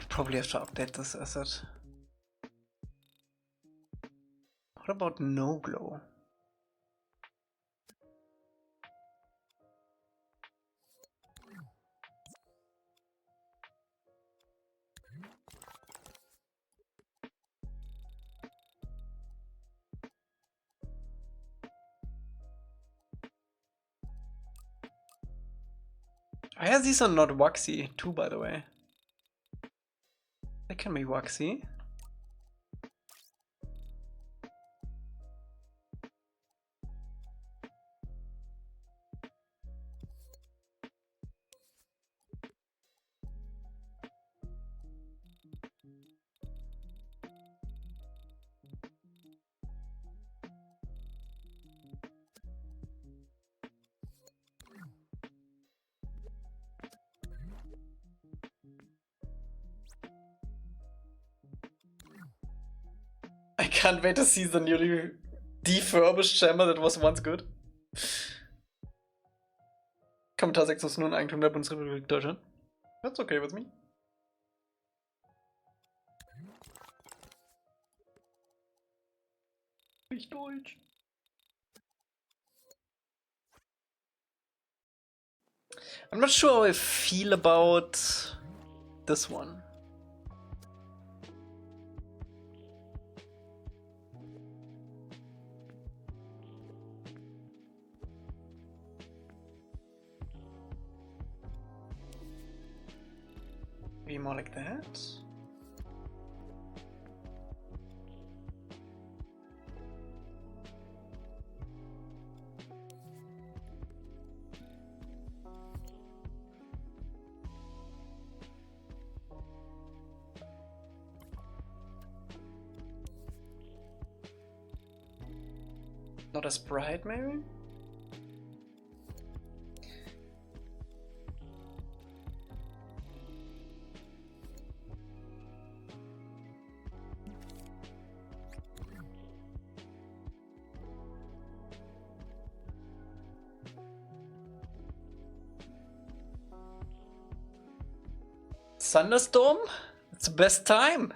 Probably have to update this asset. What about no glow? Oh yeah, these are not waxy too, by the way. They can be waxy. I can't wait to see the newly defurbished chamber that was once good. Kommentarsektion ist nur ein Eigentum der Bundesrepublik Deutschland. That's okay with me. Ich Deutsch. I'm not sure how I feel about this one. Maybe more like that. Not as bright, maybe? Thunderstorm? It's the best time.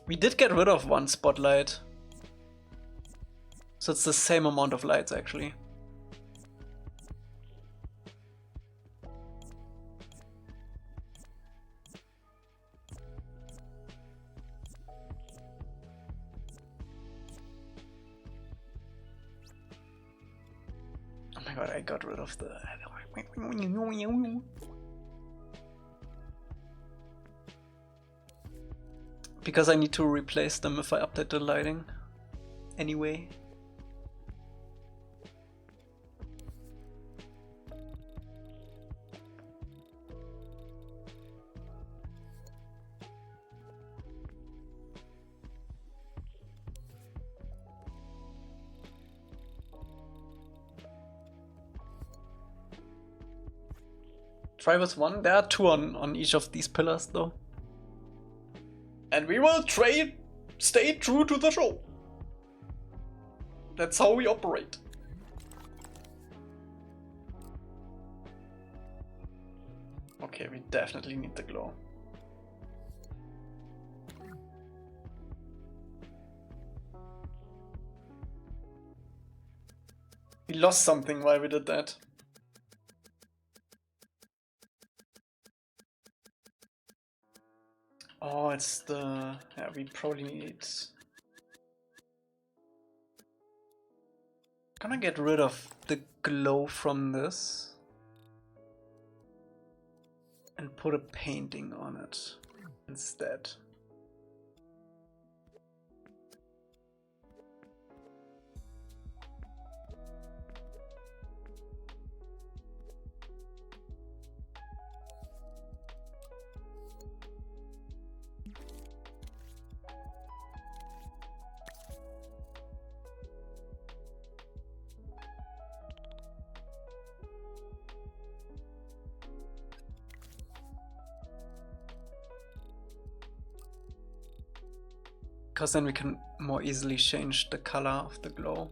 We did get rid of one spotlight. So it's the same amount of lights actually. Oh my god, I got rid of the... Because I need to replace them if I update the lighting. Anyway. Drivers 1, there are 2 on each of these pillars though. And we will stay true to the show. That's how we operate. Okay, we definitely need the glow. We lost something while we did that. Oh, it's the... yeah, we probably need... Gonna get rid of the glow from this. And put a painting on it instead. Because then we can more easily change the color of the glow.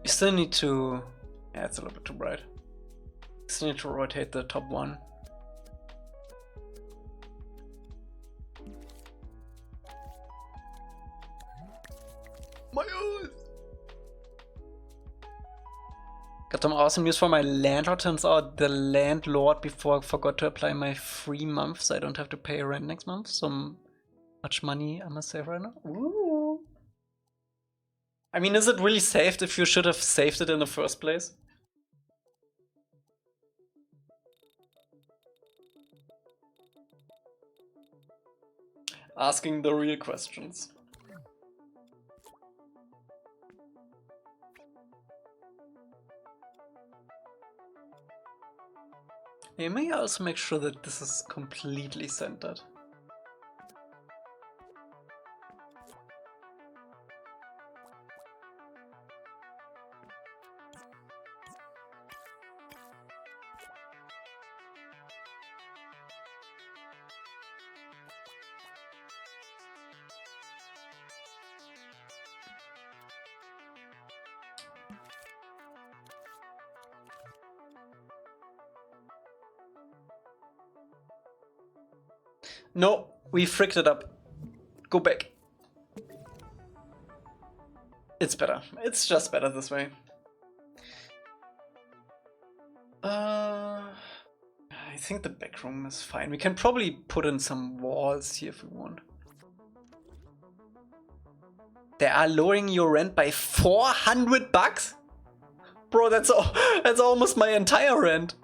You still need to... yeah, it's a little bit too bright. You still need to rotate the top one. My eyes! Got some awesome news for my landlord. Turns out the landlord before forgot to apply my free month, so I don't have to pay rent next month. So much money I must save right now. Ooh. I mean, is it really saved if you should have saved it in the first place? Asking the real questions. You may also make sure that this is completely centered. No, we fricked it up. Go back. It's better. It's just better this way. I think the back room is fine. We can probably put in some walls here if we want. They are lowering your rent by $400? Bro, that's almost my entire rent.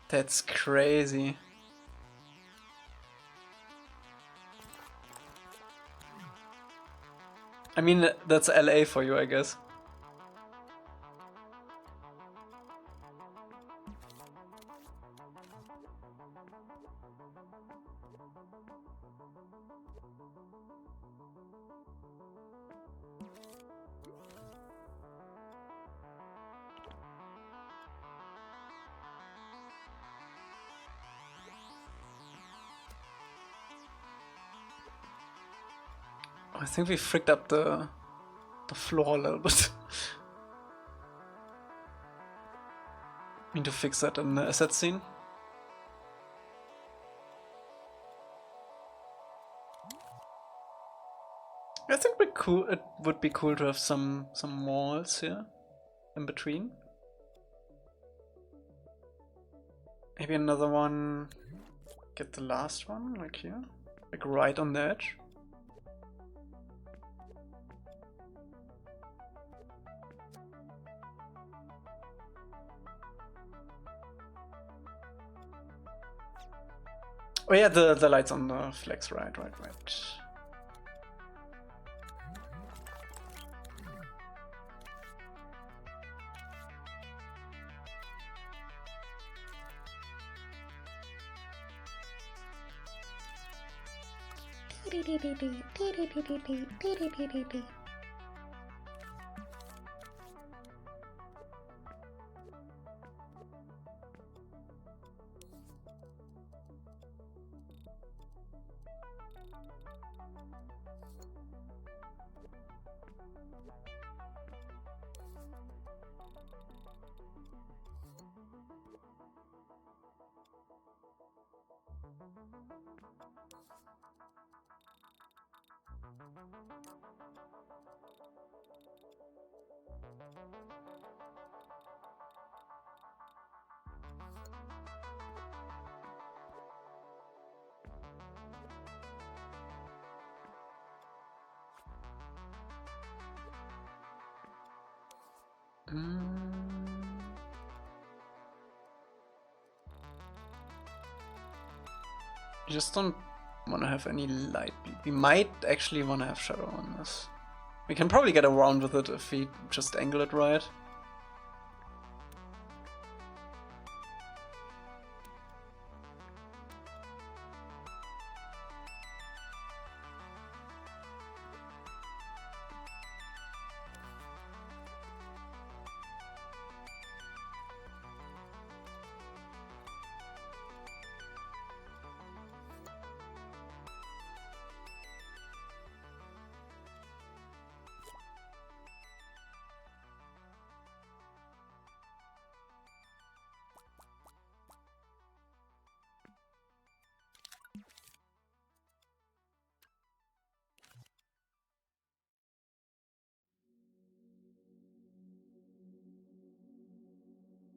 That's crazy. I mean, that's LA for you, I guess. I think we fricked up the floor a little bit. Need to fix that in the asset scene. I think it would be cool to have some walls here in between. Maybe another one. Get the last one like here, like right on the edge. Oh yeah, the lights on the flex, right. You just don't want to have any light bleed. We might actually want to have shadow on this. We can probably get around with it if we just angle it right.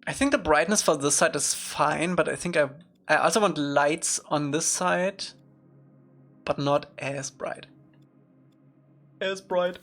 I think the brightness for this side is fine, but I think I also want lights on this side, but not as bright. As bright.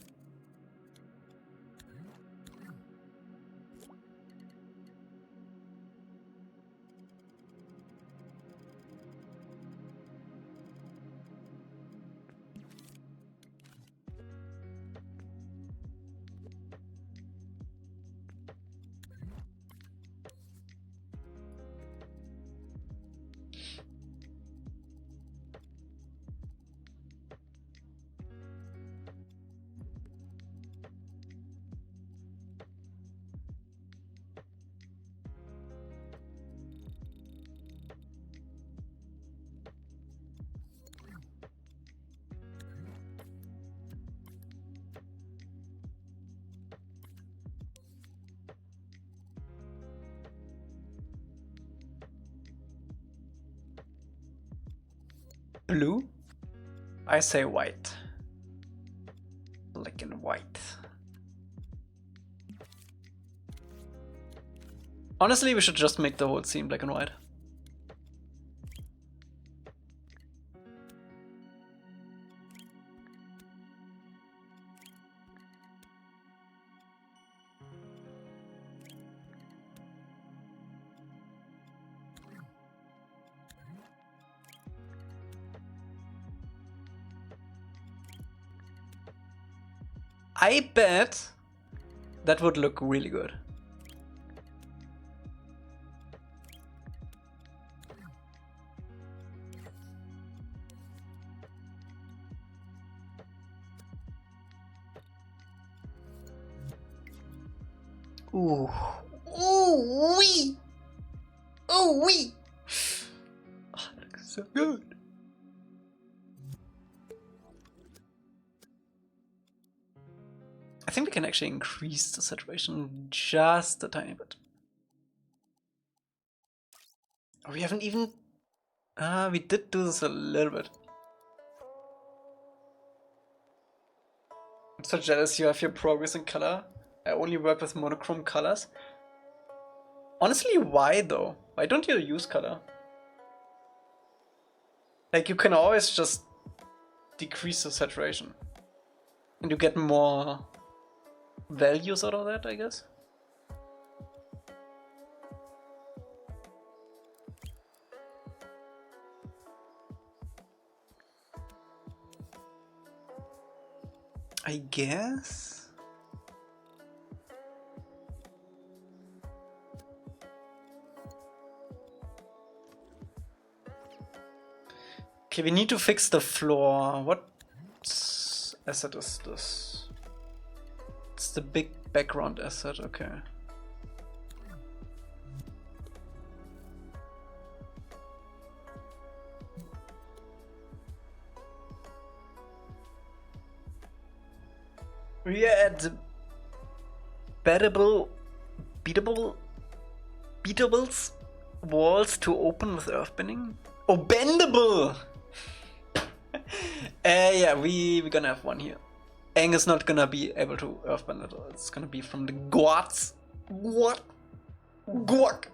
blue? I say white. Black and white. Honestly, we should just make the whole scene black and white. I bet that would look really good. Ooh. Ooh wee. Ooh wee. Oh, that looks so good. I think we can actually increase the saturation just a tiny bit. We haven't even... we did do this a little bit. I'm so jealous you have your progress in color. I only work with monochrome colors. Honestly, why though? Why don't you use color? Like, you can always just decrease the saturation. And you get more values out of that, I guess. I guess. Okay, we need to fix the floor. What asset is this? It's the big background asset, okay. We add beatables walls to open with earthbending. Oh, bendable! Yeah, we're gonna have one here. Aang is not gonna be able to earthbend it. It's gonna be from the gods. What? Guac!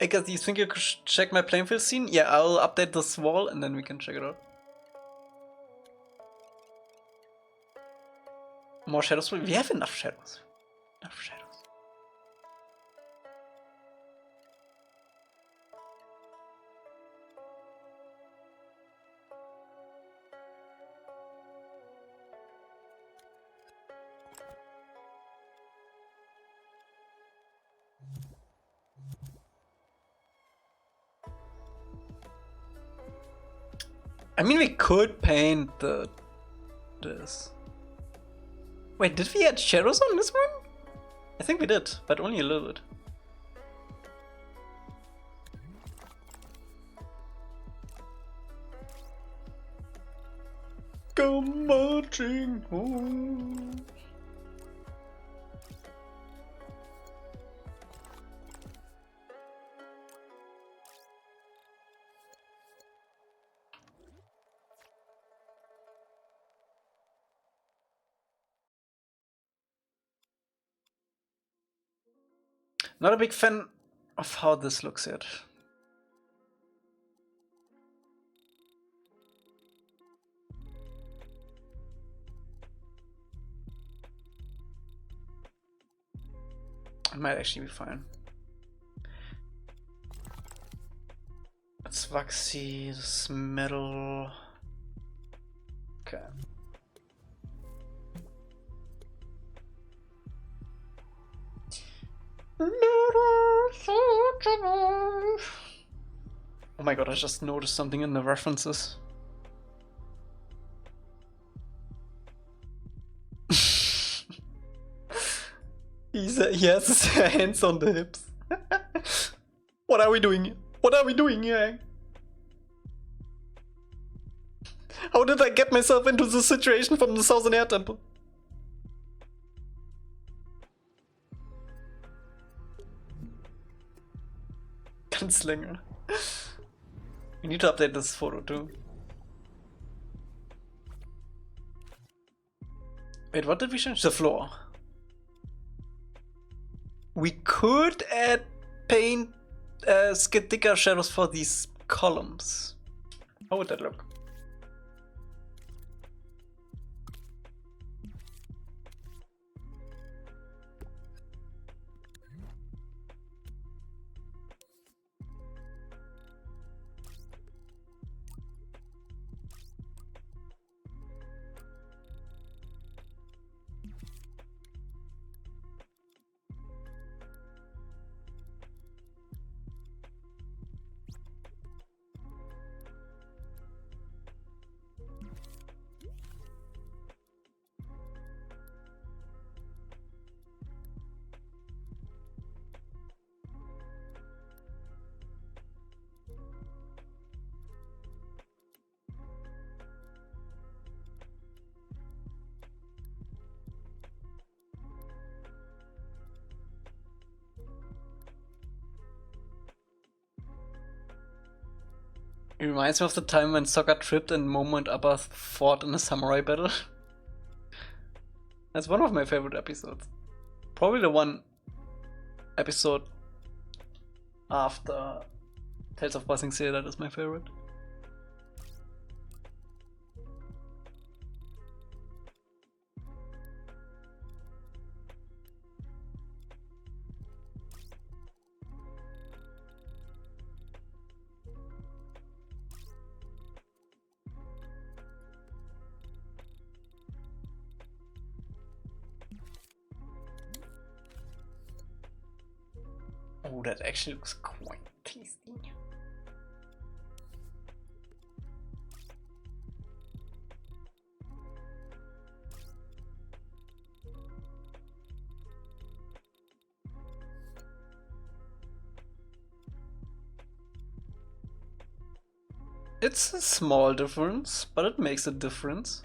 I guess you think you could check my playing field scene? Yeah, I'll update this wall and then we can check it out. More shadows? We have enough shadows. Enough shadows. I mean, we could paint this. Wait, did we add shadows on this one? I think we did, but only a little bit. Go marching home. Not a big fan of how this looks yet. It might actually be fine. It's waxy, this metal. Okay. Oh my god, I just noticed something in the references. He has his hands on the hips. What are we doing? What are we doing here? How did I get myself into this situation from the Southern Air Temple? Gunslinger. We need to update this photo too. Wait, what did we change? The floor. We could add paint thicker shadows for these columns. How would that look? It reminds me of the time when Sokka tripped and Momo and Appa fought in a samurai battle. That's one of my favorite episodes. Probably the one episode after Tales of Ba Sing Se that is my favorite. Oh, that actually looks quite tasty. It's a small difference, but it makes a difference.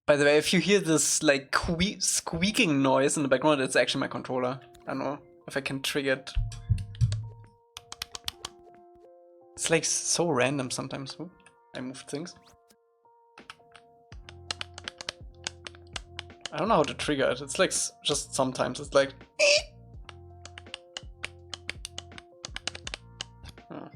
By the way, if you hear this like squeaking noise in the background, it's actually my controller. I don't know if I can trigger it. It's like so random sometimes. Ooh, I moved things. I don't know how to trigger it. It's like just sometimes it's like. Oh.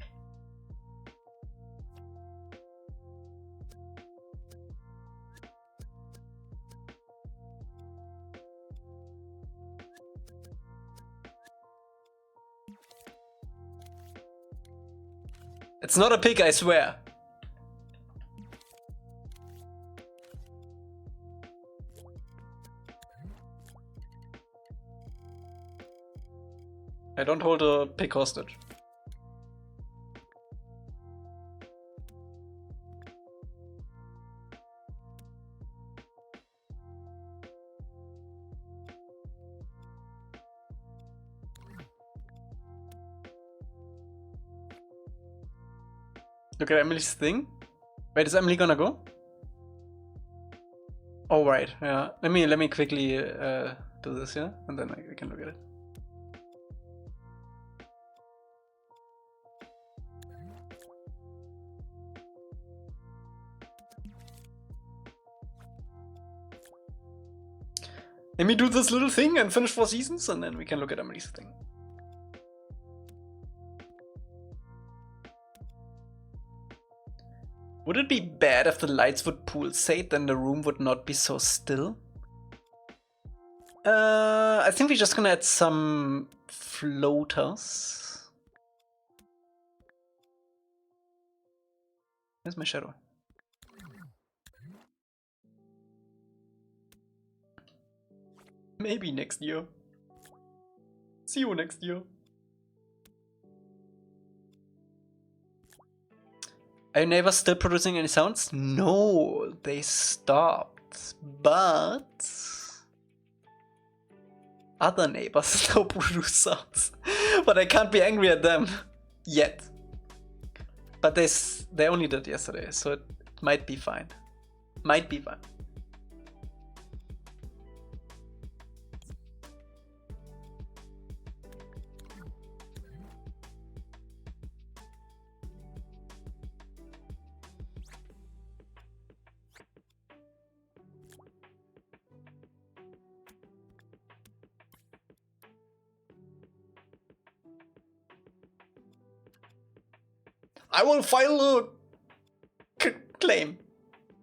It's not a pig, I swear. I don't hold a pig hostage. Look at Emily's thing. Wait, is Emily gonna go? Oh right, yeah. Let me quickly do this, yeah, and then I can look at it. Let me do this little thing and finish 4 seasons, and then we can look at Emily's thing. Would it be bad if the lights would pulsate, then the room would not be so still? I think we're just gonna add some floaters. Where's my shadow? Maybe next year. See you next year. Are your neighbors still producing any sounds? No, they stopped. But other neighbors still produce sounds. But I can't be angry at them yet. But they only did yesterday, so it might be fine. Might be fine. I will file a claim.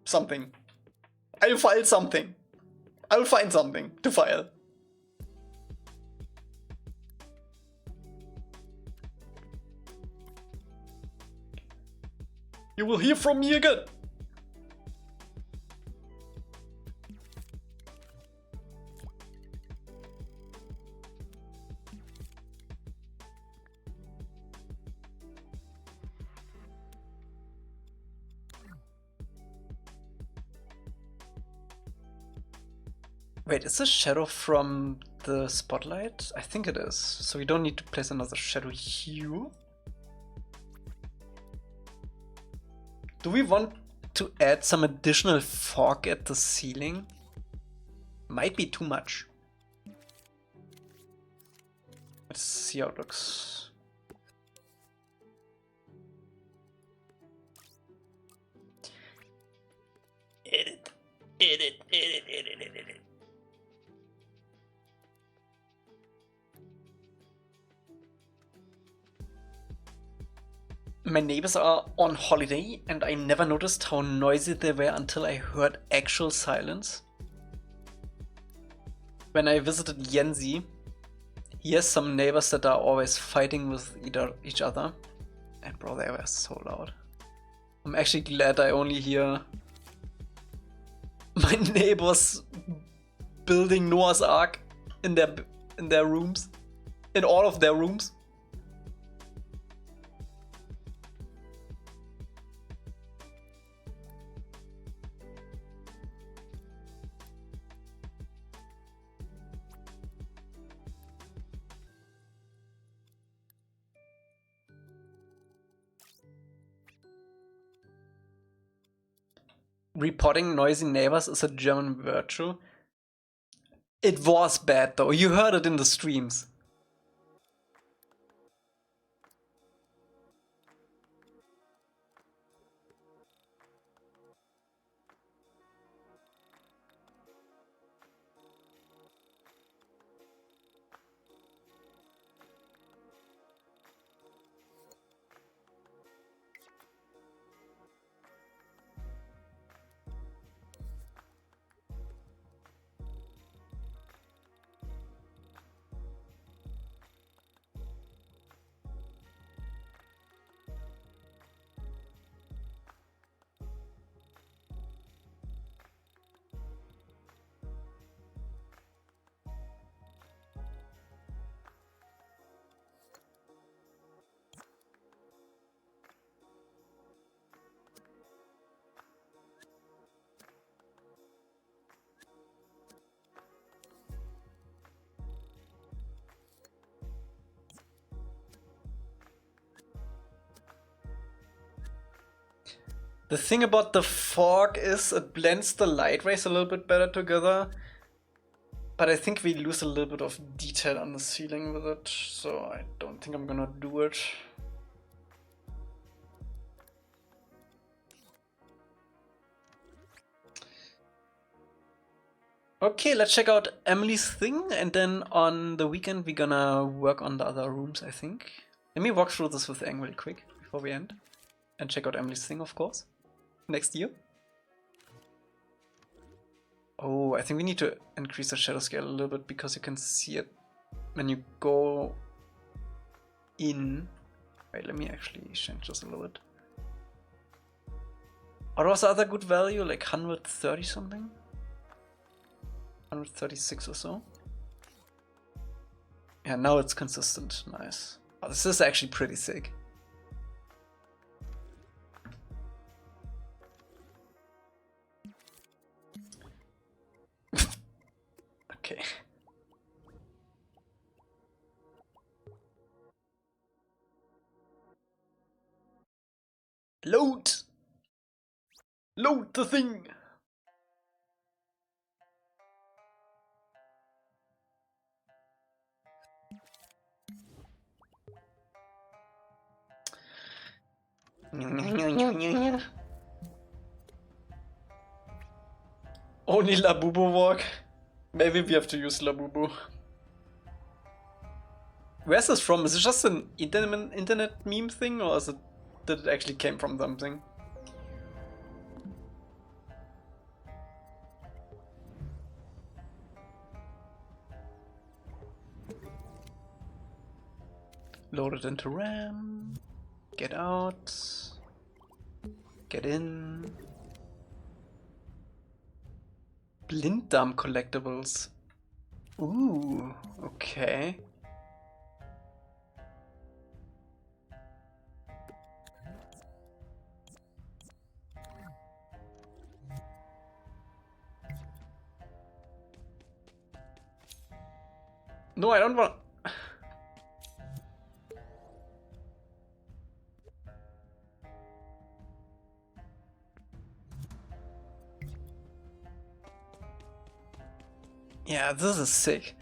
Something. I'll file something. I'll find something to file. You will hear from me again. Wait, is this shadow from the spotlight? I think it is. So we don't need to place another shadow here. Do we want to add some additional fog at the ceiling? Might be too much. Let's see how it looks. Edit. My neighbors are on holiday and I never noticed how noisy they were until I heard actual silence. When I visited Yenzi, he has some neighbors that are always fighting with each other. And bro, they were so loud. I'm actually glad I only hear my neighbors building Noah's Ark in their rooms. In all of their rooms. Reporting noisy neighbors is a German virtue. It was bad though, you heard it in the streams. The thing about the fog is it blends the light rays a little bit better together. But I think we lose a little bit of detail on the ceiling with it, so I don't think I'm gonna do it. Okay, let's check out Emily's thing, and then on the weekend we're gonna work on the other rooms, I think. Let me walk through this with Aang really quick before we end. And check out Emily's thing, of course. Next year. Oh, I think we need to increase the shadow scale a little bit because you can see it when you go in. Wait, let me actually change this a little bit. What was the other good value? Like 130 something? 136 or so. Yeah, now it's consistent. Nice. Oh, this is actually pretty sick. Okay. Load! Load the thing! Only Labubu walk. Maybe we have to use Labubu. Where's this from? Is it just an internet meme thing, or is it did it actually came from something? Load it into RAM. Get out. Get in. Blinddarm collectibles. Ooh, okay. No, I don't want. Yeah, this is sick.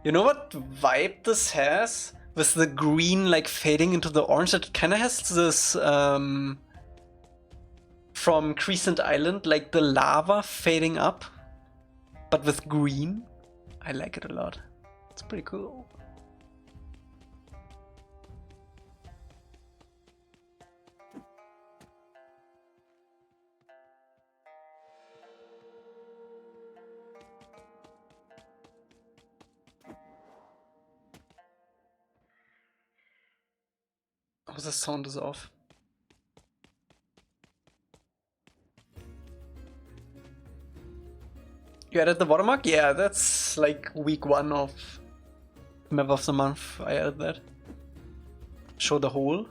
You know what vibe this has? With the green like fading into the orange, it kind of has this from Crescent Island, like the lava fading up, but with green. I like it a lot. It's pretty cool. Oh, the sound is off. You added the watermark? Yeah, that's like week 1 of map of the month. I added that. Show the hole.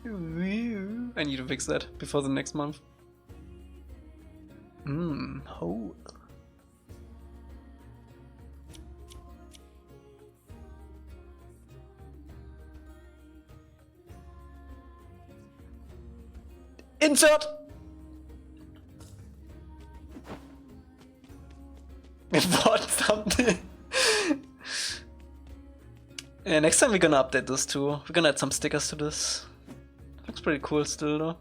I need to fix that before the next month. Hole. Insert! What something? Yeah, next time we're gonna update this too. We're gonna add some stickers to this. Looks pretty cool still though.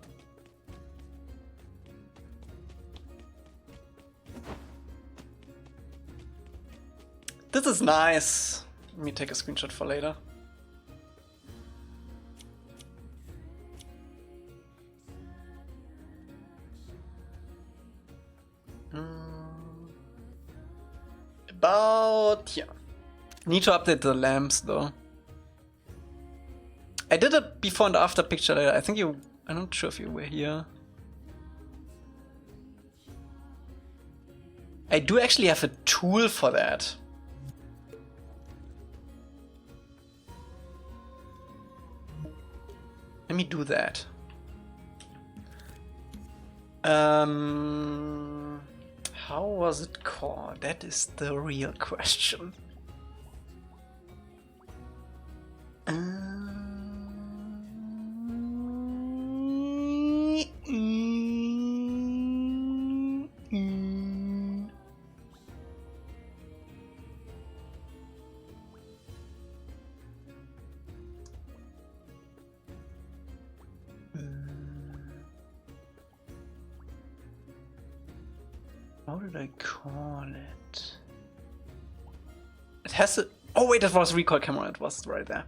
This is nice. Let me take a screenshot for later. About here. Need to update the lamps though. I did a before and after picture later. I think you. I'm not sure if you were here. I do actually have a tool for that. Let me do that. How was it called? That is the real question. How did I call it? It has a... Oh wait, that was recoil camera. It was right there.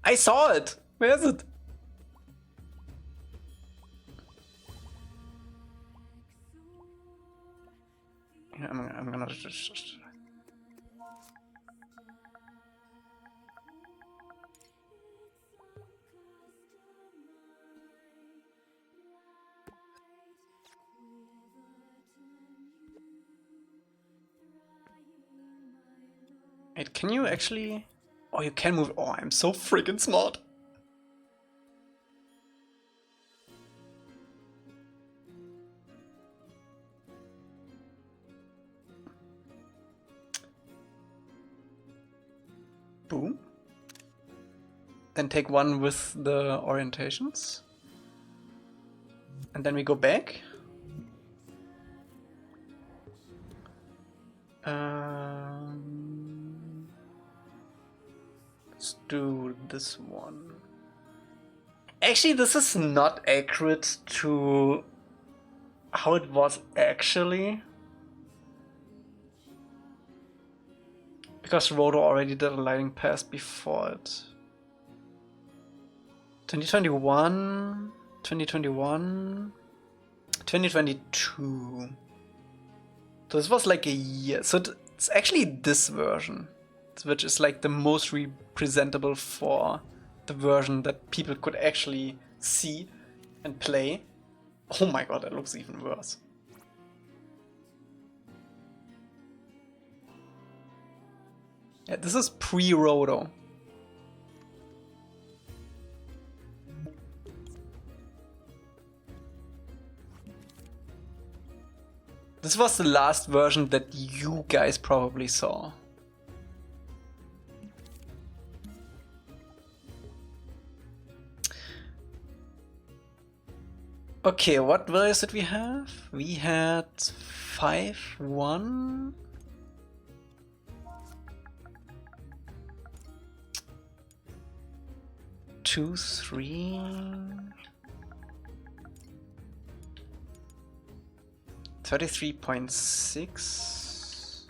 I saw it! Where is it? Yeah, I'm gonna just... Wait, can you actually... Oh, you can move... Oh, I'm so freaking smart. Boom. Then take one with the orientations. And then we go back. Let's do this one. Actually, this is not accurate to how it was actually. Because Roto already did a lighting pass before it. 2021, 2021, 2022. So this was like a year. So it's actually this version, which is like the most representable for the version that people could actually see and play. Oh my god, that looks even worse. Yeah, this is pre-Roto. This was the last version that you guys probably saw. Okay, what values did we have? We had 5-1. 2, 3. 33.6.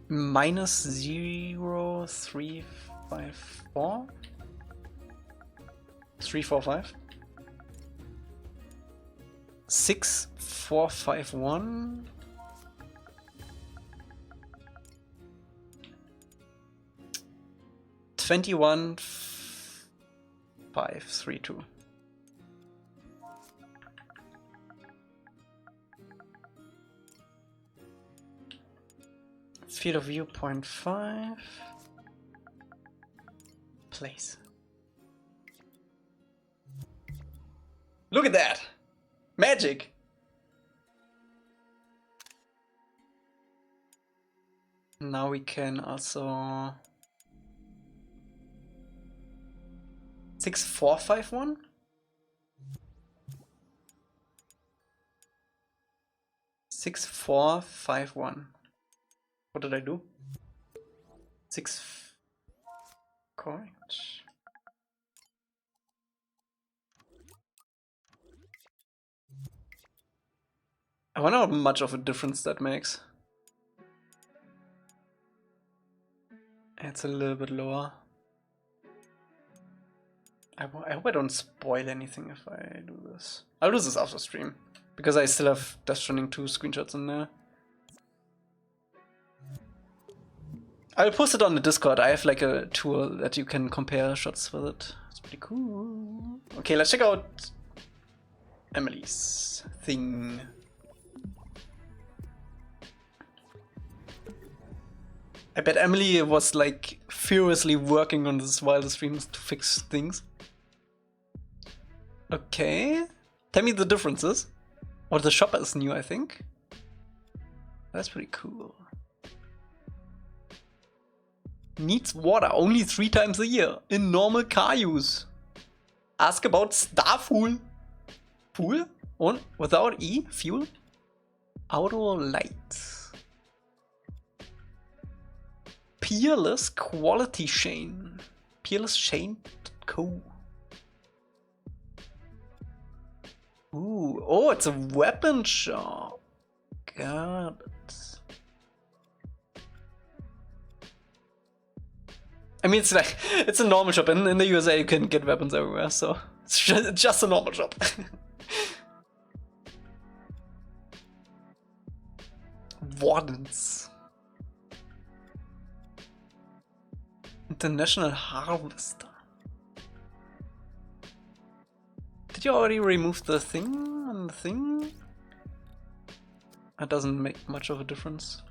Minus 0.354. 345. 6.451. 21.532. Field of view 0.5. Place. Look at that! Magic! Now we can also 6.451. 6.451. What did I do? 6. Correct. I wonder how much of a difference that makes. It's a little bit lower. I hope I don't spoil anything if I do this. I'll do this after stream, because I still have Death Stranding 2 screenshots in there. I'll post it on the Discord. I have like a tool that you can compare shots with it. It's pretty cool. Okay, let's check out Emily's thing. I bet Emily was like furiously working on this while the streams to fix things. Okay, tell me the differences. Or the shopper is new, I think. That's pretty cool. Needs water only 3 times a year in normal car use. Ask about Starfool. Fool? On without E? Fuel? Auto light. Peerless Quality Chain. Peerless Chain Co. Ooh, oh, it's a weapon shop. Got it. I mean, it's like, it's a normal shop. In the USA, you can get weapons everywhere, so it's just a normal shop. Wardens. International Harvester. Did you already remove the thing on the thing? That doesn't make much of a difference.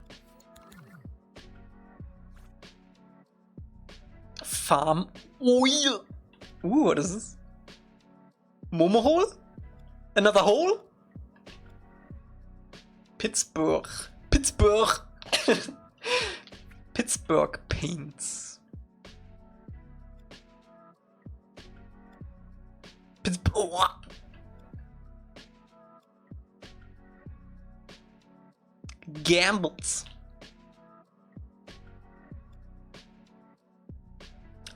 Farm oil. Ooh, what is this? Momo hole? Another hole? Pittsburgh. Pittsburgh. Pittsburgh paints. Pittsburgh. Gambles.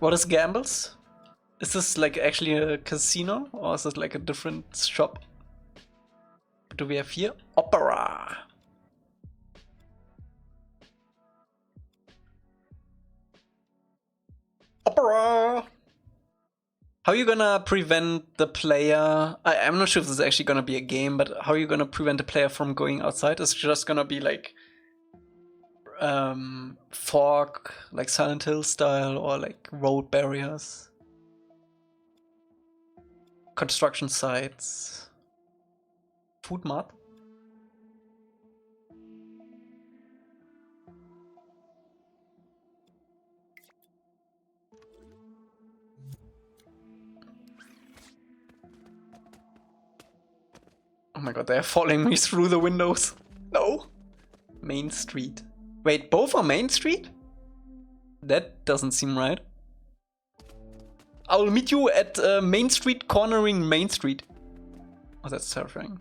What is Gambles? Is this like actually a casino or is it like a different shop? What do we have here? Opera. Opera. How are you gonna prevent the player? I'm not sure if this is actually gonna be a game, but how are you gonna prevent the player from going outside? It's just gonna be like fog, like Silent Hill style, or like road barriers, construction sites, food mart. Oh my god, they are following me through the windows. No. Main Street. Wait, both are Main Street? That doesn't seem right. I will meet you at Main Street cornering Main Street. Oh, that's terrifying.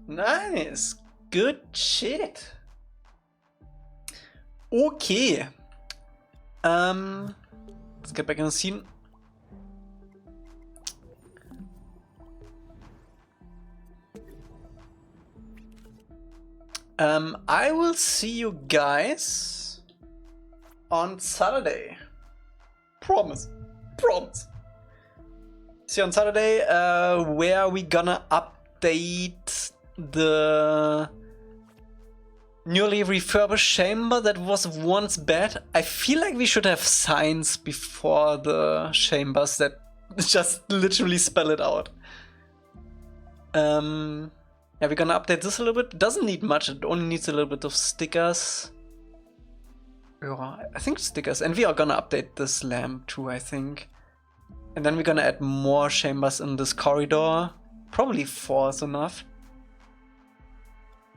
Nice. Good shit. Okay. Let's get back in the scene. I will see you guys on Saturday. Promise. Promise. See you on Saturday, where we gonna update the newly refurbished chamber that was once bad. I feel like we should have signs before the chambers that just literally spell it out. Yeah, we're gonna update this a little bit. It doesn't need much, it only needs a little bit of stickers. Yeah, I think stickers. And we are gonna update this lamp too, I think. And then we're gonna add more chambers in this corridor. Probably 4 is enough.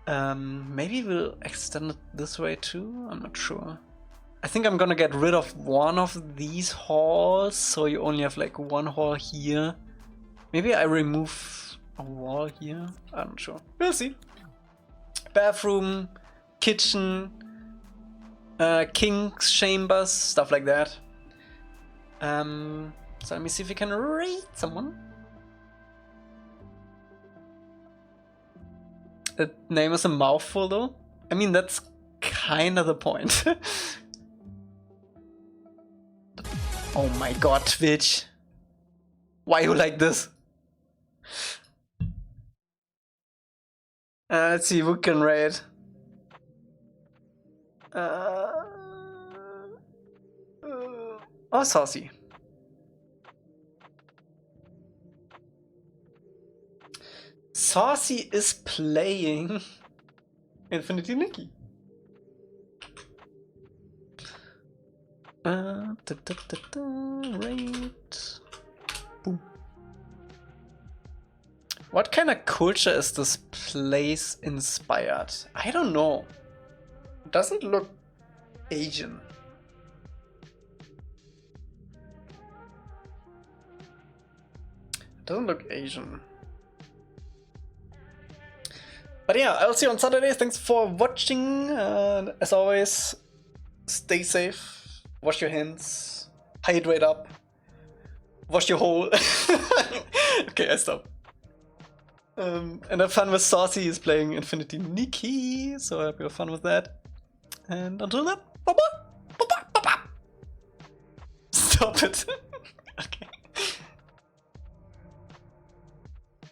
Maybe we'll extend it this way too? I'm not sure. I think I'm gonna get rid of one of these halls, so you only have like one hall here. Maybe I remove a wall here? I'm not sure. We'll see. Bathroom, kitchen, king's chambers, stuff like that. So let me see if we can raid someone. The name is a mouthful though. I mean, that's kind of the point. Oh my god, Twitch. Why you like this? Let's see who can raid. Oh, Saucy. Saucy is playing Infinity Nikki. Raid. Boom. What kind of culture is this place inspired? I don't know. It doesn't look Asian. Doesn't look Asian. But yeah, I'll see you on Saturday. Thanks for watching. As always, stay safe. Wash your hands. Hydrate up. Wash your hole. Okay, I stop. And have fun with Saucy. He's playing Infinity Nikki, so I hope you have fun with that. And until then, bye bye. Bye bye. Bye bye. Stop it. Okay.